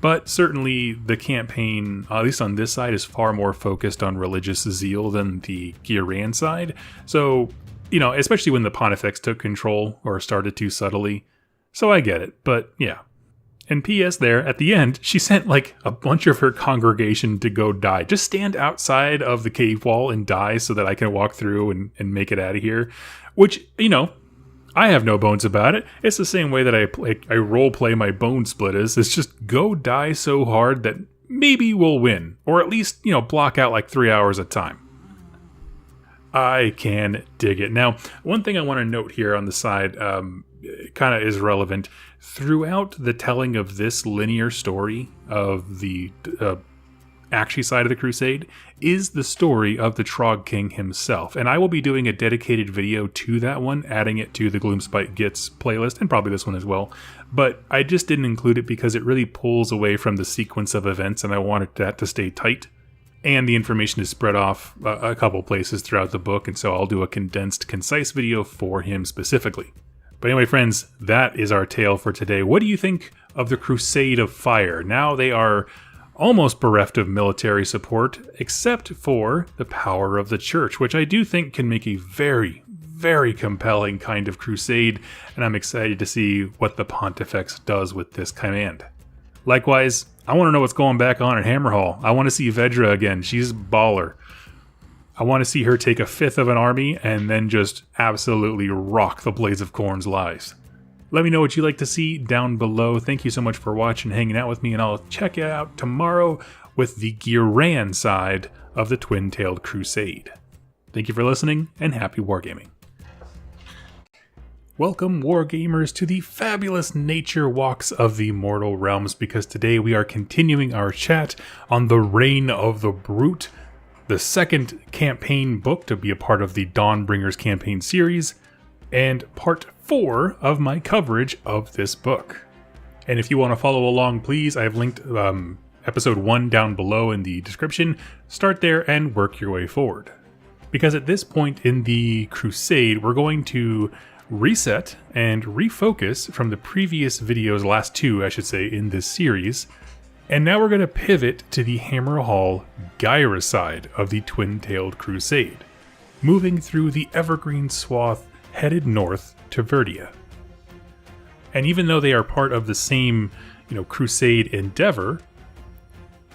But certainly the campaign, at least on this side, is far more focused on religious zeal than the Ghyran side. So, especially when the pontifex took control, or started to subtly. So I get it, but yeah. And P.S. there, at the end, she sent like a bunch of her congregation to go die. Just stand outside of the cave wall and die so that I can walk through and make it out of here. Which, I have no bones about it. It's the same way that I role play my bone splitters. It's just go die so hard that maybe we'll win. Or at least, block out like 3 hours of time. I can dig it. Now, one thing I want to note here on the side kind of is relevant. Throughout the telling of this linear story of the Aqshy side of the Crusade is the story of the Trog King himself. And I will be doing a dedicated video to that one, adding it to the Gloomspite Gets playlist, and probably this one as well. But I just didn't include it because it really pulls away from the sequence of events, and I wanted that to stay tight. And the information is spread off a couple places throughout the book, and so I'll do a condensed, concise video for him specifically. But anyway, friends, that is our tale for today. What do you think of the Crusade of Fire? Now they are almost bereft of military support, except for the power of the church, which I do think can make a very, very compelling kind of crusade, and I'm excited to see what the Pontifex does with this command. Likewise, I want to know what's going back on at Hammerhal. I want to see Vedra again. She's baller. I want to see her take a fifth of an army and then just absolutely rock the Blades of Khorne's lives. Let me know what you'd like to see down below. Thank you so much for watching, hanging out with me, and I'll check you out tomorrow with the Ghyran side of the Twin-Tailed Crusade. Thank you for listening, and happy wargaming. Welcome, wargamers, to the fabulous nature walks of the mortal realms, because today we are continuing our chat on the Reign of the Brute, the second campaign book to be a part of the Dawnbringers campaign series, and part 4 of my coverage of this book. And if you want to follow along, please, I have linked episode 1 down below in the description. Start there and work your way forward. Because at this point in the Crusade, we're going to reset and refocus from the previous videos, last 2, I should say, in this series. And now we're going to pivot to the Hammerhal Ghyra side of the Twin-Tailed Crusade, moving through the Evergreen Swath headed north to Verdia. And even though they are part of the same, crusade endeavor,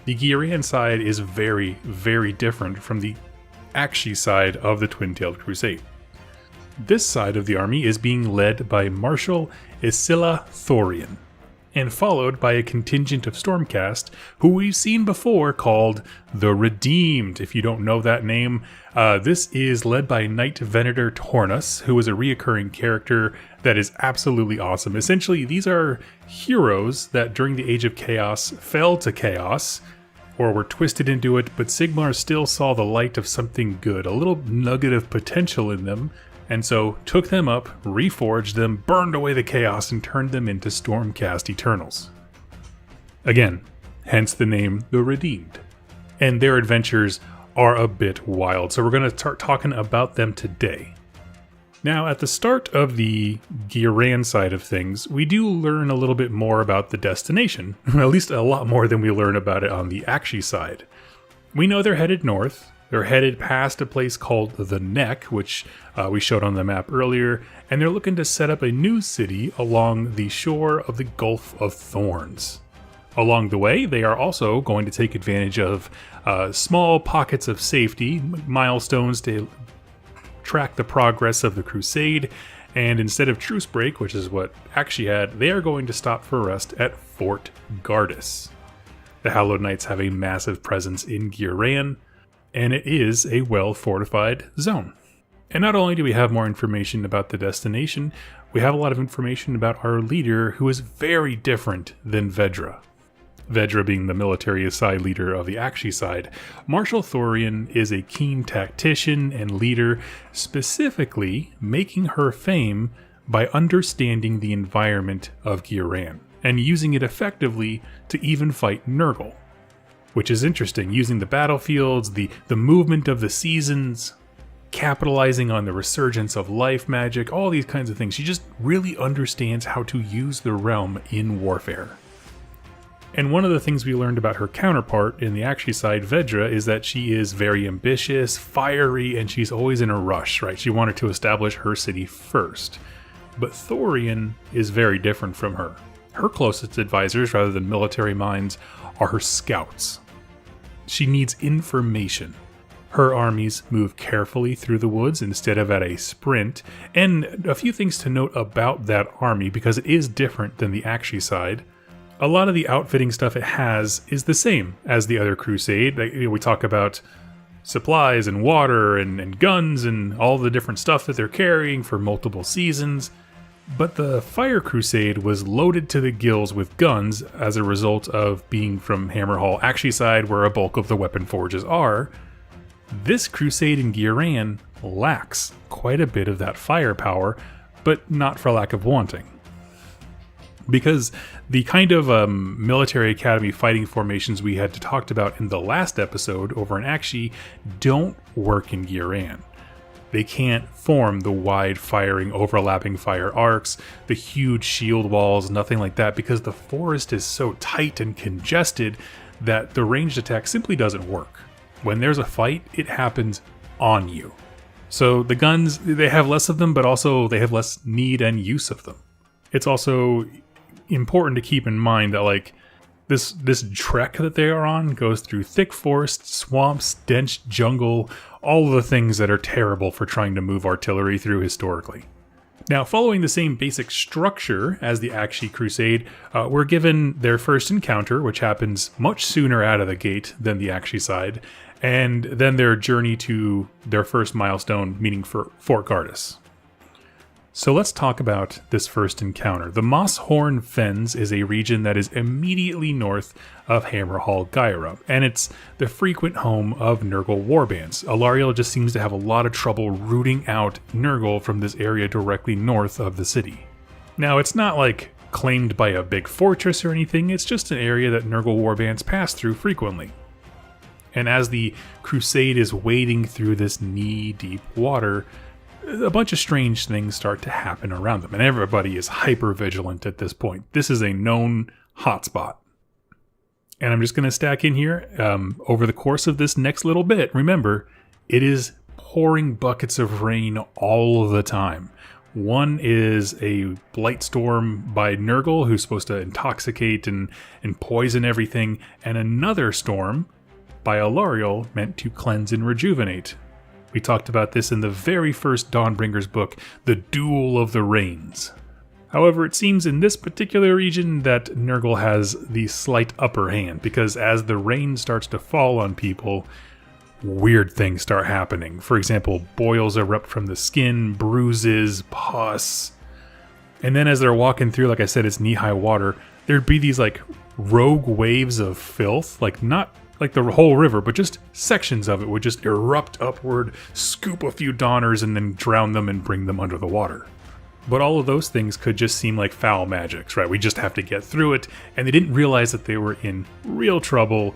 the Ghyran side is very, very different from the Aqshy side of the Twin-Tailed Crusade. This side of the army is being led by Marshal Isilla Thorian, and followed by a contingent of Stormcast, who we've seen before, called the Redeemed. If you don't know that name, this is led by Knight Venator Tornus, who is a reoccurring character that is absolutely awesome. Essentially, these are heroes that during the Age of Chaos fell to chaos, or were twisted into it, but Sigmar still saw the light of something good, a little nugget of potential in them, and so took them up, reforged them, burned away the chaos, and turned them into Stormcast Eternals. Again, hence the name The Redeemed. And their adventures are a bit wild, so we're going to start talking about them today. Now, at the start of the Ghyran side of things, we do learn a little bit more about the destination, at least a lot more than we learn about it on the Aqshy side. We know they're headed north. They're headed past a place called the Neck, which we showed on the map earlier, and they're looking to set up a new city along the shore of the Gulf of Thorns. Along the way, they are also going to take advantage of small pockets of safety, milestones to track the progress of the Crusade, and instead of truce break, which is what Aqshy had, they are going to stop for rest at Fort Gardus. The Hallowed Knights have a massive presence in Ghyran, and it is a well-fortified zone. And not only do we have more information about the destination, we have a lot of information about our leader, who is very different than Vedra. Vedra being the military side leader of the Aqshy side. Marshal Thorian is a keen tactician and leader, specifically making her fame by understanding the environment of Ghyra and using it effectively to even fight Nurgle. Which is interesting, using the battlefields, the movement of the seasons, capitalizing on the resurgence of life magic, all these kinds of things. She just really understands how to use the realm in warfare. And one of the things we learned about her counterpart in the Aqshy side, Vedra, is that she is very ambitious, fiery, and she's always in a rush, right? She wanted to establish her city first. But Thorian is very different from her. Her closest advisors, rather than military minds, are her scouts. She needs information. Her armies move carefully through the woods instead of at a sprint, and a few things to note about that army, because it is different than the Aqshy side. A lot of the outfitting stuff it has is the same as the other Crusade. We talk about supplies and water and guns and all the different stuff that they're carrying for multiple seasons. But the Fire Crusade was loaded to the gills with guns as a result of being from Hammerhal, Aqshy side, where a bulk of the weapon forges are. This Crusade in Ghyra lacks quite a bit of that firepower, but not for lack of wanting. Because the kind of military academy fighting formations we had talked about in the last episode over in Aqshy don't work in Ghyra. They can't form the wide firing, overlapping fire arcs, the huge shield walls, nothing like that, because the forest is so tight and congested that the ranged attack simply doesn't work. When there's a fight, it happens on you. So the guns, they have less of them, but also they have less need and use of them. It's also important to keep in mind that, like, this trek that they are on goes through thick forest, swamps, dense jungle, all of the things that are terrible for trying to move artillery through historically. Now, following the same basic structure as the Aqshy Crusade, we're given their first encounter, which happens much sooner out of the gate than the Aqshy side, and then their journey to their first milestone, meaning for Fort Gardas. So let's talk about this first encounter. The Mosshorn Fens is a region that is immediately north of Hammerhal, Ghyra, and it's the frequent home of Nurgle warbands. Alarielle just seems to have a lot of trouble rooting out Nurgle from this area directly north of the city. Now, it's not like claimed by a big fortress or anything, it's just an area that Nurgle warbands pass through frequently. And as the Crusade is wading through this knee-deep water, a bunch of strange things start to happen around them, and everybody is hyper-vigilant at this point. This is a known hotspot. And I'm just going to stack in here, over the course of this next little bit, remember, it is pouring buckets of rain all the time. One is a blight storm by Nurgle, who's supposed to intoxicate and poison everything, and another storm by Alarielle meant to cleanse and rejuvenate. We talked about this in the very first Dawnbringers book, The Duel of the Rains. However, it seems in this particular region that Nurgle has the slight upper hand, because as the rain starts to fall on people, weird things start happening. For example, boils erupt from the skin, bruises, pus. And then as they're walking through, like I said, it's knee-high water, there'd be these like rogue waves of filth, like not like the whole river, but just sections of it would just erupt upward, scoop a few Dawners, and then drown them and bring them under the water. But all of those things could just seem like foul magics, right? We just have to get through it, and they didn't realize that they were in real trouble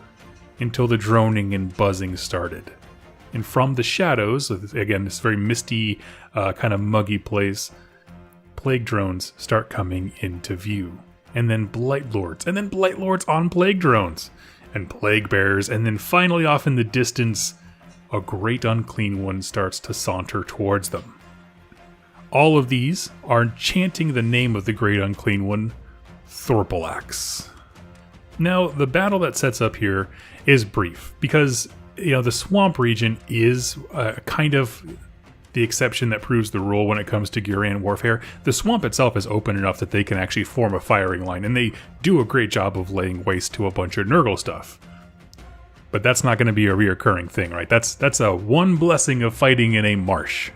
until the droning and buzzing started. And from the shadows, again, this very misty, kind of muggy place, plague drones start coming into view. And then blight lords, and then blight lords on plague drones, and plague bearers, and then finally off in the distance, a great unclean one starts to saunter towards them. All of these are chanting the name of the great unclean one, Thorpalax. Now, the battle that sets up here is brief, because, you know, the swamp region is kind of the exception that proves the rule when it comes to Ghyra warfare. The swamp itself is open enough that they can actually form a firing line, and they do a great job of laying waste to a bunch of Nurgle stuff. But that's not going to be a reoccurring thing, right? That's a one blessing of fighting in a marsh.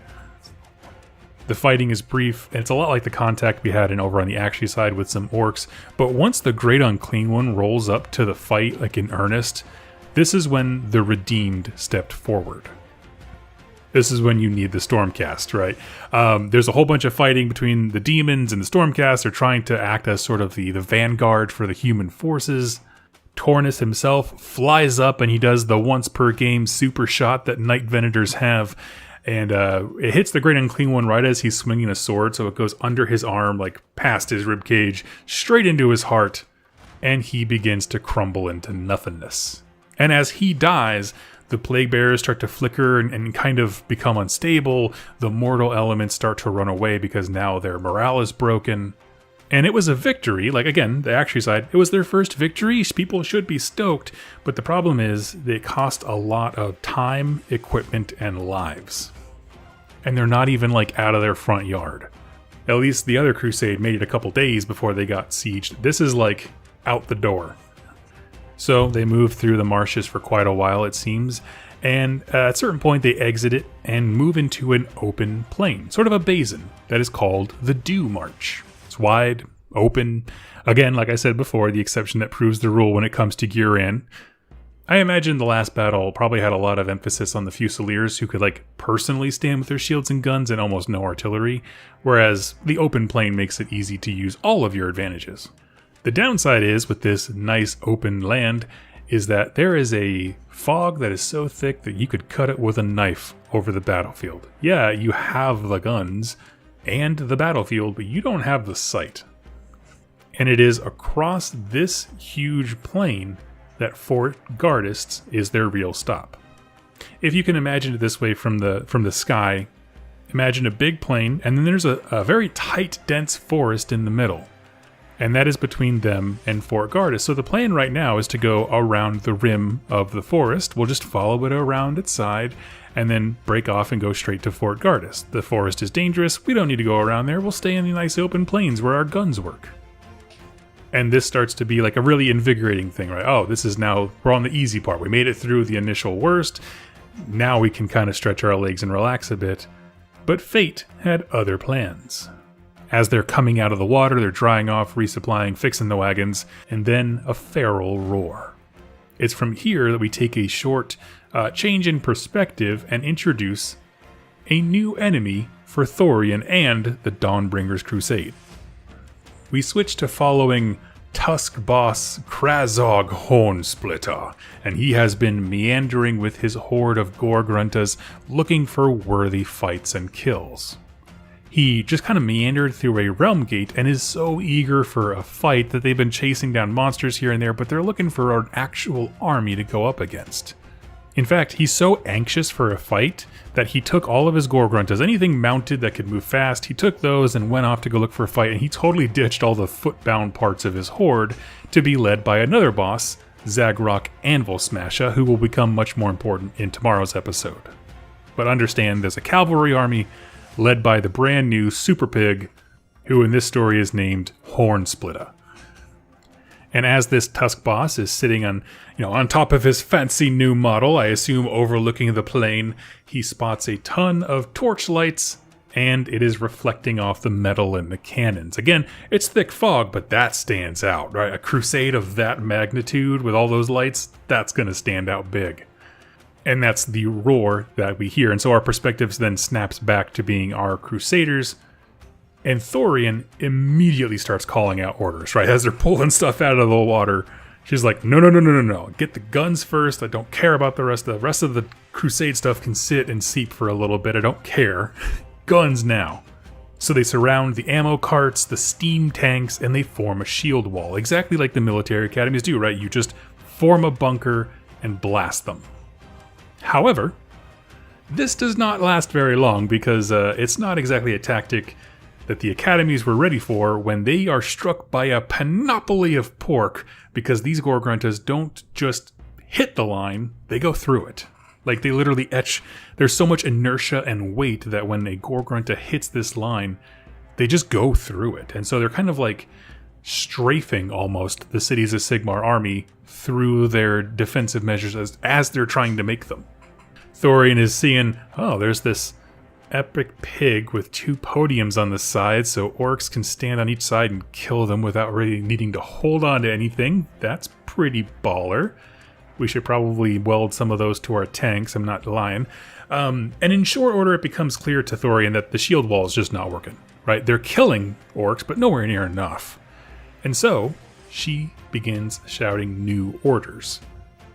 The fighting is brief, and it's a lot like the contact we had over on the Aqshy side with some orcs, but once the Great Unclean One rolls up to the fight, like in earnest, this is when the Redeemed stepped forward. This is when you need the Stormcast, right? There's a whole bunch of fighting between the demons and the Stormcast. They're trying to act as sort of the vanguard for the human forces. Tornus himself flies up and he does the once per game super shot that Night Venators have. And it hits the Great Unclean One right as he's swinging a sword, so it goes under his arm, like past his ribcage, straight into his heart, and he begins to crumble into nothingness. And as he dies, the Plague Bearers start to flicker and kind of become unstable. The mortal elements start to run away because now their morale is broken. And it was a victory, like again, the Aqshy side, it was their first victory. People should be stoked, but the problem is it cost a lot of time, equipment, and lives. And they're not even like out of their front yard. At least the other Crusade made it a couple days before they got sieged. This is like out the door. So they move through the marshes for quite a while, it seems, and at a certain point they exit it and move into an open plain, sort of a basin, that is called the Dew March. It's wide, open, again, like I said before, the exception that proves the rule when it comes to Ghyra. I imagine the last battle probably had a lot of emphasis on the Fusiliers who could like personally stand with their shields and guns and almost no artillery, whereas the open plain makes it easy to use all of your advantages. The downside is, with this nice open land, is that there is a fog that is so thick that you could cut it with a knife over the battlefield. Yeah, you have the guns and the battlefield, but you don't have the sight. And it is across this huge plain that Fort Gardists is their real stop. If you can imagine it this way from the sky, imagine a big plain, and then there's a very tight, dense forest in the middle. And that is between them and Fort Gardists. So the plan right now is to go around the rim of the forest. We'll just follow it around its side and then break off and go straight to Fort Gardists. The forest is dangerous. We don't need to go around there. We'll stay in the nice open plains where our guns work. And this starts to be like a really invigorating thing, right? Oh, this is now, we're on the easy part. We made it through the initial worst. Now we can kind of stretch our legs and relax a bit. But fate had other plans. As they're coming out of the water, they're drying off, resupplying, fixing the wagons, and then a feral roar. It's from here that we take a short change in perspective and introduce a new enemy for Thorian and the Dawnbringers Crusade. We switch to following Tusk boss Krazog Hornsplitter, and he has been meandering with his horde of Gore-gruntas looking for worthy fights and kills. He just kind of meandered through a realm gate and is so eager for a fight that they've been chasing down monsters here and there, but they're looking for an actual army to go up against. In fact, he's so anxious for a fight that he took all of his Gore-gruntas, anything mounted that could move fast, he took those and went off to go look for a fight, and he totally ditched all the foot-bound parts of his horde to be led by another boss, Zagrok Anvil Smasher, who will become much more important in tomorrow's episode. But understand, there's a cavalry army led by the brand new Super Pig, who in this story is named Hornsplitter. And as this Tusk boss is sitting on top of his fancy new model, I assume overlooking the plain, he spots a ton of torchlights, and it is reflecting off the metal in the cannons. Again, it's thick fog, but that stands out, right? A crusade of that magnitude with all those lights, that's going to stand out big. And that's the roar that we hear. And so our perspective then snaps back to being our crusaders. And Thorian immediately starts calling out orders, right? As they're pulling stuff out of the water, she's like, no. Get the guns first. I don't care about the rest. The rest of the crusade stuff can sit and seep for a little bit. I don't care. Guns now. So they surround the ammo carts, the steam tanks, and they form a shield wall. Exactly like the military academies do, right? You just form a bunker and blast them. However, this does not last very long because it's not exactly a tactic that the academies were ready for when they are struck by a panoply of pork, because these Gore-gruntas don't just hit the line, they go through it. Like, they literally etch. There's so much inertia and weight that when a Gore-grunta hits this line, they just go through it. And so they're kind of like strafing almost the cities of Sigmar army through their defensive measures as they're trying to make them. Thorian is seeing, oh, there's this epic pig with 2 podiums on the side so orcs can stand on each side and kill them without really needing to hold on to anything. That's pretty baller. We should probably weld some of those to our tanks, I'm not lying. And in short order, it becomes clear to Thorian that the shield wall is just not working, right? They're killing orcs, but nowhere near enough. And so she begins shouting new orders.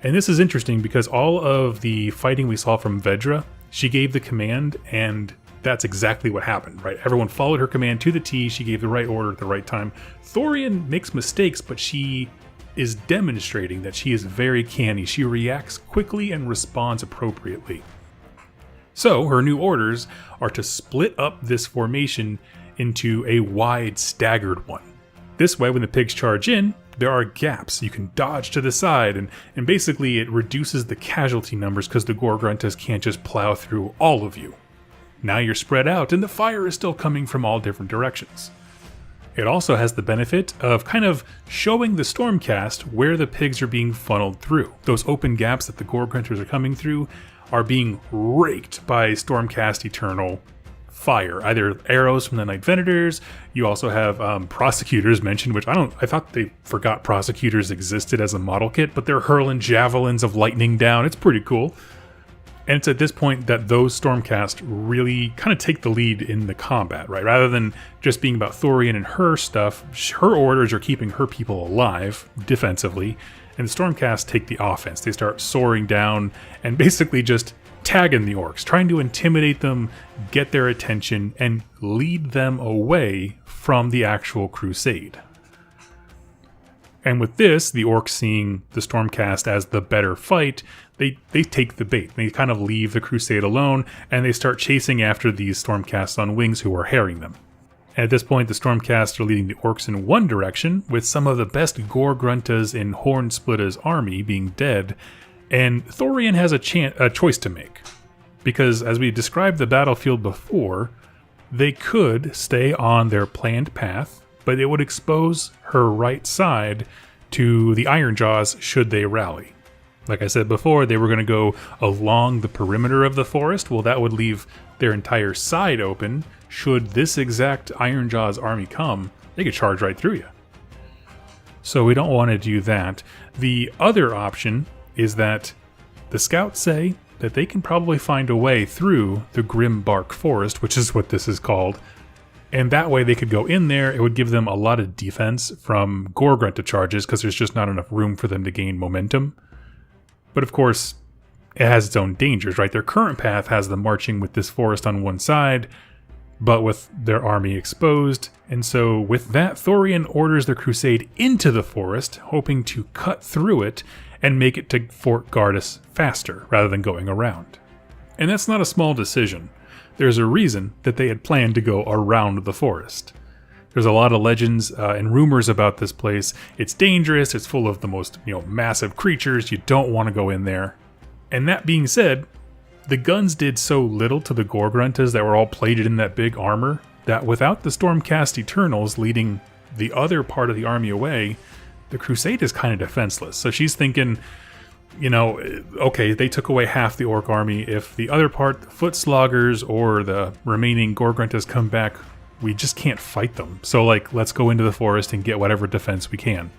And this is interesting because all of the fighting we saw from Vedra, she gave the command, and that's exactly what happened, right? Everyone followed her command to the T. She gave the right order at the right time. Thorian makes mistakes, but she is demonstrating that she is very canny. She reacts quickly and responds appropriately. So her new orders are to split up this formation into a wide, staggered one. This way, when the pigs charge in, there are gaps. You can dodge to the side, and basically it reduces the casualty numbers because the Gorgruntas can't just plow through all of you. Now you're spread out, and the fire is still coming from all different directions. It also has the benefit of kind of showing the Stormcast where the pigs are being funneled through. Those open gaps that the Gorgrunters are coming through are being raked by Stormcast Eternal fire, either arrows from the Night Venators. You also have prosecutors mentioned, which I thought they forgot prosecutors existed as a model kit, but they're hurling javelins of lightning down. It's pretty cool. And it's at this point that those Stormcast really kind of take the lead in the combat, right? Rather than just being about Thorian and her stuff, her orders are keeping her people alive defensively, and the Stormcast take the offense. They start soaring down and basically just tagging the orcs, trying to intimidate them, get their attention, and lead them away from the actual crusade. And with this, the orcs seeing the Stormcast as the better fight, they take the bait. They kind of leave the crusade alone, and they start chasing after these Stormcasts on wings who are harrying them. And at this point, the Stormcasts are leading the orcs in one direction, with some of the best Gorgruntas in Hornsplitta's army being dead, and Thorian has a choice to make. Because as we described the battlefield before, they could stay on their planned path, but it would expose her right side to the Ironjaws should they rally. Like I said before, they were going to go along the perimeter of the forest. Well, that would leave their entire side open. Should this exact Ironjaws army come, they could charge right through you. So we don't want to do that. The other option is that the scouts say that they can probably find a way through the Grim Bark Forest, which is what this is called, and that way they could go in there. It would give them a lot of defense from Gorgrunta charges because there's just not enough room for them to gain momentum. But of course, it has its own dangers, right? Their current path has them marching with this forest on one side, but with their army exposed. And so with that, Thorian orders the crusade into the forest, hoping to cut through it and make it to Fort Gardas faster, rather than going around. And that's not a small decision. There's a reason that they had planned to go around the forest. There's a lot of legends and rumors about this place. It's dangerous, it's full of the most massive creatures, you don't want to go in there. And that being said, the guns did so little to the Gorgruntas that were all plated in that big armor, that without the Stormcast Eternals leading the other part of the army away, the Crusade is kind of defenseless. So she's thinking, okay, they took away half the Orc army. If the other part, the Footsloggers or the remaining Gorgruntas come back, we just can't fight them. So let's go into the forest and get whatever defense we can.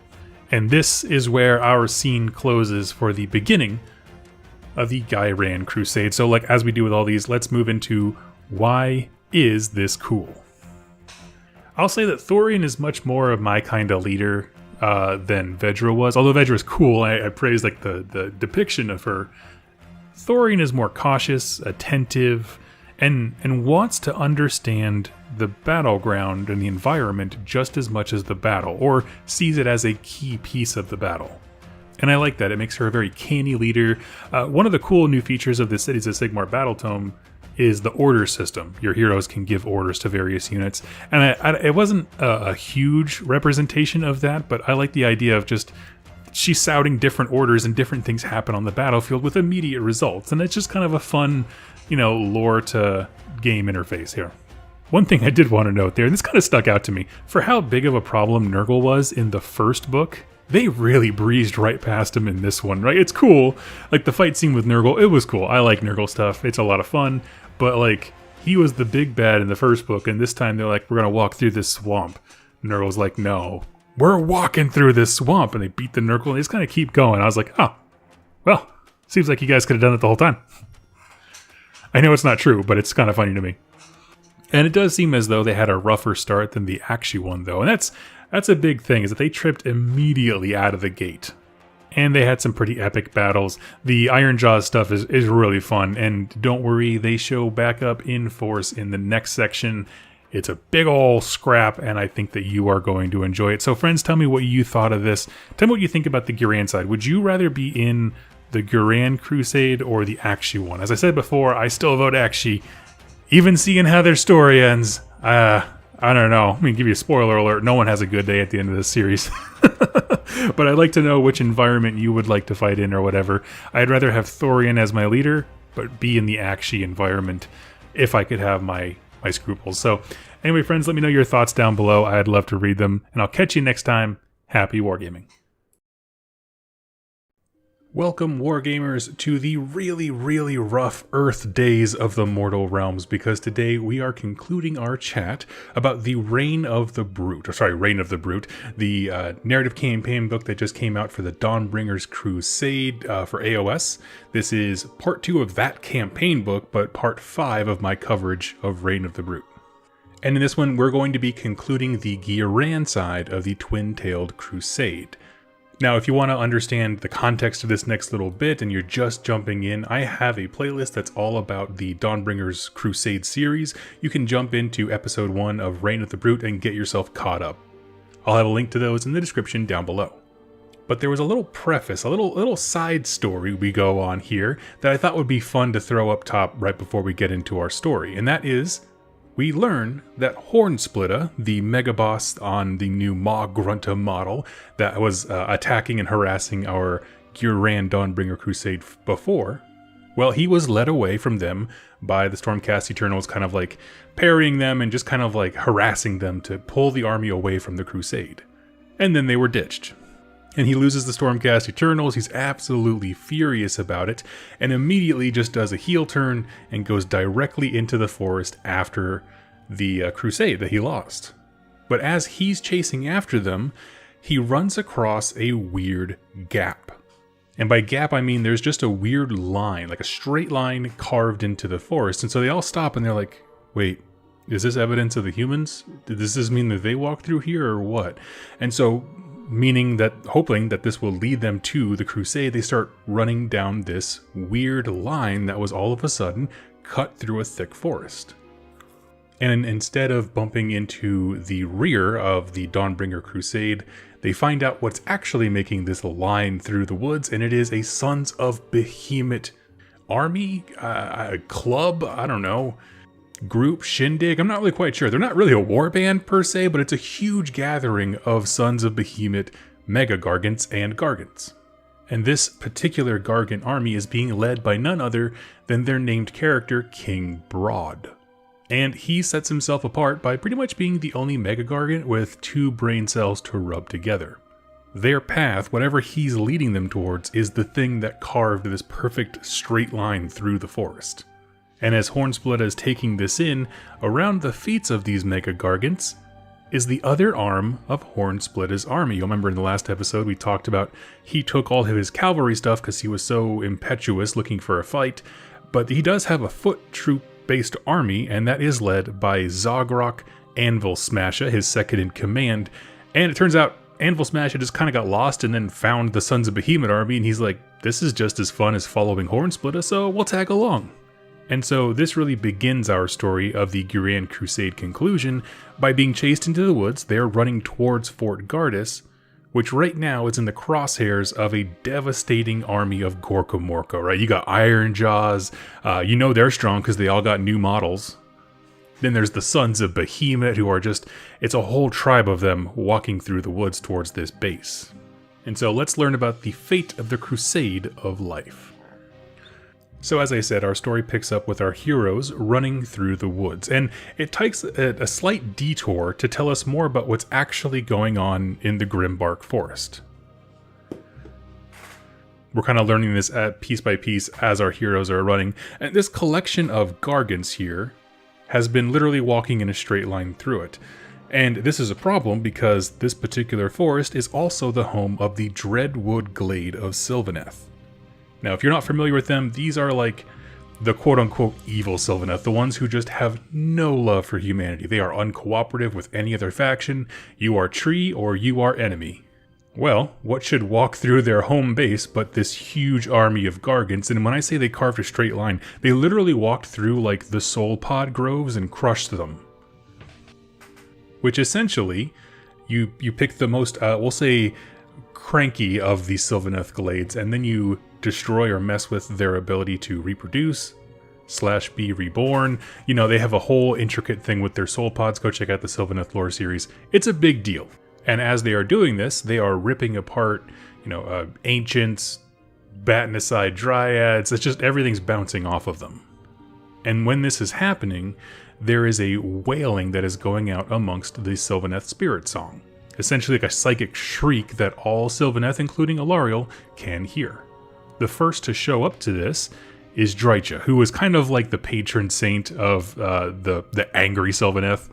And this is where our scene closes for the beginning of the Ghyran Crusade. So as we do with all these, let's move into why is this cool? I'll say that Thorian is much more of my kind of leader than Vedra was. Although Vedra is cool, I praise the depiction of her. Thorian is more cautious, attentive, and wants to understand the battleground and the environment just as much as the battle, or sees it as a key piece of the battle. And I like that. It makes her a very canny leader. One of the cool new features of the Cities of Sigmar Battle Tome is the order system. Your heroes can give orders to various units. And it wasn't a huge representation of that, but I like the idea of just she's shouting different orders and different things happen on the battlefield with immediate results. And it's just kind of a fun, lore to game interface here. One thing I did want to note there, and this kind of stuck out to me, for how big of a problem Nurgle was in the first book, they really breezed right past him in this one, right? It's cool. The fight scene with Nurgle, it was cool. I like Nurgle stuff. It's a lot of fun. But He was the big bad in the first book, and this time they're like, we're going to walk through this swamp. Nurgle's like, no, we're walking through this swamp. And they beat the Nurgle, and they just kind of keep going. I was like, oh, well, seems like you guys could have done it the whole time. I know it's not true, but it's kind of funny to me. And it does seem as though they had a rougher start than the Aqshy one, though. And that's a big thing, is that they tripped immediately out of the gate. And they had some pretty epic battles. The Ironjaws stuff is really fun. And don't worry, they show back up in force in the next section. It's a big ol' scrap, and I think that you are going to enjoy it. So friends, tell me what you thought of this. Tell me what you think about the Ghyran side. Would you rather be in the Ghyran Crusade or the Aqshy one? As I said before, I still vote Aqshy. Even seeing how their story ends, I don't know. I mean, give you a spoiler alert, no one has a good day at the end of this series. But I'd like to know which environment you would like to fight in or whatever. I'd rather have Thorian as my leader, but be in the Aqshy environment if I could have my scruples. So anyway, friends, let me know your thoughts down below. I'd love to read them, and I'll catch you next time. Happy wargaming. Welcome, Wargamers, to the really, really rough Earth days of the Mortal Realms, because today we are concluding our chat about the Reign of the Brute, the narrative campaign book that just came out for the Dawnbringers Crusade for AOS. This is part 2 of that campaign book, but part 5 of my coverage of Reign of the Brute. And in this one, we're going to be concluding the Ghyran side of the Twin-Tailed Crusade. Now, if you want to understand the context of this next little bit and you're just jumping in, I have a playlist that's all about the Dawnbringers Crusade series. You can jump into episode 1 of Reign of the Brute and get yourself caught up. I'll have a link to those in the description down below. But there was a little preface, a little side story we go on here that I thought would be fun to throw up top right before we get into our story, and that is, we learn that Hornsplitta, the mega boss on the new Maw Grunta model that was attacking and harassing our Ghyran Dawnbringer Crusade before, well, he was led away from them by the Stormcast Eternals, kind of like parrying them and just kind of like harassing them to pull the army away from the Crusade. And then they were ditched. And he loses the Stormcast Eternals, he's absolutely furious about it, and immediately just does a heel turn and goes directly into the forest after the Crusade that he lost. But as he's chasing after them, he runs across a weird gap. And by gap, I mean there's just a weird line, like a straight line carved into the forest, and so they all stop and they're like, wait, is this evidence of the humans? Does this mean that they walked through here or what? And so, hoping that this will lead them to the Crusade, they start running down this weird line that was all of a sudden cut through a thick forest. And instead of bumping into the rear of the Dawnbringer Crusade, they find out what's actually making this line through the woods, and it is a Sons of Behemoth army, club, I don't know, group, shindig, I'm not really quite sure. They're not really a war band per se, but it's a huge gathering of Sons of Behemoth, Mega Gargants, and Gargants. And this particular Gargant army is being led by none other than their named character, King Broad. And he sets himself apart by pretty much being the only Mega Gargant with 2 brain cells to rub together. Their path, whatever he's leading them towards, is the thing that carved this perfect straight line through the forest. And as Hornsplitta is taking this in, around the feet of these Mega Gargants is the other arm of Hornsplitta's army. You'll remember in the last episode we talked about he took all of his cavalry stuff because he was so impetuous looking for a fight, but he does have a foot troop-based army, and that is led by Zogrok Anvil Smasher, his second in command, and it turns out Anvil Smasher just kind of got lost and then found the Sons of Behemoth army, and he's like, this is just as fun as following Hornsplitta, so we'll tag along. And so this really begins our story of the Ghyran Crusade conclusion by being chased into the woods. They're running towards Fort Gardus, which right now is in the crosshairs of a devastating army of Gorkamorka, right? You got Ironjaws, you know they're strong because they all got new models. Then there's the Sons of Behemoth, who are just, it's a whole tribe of them walking through the woods towards this base. And so let's learn about the fate of the Crusade of Life. So as I said, our story picks up with our heroes running through the woods, and it takes a slight detour to tell us more about what's actually going on in the Grimbark Forest. We're kind of learning this piece by piece as our heroes are running, and this collection of Gargants here has been literally walking in a straight line through it. And this is a problem because this particular forest is also the home of the Dreadwood Glade of Sylvaneth. Now, if you're not familiar with them, these are like the quote-unquote evil Sylvaneth, the ones who just have no love for humanity. They are uncooperative with any other faction. You are tree or you are enemy. Well, what should walk through their home base but this huge army of Gargants? And when I say they carved a straight line, they literally walked through like the soul pod groves and crushed them. Which essentially, you pick the most, we'll say, cranky of the Sylvaneth Glades, and then you destroy or mess with their ability to reproduce / be reborn. You know, they have a whole intricate thing with their soul pods. Go check out the Sylvaneth lore series. It's a big deal. And as they are doing this, they are ripping apart, ancients, Batanacide dryads. It's just everything's bouncing off of them. And when this is happening, there is a wailing that is going out amongst the Sylvaneth spirit song. Essentially like a psychic shriek that all Sylvaneth, including Alariel, can hear. The first to show up to this is Drycha, who is kind of like the patron saint of the angry Sylvaneth.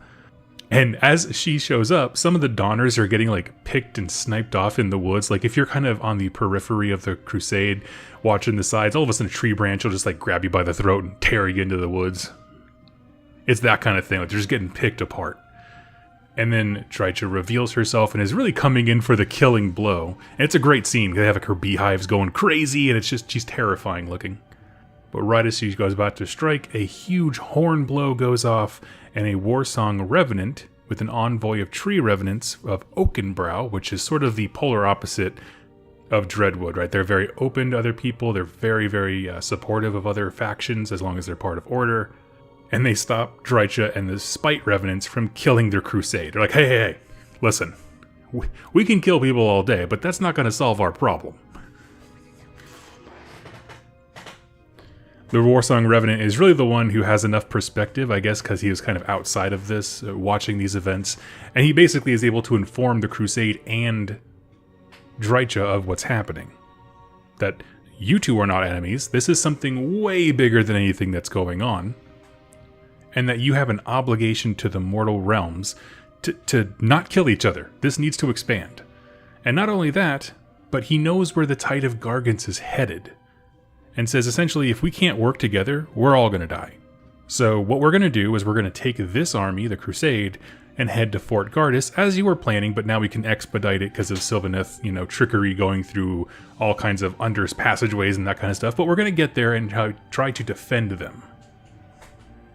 And as she shows up, some of the Dawners are getting like picked and sniped off in the woods. Like if you're kind of on the periphery of the Crusade, watching the sides, all of a sudden a tree branch will just like grab you by the throat and tear you into the woods. It's that kind of thing, like they're just getting picked apart. And then Drycha reveals herself and is really coming in for the killing blow. And it's a great scene. They have like her beehives going crazy and it's just, she's terrifying looking. But right as she goes about to strike, a huge horn blow goes off and a warsong revenant with an envoy of tree revenants of Oakenbrow, which is sort of the polar opposite of Dreadwood, right? They're very open to other people. They're very, very supportive of other factions as long as they're part of order. And they stop Drycha and the Spite Revenants from killing their Crusade. They're like, hey, listen, we can kill people all day, but that's not going to solve our problem. The Warsong Revenant is really the one who has enough perspective, I guess, because he was kind of outside of this, watching these events. And he basically is able to inform the Crusade and Drycha of what's happening. That you two are not enemies. This is something way bigger than anything that's going on. And that you have an obligation to the mortal realms to not kill each other. This needs to expand. And not only that, but he knows where the tide of Gargants is headed. And says essentially, if we can't work together, we're all going to die. So what we're going to do is we're going to take this army, the Crusade, and head to Fort Gardas, as you were planning, but now we can expedite it because of Sylvaneth, trickery going through all kinds of under passageways and that kind of stuff. But we're going to get there and try to defend them.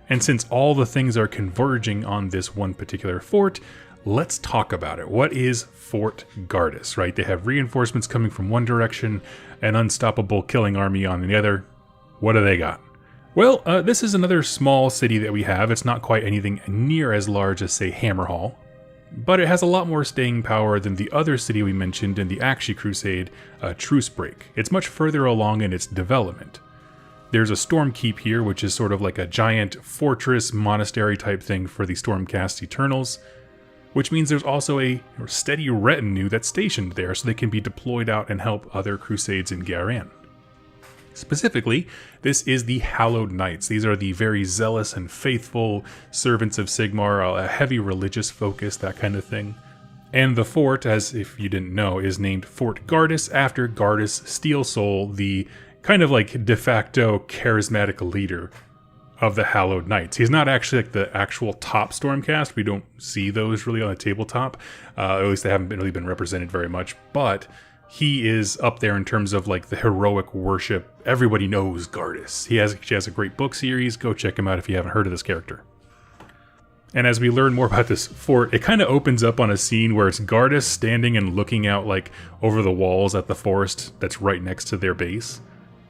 And since all the things are converging on this one particular fort, let's talk about it. What is Fort Gardas, right? They have reinforcements coming from one direction, an unstoppable killing army on the other. What do they got? Well, this is another small city that we have. It's not quite anything near as large as, say, Hammerhal, but it has a lot more staying power than the other city we mentioned in the Aqshy Crusade, Truce Break. It's much further along in its development. There's a storm keep here, which is sort of like a giant fortress monastery type thing for the Stormcast Eternals, which means there's also a steady retinue that's stationed there so they can be deployed out and help other crusades in Ghyra. Specifically, this is the Hallowed Knights. These are the very zealous and faithful servants of Sigmar, a heavy religious focus, that kind of thing. And the fort, as if you didn't know, is named Fort Gardas after Gardas Steelsoul, the kind of like de facto charismatic leader of the Hallowed Knights. He's not actually like the actual top Stormcast. We don't see those really on the tabletop. At least they haven't really been represented very much. But he is up there in terms of like the heroic worship. Everybody knows Gardas. He has a great book series. Go check him out if you haven't heard of this character. And as we learn more about this fort, it kind of opens up on a scene where it's Gardas standing and looking out like over the walls at the forest that's right next to their base.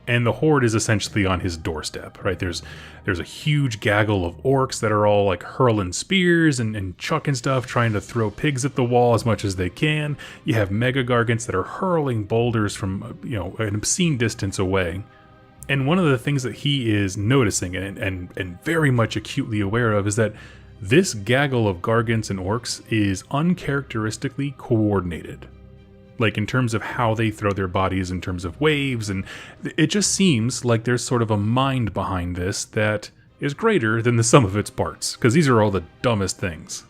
And the horde is essentially on his doorstep, right? There's a huge gaggle of orcs that are all like hurling spears and chucking stuff, trying to throw pigs at the wall as much as they can. You have mega gargants that are hurling boulders from, an obscene distance away. And one of the things that he is noticing and very much acutely aware of is that this gaggle of gargants and orcs is uncharacteristically coordinated. Like in terms of how they throw their bodies in terms of waves, and it just seems like there's sort of a mind behind this that is greater than the sum of its parts, because these are all the dumbest things.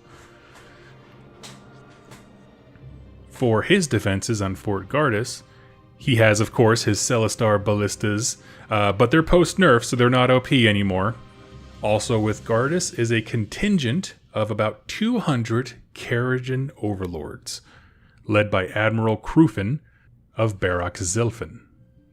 For his defenses on Fort Gardas, he has, of course, his Celestar ballistas, but they're post-nerf, so they're not OP anymore. Also with Gardas is a contingent of about 200 Kharadron overlords, led by Admiral Crufin of Barak Zilfin.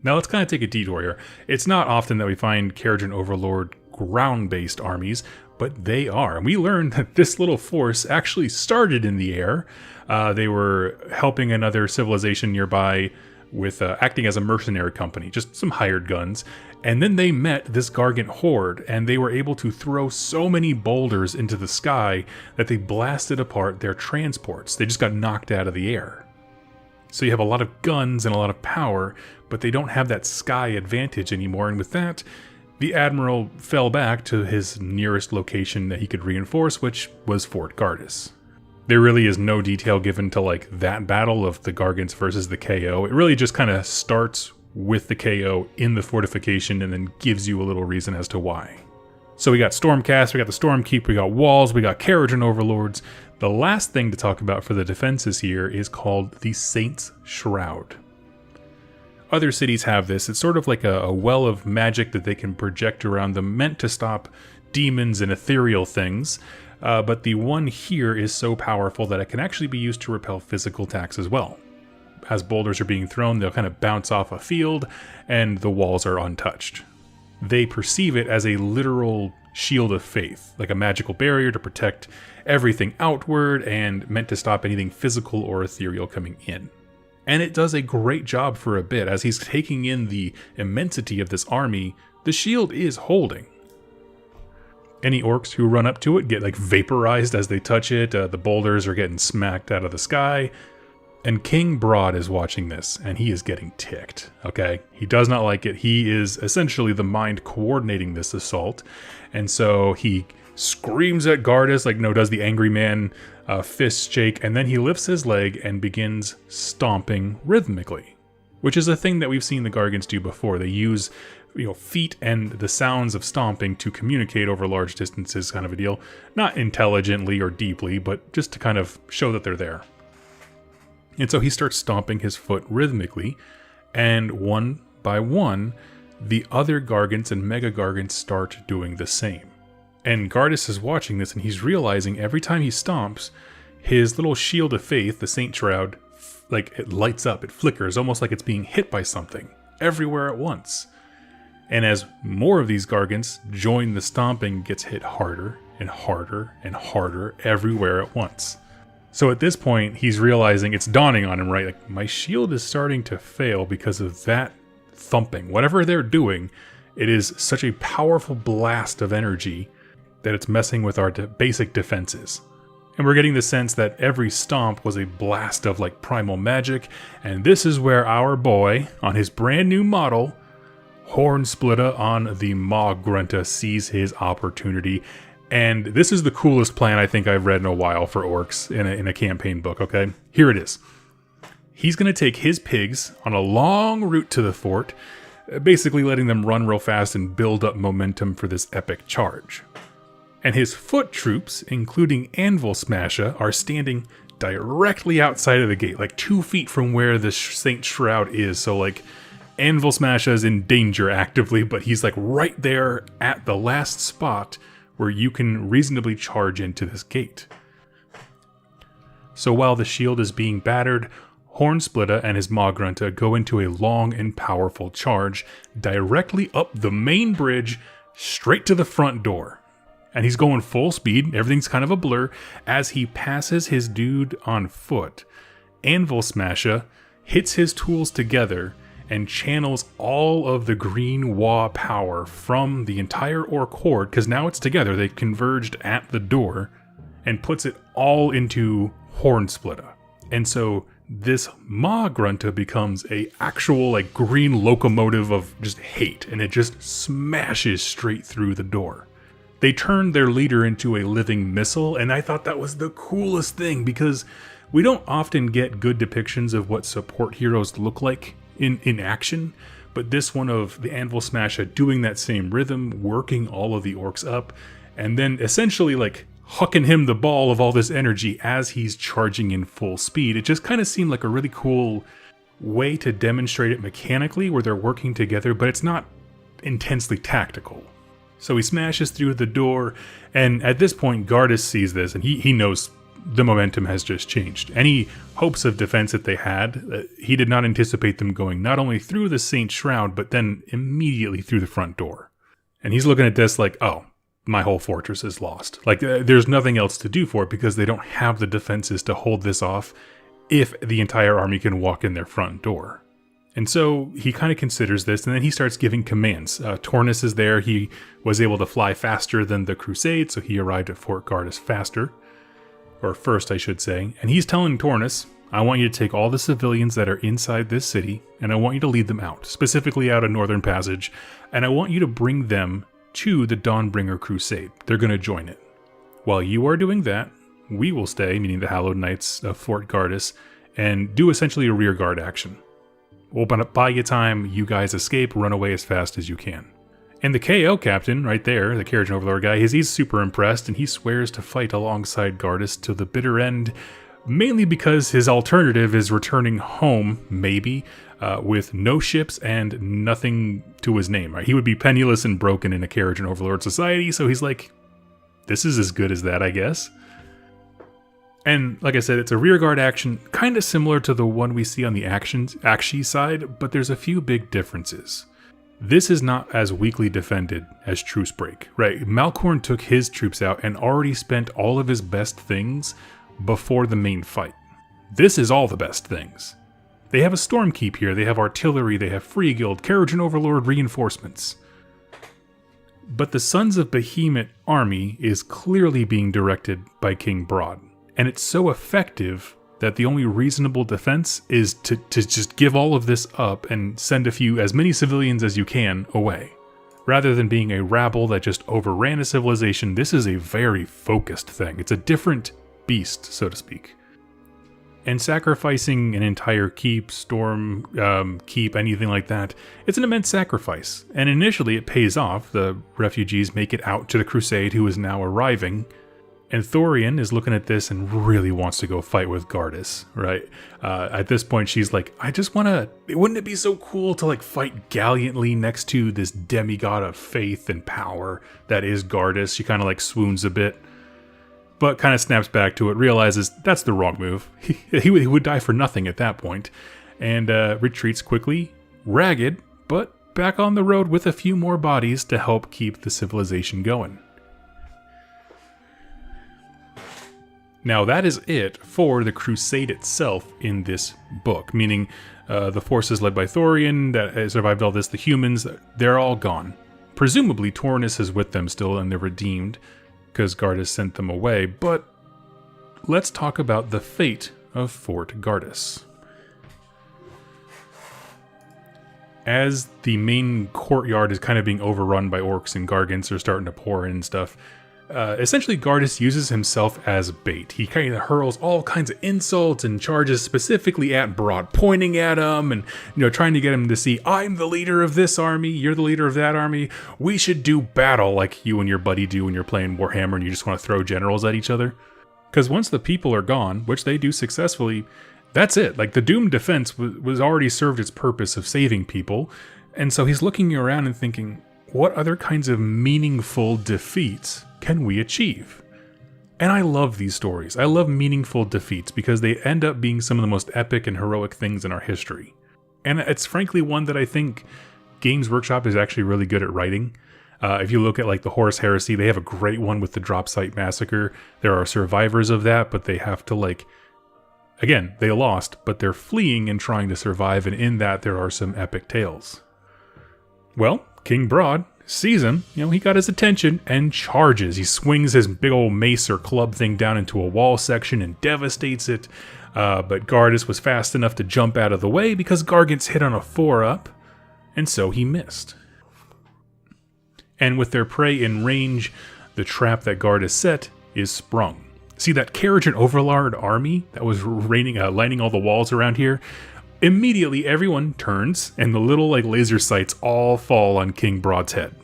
Now let's kind of take a detour here. It's not often that we find Kharadron overlord ground-based armies, but they are. And we learned that this little force actually started in the air. They were helping another civilization nearby with acting as a mercenary company, just some hired guns. And then they met this Gargant horde, and they were able to throw so many boulders into the sky that they blasted apart their transports. They just got knocked out of the air. So you have a lot of guns and a lot of power, but they don't have that sky advantage anymore. And with that, the Admiral fell back to his nearest location that he could reinforce, which was Fort Gardas. There really is no detail given to like that battle of the Gargants versus the KO. It really just kind of starts with the KO in the fortification and then gives you a little reason as to why. So we got Stormcast, we got the Stormkeep, we got Walls, we got Kharadron Overlords. The last thing to talk about for the defenses here is called the Saint's Shroud. Other cities have this. It's sort of like a well of magic that they can project around them, meant to stop demons and ethereal things. But the one here is so powerful that it can actually be used to repel physical attacks as well. As boulders are being thrown, they'll kind of bounce off a field, and the walls are untouched. They perceive it as a literal shield of faith, like a magical barrier to protect everything outward and meant to stop anything physical or ethereal coming in. And it does a great job for a bit. As he's taking in the immensity of this army, the shield is holding. Any orcs who run up to it get like vaporized as they touch it. The boulders are getting smacked out of the sky. And King Broad is watching this, and he is getting ticked, okay? He does not like it. He is essentially the mind coordinating this assault. And so he screams at Gardas, like, no, does the angry man fist shake, and then he lifts his leg and begins stomping rhythmically, which is a thing that we've seen the Gargants do before. They use, feet and the sounds of stomping to communicate over large distances, kind of a deal. Not intelligently or deeply, but just to kind of show that they're there. And so he starts stomping his foot rhythmically, and one by one, the other Gargants and Mega Gargants start doing the same. And Gardas is watching this, and he's realizing every time he stomps, his little shield of faith, the Saint Shroud, like it lights up, it flickers, almost like it's being hit by something, everywhere at once. And as more of these Gargants join the stomping, it gets hit harder and harder and harder everywhere at once. So at this point, he's realizing, it's dawning on him, right? Like, my shield is starting to fail because of that thumping. Whatever they're doing, it is such a powerful blast of energy that it's messing with our basic defenses. And we're getting the sense that every stomp was a blast of like primal magic, and this is where our boy, on his brand new model, Hornsplitter on the Maw Grunta, sees his opportunity. And this is the coolest plan I think I've read in a while for orcs in a campaign book, okay? Here it is. He's going to take his pigs on a long route to the fort, basically letting them run real fast and build up momentum for this epic charge. And his foot troops, including Anvil Smasher, are standing directly outside of the gate, like 2 feet from where the Saint Shroud is. So like Anvil Smasher is in danger actively, but he's like right there at the last spot where you can reasonably charge into this gate. So while the shield is being battered, Hornsplitter and his Maw Grunta go into a long and powerful charge directly up the main bridge, straight to the front door. And he's going full speed, everything's kind of a blur. As he passes his dude on foot, Anvil Smasher hits his tools together and channels all of the green Wa power from the entire orc horde, because now it's together, they've converged at the door, and puts it all into Hornsplitter. And so this Maw Grunta becomes a actual like green locomotive of just hate, and it just smashes straight through the door. They turned their leader into a living missile, and I thought that was the coolest thing, because we don't often get good depictions of what support heroes look like in action, but this one of the Anvil Smasher doing that same rhythm, working all of the orcs up, and then essentially like hucking him the ball of all this energy as he's charging in full speed. It just kind of seemed like a really cool way to demonstrate it mechanically where they're working together, but it's not intensely tactical. So he smashes through the door, and at this point Gardas sees this and he knows the momentum has just changed. Any hopes of defense that they had, he did not anticipate them going not only through the Saint Shroud, but then immediately through the front door. And he's looking at this like, oh, my whole fortress is lost. Like, there's nothing else to do for it because they don't have the defenses to hold this off if the entire army can walk in their front door. And so he kind of considers this, and then he starts giving commands. Tornus is there. He was able to fly faster than the Crusade, so he arrived at Fort Gardas faster. Or first, I should say. And he's telling Tornus, I want you to take all the civilians that are inside this city, and I want you to lead them out, specifically out of Northern Passage, and I want you to bring them to the Dawnbringer Crusade. They're going to join it. While you are doing that, we will stay, meaning the Hallowed Knights of Fort Gardas, and do essentially a rear guard action. We'll buy you time, you guys escape, run away as fast as you can. And the KO captain, right there, the Carriage Overlord guy, he's super impressed, and he swears to fight alongside Gardas till the bitter end, mainly because his alternative is returning home, maybe, with no ships and nothing to his name. Right? He would be penniless and broken in a Carriage and Overlord society, so he's like, this is as good as that, I guess. And like I said, it's a rearguard action, kind of similar to the one we see on the Aqshy side, but there's a few big differences. This is not as weakly defended as Truce Break, right? Malkorn took his troops out and already spent all of his best things before the main fight. This is all the best things. They have a Stormkeep here, they have artillery, they have Free Guild, Carriage and Overlord reinforcements. But the Sons of Behemoth army is clearly being directed by King Broad. And it's so effective that the only reasonable defense is to just give all of this up and send as many civilians as you can away. Rather than being a rabble that just overran a civilization, this is a very focused thing. It's a different beast, so to speak. And sacrificing an entire keep, keep, anything like that, it's an immense sacrifice. And initially it pays off. The refugees make it out to the Crusade, who is now arriving. And Thorian is looking at this and really wants to go fight with Gardas, right? At this point, she's like, I just want to... Wouldn't it be so cool to like fight gallantly next to this demigod of faith and power that is Gardas? She kind of like swoons a bit, but kind of snaps back to it, realizes that's the wrong move. He would die for nothing at that point, and retreats quickly, ragged, but back on the road with a few more bodies to help keep the civilization going. Now that is it for the Crusade itself in this book, meaning the forces led by Thorian that survived all this, the humans, they're all gone. Presumably Tornus is with them still and they're redeemed, because Gardas sent them away, but let's talk about the fate of Fort Gardas. As the main courtyard is kind of being overrun by orcs and gargants are starting to pour in and stuff, essentially Gardas uses himself as bait. He kind of hurls all kinds of insults and charges specifically at Broad, pointing at him and, trying to get him to see, I'm the leader of this army, you're the leader of that army, we should do battle like you and your buddy do when you're playing Warhammer and you just want to throw generals at each other. Because once the people are gone, which they do successfully, that's it. Like, the Doom defense was already served its purpose of saving people, and so he's looking around and thinking, what other kinds of meaningful defeats can we achieve? And I love these stories. I love meaningful defeats because they end up being some of the most epic and heroic things in our history. And it's frankly one that I think Games Workshop is actually really good at writing. If you look at like the Horus Heresy, they have a great one with the Drop Site Massacre. There are survivors of that, but they have to again, they lost, but they're fleeing and trying to survive, and in that there are some epic tales. Well, King Broad sees him, he got his attention, and charges. He swings his big old mace or club thing down into a wall section and devastates it, but Gardas was fast enough to jump out of the way because Gargant's hit on a 4-up, and so he missed. And with their prey in range, the trap that Gardas set is sprung. See, that Carriage and Overlord army that was lining all the walls around here, Immediately, everyone turns, and the little laser sights all fall on King Broad's head.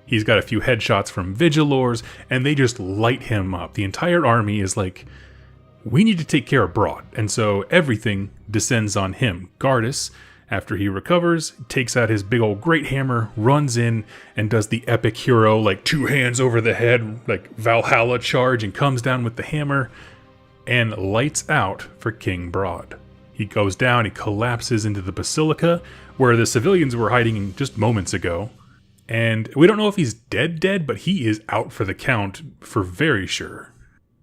He's got a few headshots from Vigilors, and they just light him up. The entire army is like, we need to take care of Broad, and so everything descends on him. Gardas, after he recovers, takes out his big old great hammer, runs in, and does the epic hero, 2 hands over the head, Valhalla charge, and comes down with the hammer, and lights out for King Broad. He goes down, he collapses into the basilica, where the civilians were hiding just moments ago. And we don't know if he's dead, but he is out for the count for very sure.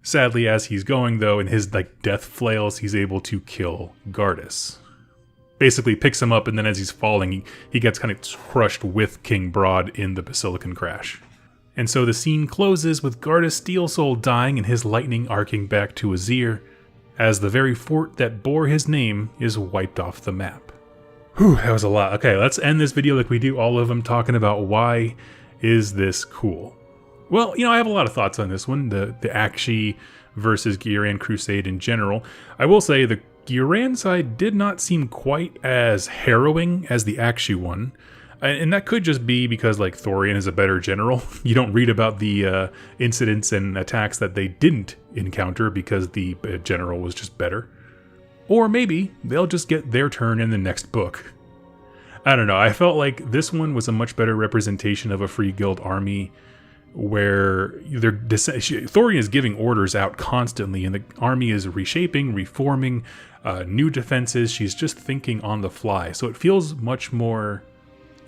Sadly, as he's going, though, in his death flails, he's able to kill Gardas. Basically picks him up, and then as he's falling, he gets kind of crushed with King Broad in the basilican crash. And so the scene closes with Gardas Steel Soul dying and his lightning arcing back to Azir, as the very fort that bore his name is wiped off the map. Whew, that was a lot. Okay, let's end this video like we do all of them, talking about why is this cool. Well, I have a lot of thoughts on this one, the Aqshy versus Ghyran Crusade in general. I will say the Ghyran side did not seem quite as harrowing as the Aqshy one. And that could just be because, Thorian is a better general. You don't read about the incidents and attacks that they didn't encounter because the general was just better. Or maybe they'll just get their turn in the next book. I don't know. I felt like this one was a much better representation of a free guild army where Thorian is giving orders out constantly, and the army is reshaping, reforming, new defenses. She's just thinking on the fly. So it feels much more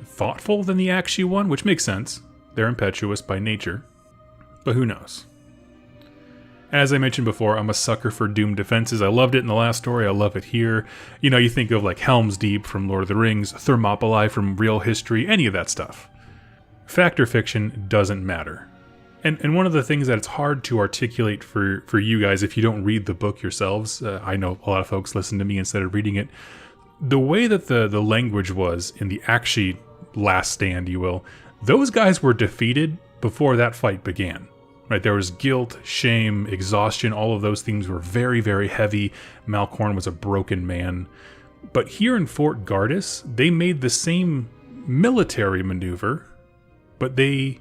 thoughtful than the Aqshy one, which makes sense. They're impetuous by nature, but who knows? As I mentioned before, I'm a sucker for Doom defenses. I loved it in the last story, I love it here. You think of Helm's Deep from Lord of the Rings, Thermopylae from Real History, any of that stuff. Fact or fiction doesn't matter. And one of the things that it's hard to articulate for you guys if you don't read the book yourselves, I know a lot of folks listen to me instead of reading it, the way that the language was in the Aqshy last stand, you will, those guys were defeated before that fight began. Right? There was guilt, shame, exhaustion, all of those things were very, very heavy. Malkorn was a broken man. But here in Fort Gardas, they made the same military maneuver, but they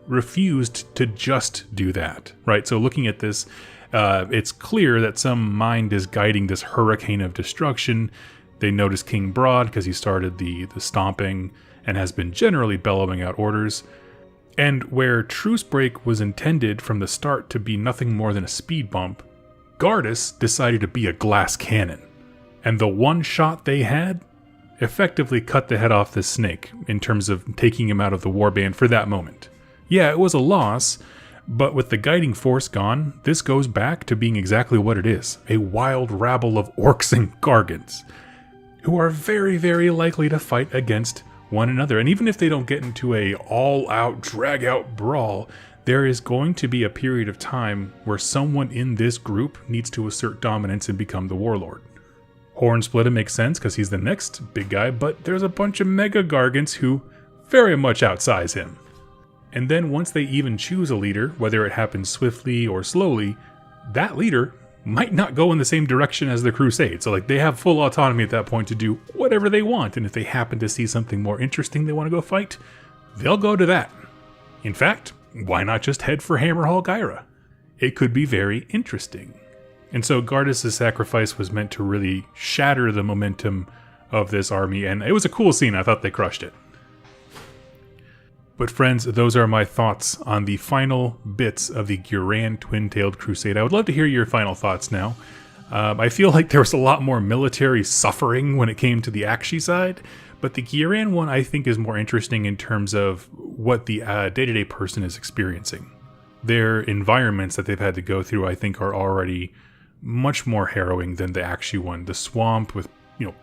refused to just do that. Right? So looking at this, it's clear that some mind is guiding this hurricane of destruction. They notice King Broad because he started the stomping and has been generally bellowing out orders. And where Truce Break was intended from the start to be nothing more than a speed bump, Gardas decided to be a glass cannon. And the one shot they had effectively cut the head off this snake in terms of taking him out of the warband for that moment. Yeah, it was a loss, but with the guiding force gone, this goes back to being exactly what it is, a wild rabble of orcs and gargants, who are very, very likely to fight against one another. And even if they don't get into a all-out, drag-out brawl, there is going to be a period of time where someone in this group needs to assert dominance and become the warlord. Hornsplitter makes sense because he's the next big guy, but there's a bunch of mega gargants who very much outsize him. And then once they even choose a leader, whether it happens swiftly or slowly, that leader might not go in the same direction as the Crusade. So they have full autonomy at that point to do whatever they want. And if they happen to see something more interesting they want to go fight, they'll go to that. In fact, why not just head for Hammerhal Ghyra? It could be very interesting. And so Gardas' sacrifice was meant to really shatter the momentum of this army. And it was a cool scene. I thought they crushed it. But friends, those are my thoughts on the final bits of the Ghyran Twin-Tailed Crusade. I would love to hear your final thoughts now. I feel like there was a lot more military suffering when it came to the Aqshy side, but the Ghyran one I think is more interesting in terms of what the day-to-day person is experiencing. Their environments that they've had to go through I think are already much more harrowing than the Aqshy one. The swamp with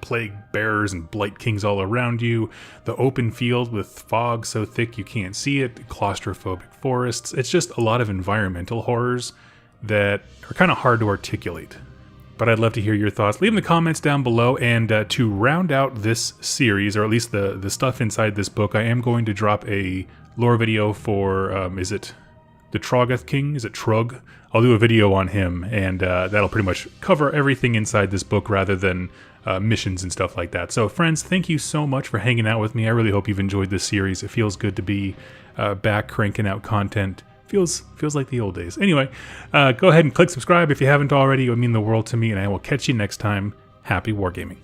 plague bearers and blight kings all around you, the open field with fog so thick you can't see it, claustrophobic forests. It's just a lot of environmental horrors that are kind of hard to articulate. But I'd love to hear your thoughts. Leave them in the comments down below, and to round out this series, or at least the stuff inside this book, I am going to drop a lore video for, is it the Trogoth King? Is it Trog? I'll do a video on him, and that'll pretty much cover everything inside this book rather than missions and stuff like that. So friends, thank you so much for hanging out with me. I really hope you've enjoyed this series. It feels good to be back cranking out content. Feels like the old days. Anyway, go ahead and click subscribe if you haven't already. It would mean the world to me, and I will catch you next time. Happy wargaming.